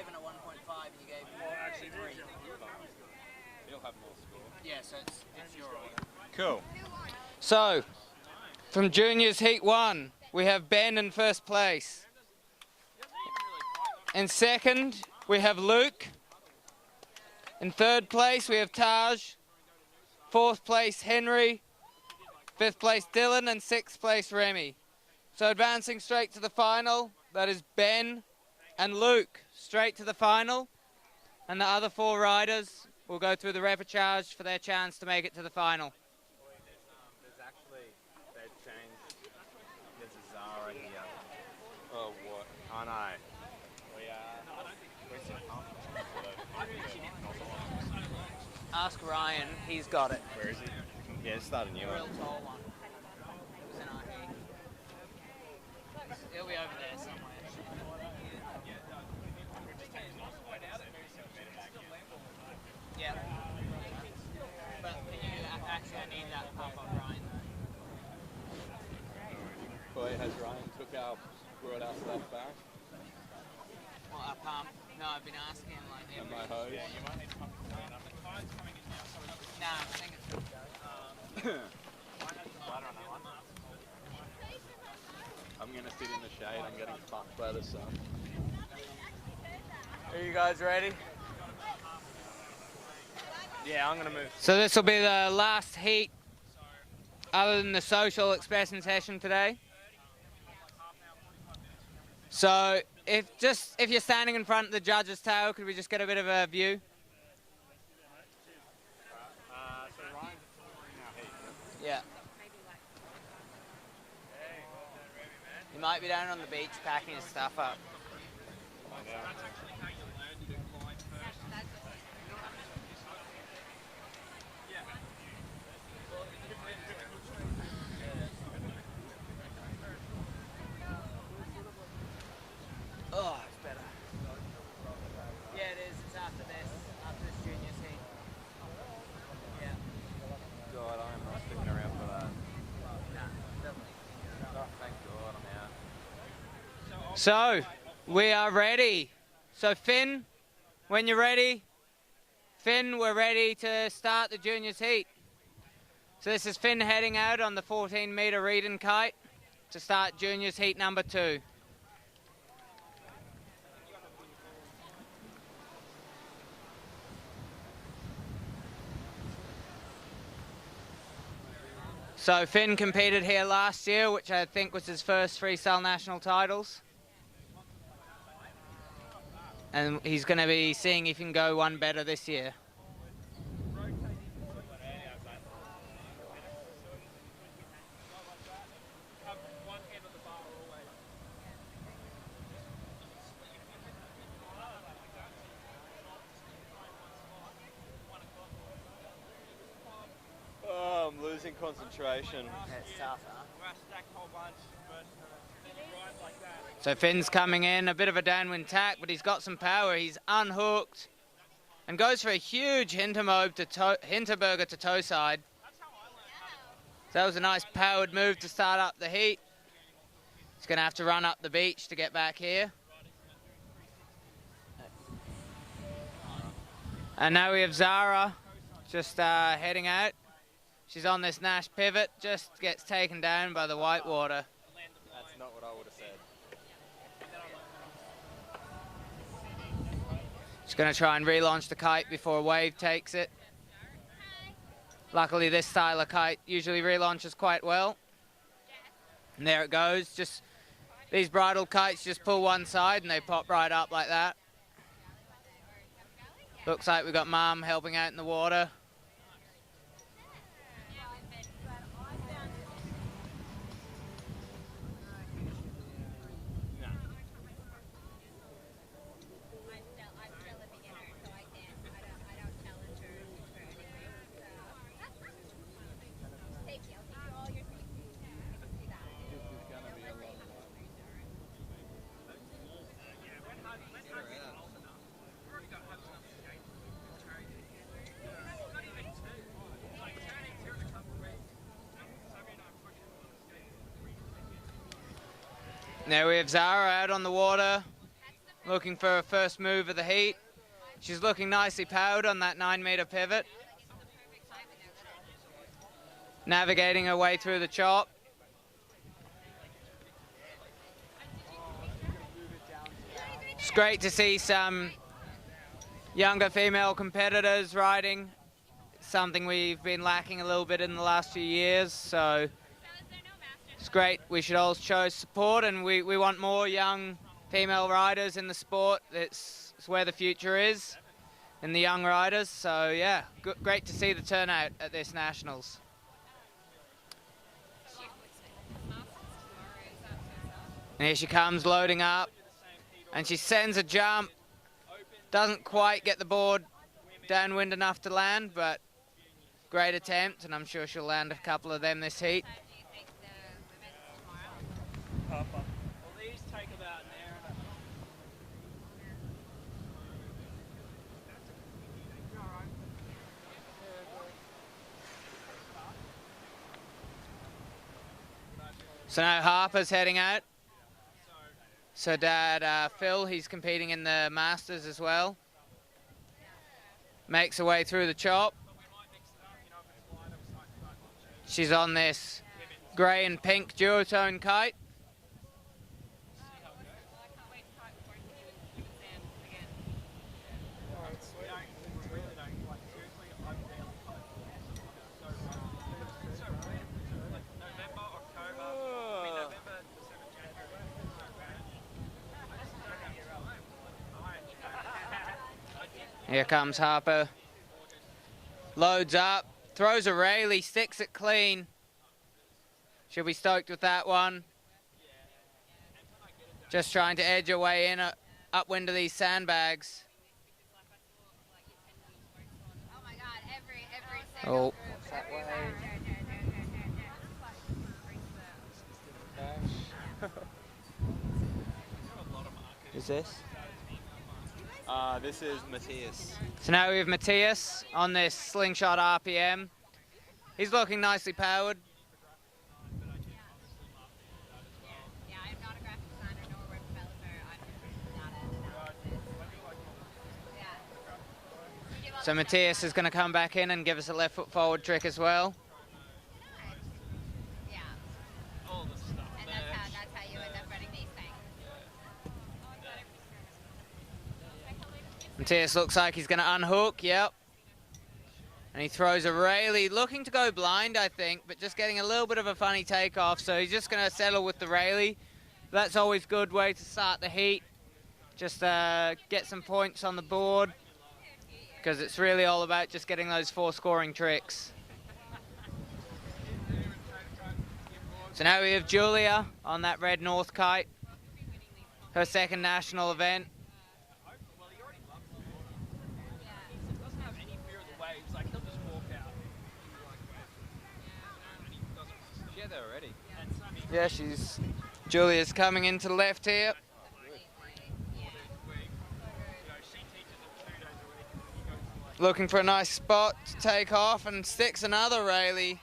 and a 1.5 and you gave him actually 3. He'll have more score. Yeah, so it's your order. Cool. So, from juniors heat 1, we have Ben in first place. In second, we have Luke. In third place, we have Taj. Fourth place, Henry. Fifth place, Dylan. And sixth place, Remy. So advancing straight to the final, that is Ben and Luke straight to the final. And the other 4 riders will go through the repechage for their chance to make it to the final. There's actually, they've changed. There's a Zara here. Oh, what? I know. Ask Ryan, he's got it. Where is he? Yeah, start a new Real one. tall one. It was in our heat. He'll be over there somewhere. Yeah. But can you actually, I need that pump on Ryan. Boy, has Ryan brought our stuff back? What, our pump? No, I've been asking him like And every... my hose? Yeah, you might need to pump the clean up. The tide's coming in now, so Nah, I think it's good to go. I'm gonna sit in the shade. I'm getting fucked by the sun. Are you guys ready? Yeah, I'm gonna move. So this will be the last heat other than the social expression session today. So if you're standing in front of the judge's tail, could we just get a bit of a view? So Ryan's in our heat. Yeah. He might be down on the beach packing his stuff up. So, we are ready. So Finn, when you're ready. Finn, we're ready to start the juniors heat. So this is Finn heading out on the 14-meter reed and kite to start juniors heat number 2. So Finn competed here last year, which I think was his first Freestyle National titles. And he's going to be seeing if he can go one better this year. Oh, I'm losing concentration. So Finn's coming in, a bit of a downwind tack, but he's got some power. He's unhooked and goes for a huge Hinterberger to toe side. So that was a nice powered move to start up the heat. He's going to have to run up the beach to get back here. And now we have Zara just heading out. She's on this Nash pivot, just gets taken down by the whitewater. That's not what I would have said. She's going to try and relaunch the kite before a wave takes it. Luckily this style of kite usually relaunches quite well. And there it goes. Just these bridle kites just pull one side and they pop right up like that. Looks like we've got Mum helping out in the water. Now we have Zara out on the water, looking for her first move of the heat. She's looking nicely powered on that 9-meter pivot. Navigating her way through the chop. It's great to see some younger female competitors riding. It's something we've been lacking a little bit in the last few years, so it's great. We should all show support, and we want more young female riders in the sport. It's where the future is, in the young riders. So yeah, great to see the turnout at this Nationals. And here she comes loading up, and she sends a jump. Doesn't quite get the board downwind enough to land, but great attempt, and I'm sure she'll land a couple of them this heat. Well, these take about an hour and a half. So now Harper's heading out. So Dad Phil, he's competing in the Masters as well. Makes her way through the chop. She's on this grey and pink duotone kite. Here comes Harper. Loads up, throws a Rayleigh, sticks it clean. She'll be stoked with that one. Just trying to edge her way in upwind of these sandbags. Oh. Is this? This is Matthias. So now we have Matthias on this slingshot RPM. He's looking nicely powered. So Matthias is going to come back in and give us a left foot forward trick as well. Matthias looks like he's going to unhook, yep. And he throws a Rayleigh, looking to go blind, I think, but just getting a little bit of a funny takeoff. So he's just going to settle with the Rayleigh. That's always a good way to start the heat. Just get some points on the board, because it's really all about just getting those 4 scoring tricks. So now we have Julia on that red North kite, her second national event. Yeah, Julia's coming into the left here. Looking for a nice spot to take off and sticks another Rayleigh.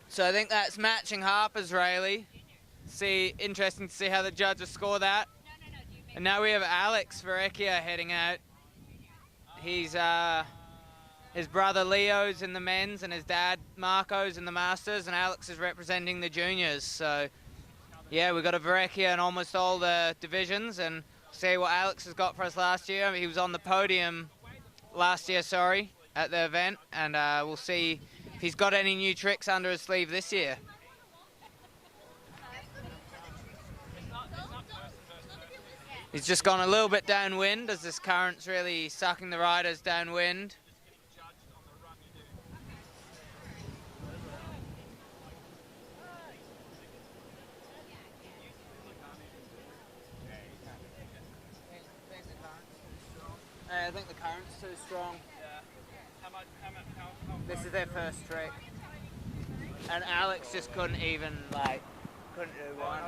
So I think that's matching Harper's Rayleigh. Interesting to see how the judges score that. And now we have Alex Verrecchia heading out. He's his brother Leo's in the men's and his dad Marco's in the masters, and Alex is representing the juniors. So yeah, we've got a Verrecchia in almost all the divisions, and see what Alex has got for us last year. He was on the podium last year, sorry, at the event, and we'll see if he's got any new tricks under his sleeve this year. He's just gone a little bit downwind as this current's really sucking the riders downwind. I think the current's too strong. This is their first trick. And Alex just couldn't even, couldn't do one.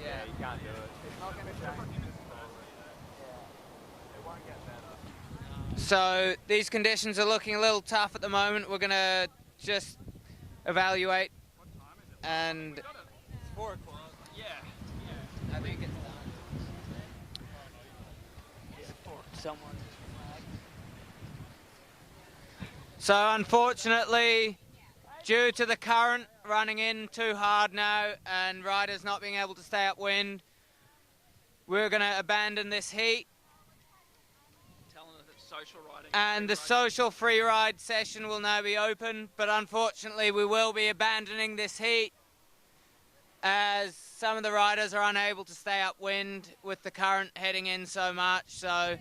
Yeah, you can't do it. It's not going to change. It won't get better. So these conditions are looking a little tough at the moment. We're going to just evaluate. And It's 4 o'clock. Yeah. I think it's done. Someone. So unfortunately, due to the current running in too hard now and riders not being able to stay upwind, we're going to abandon this heat. And the social free ride session will now be open, but unfortunately we will be abandoning this heat as some of the riders are unable to stay upwind with the current heading in so much. So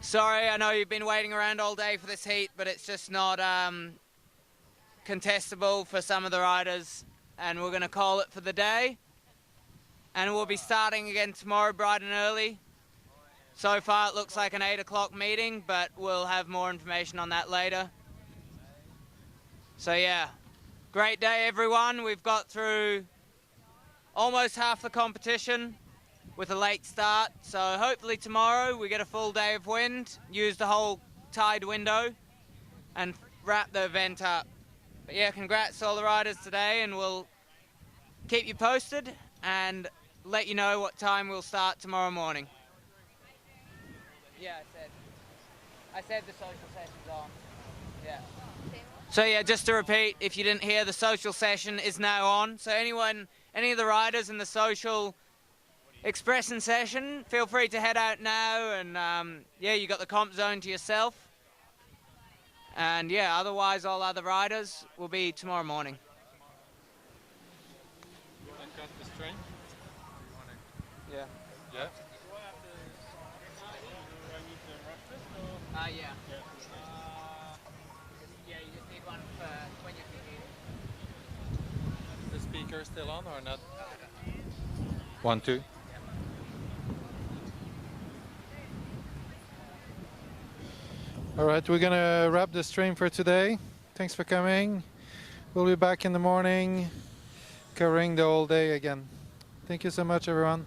sorry, I know you've been waiting around all day for this heat, but it's just not contestable for some of the riders, and we're going to call it for the day. And we'll be starting again tomorrow bright and early. So far it looks like an 8 o'clock meeting, but we'll have more information on that later. So yeah, great day everyone. We've got through almost half the competition with a late start, so hopefully tomorrow we get a full day of wind, use the whole tide window and wrap the event up. But yeah, congrats to all the riders today, and we'll keep you posted and let you know what time we'll start tomorrow morning. Yeah, I said the social session's on. Yeah. So yeah, just to repeat, if you didn't hear, the social session is now on. So any of the riders in the social expression session, feel free to head out now, and yeah, you got the comp zone to yourself. And yeah, otherwise all other riders will be tomorrow morning. Cut the string? Yeah. Yeah? Yeah. Yeah, you just need one for when you're commuting. Is the speaker still on or not? 1, 2. All right, we're gonna wrap the stream for today. Thanks for coming. We'll be back in the morning, covering the whole day again. Thank you so much, everyone.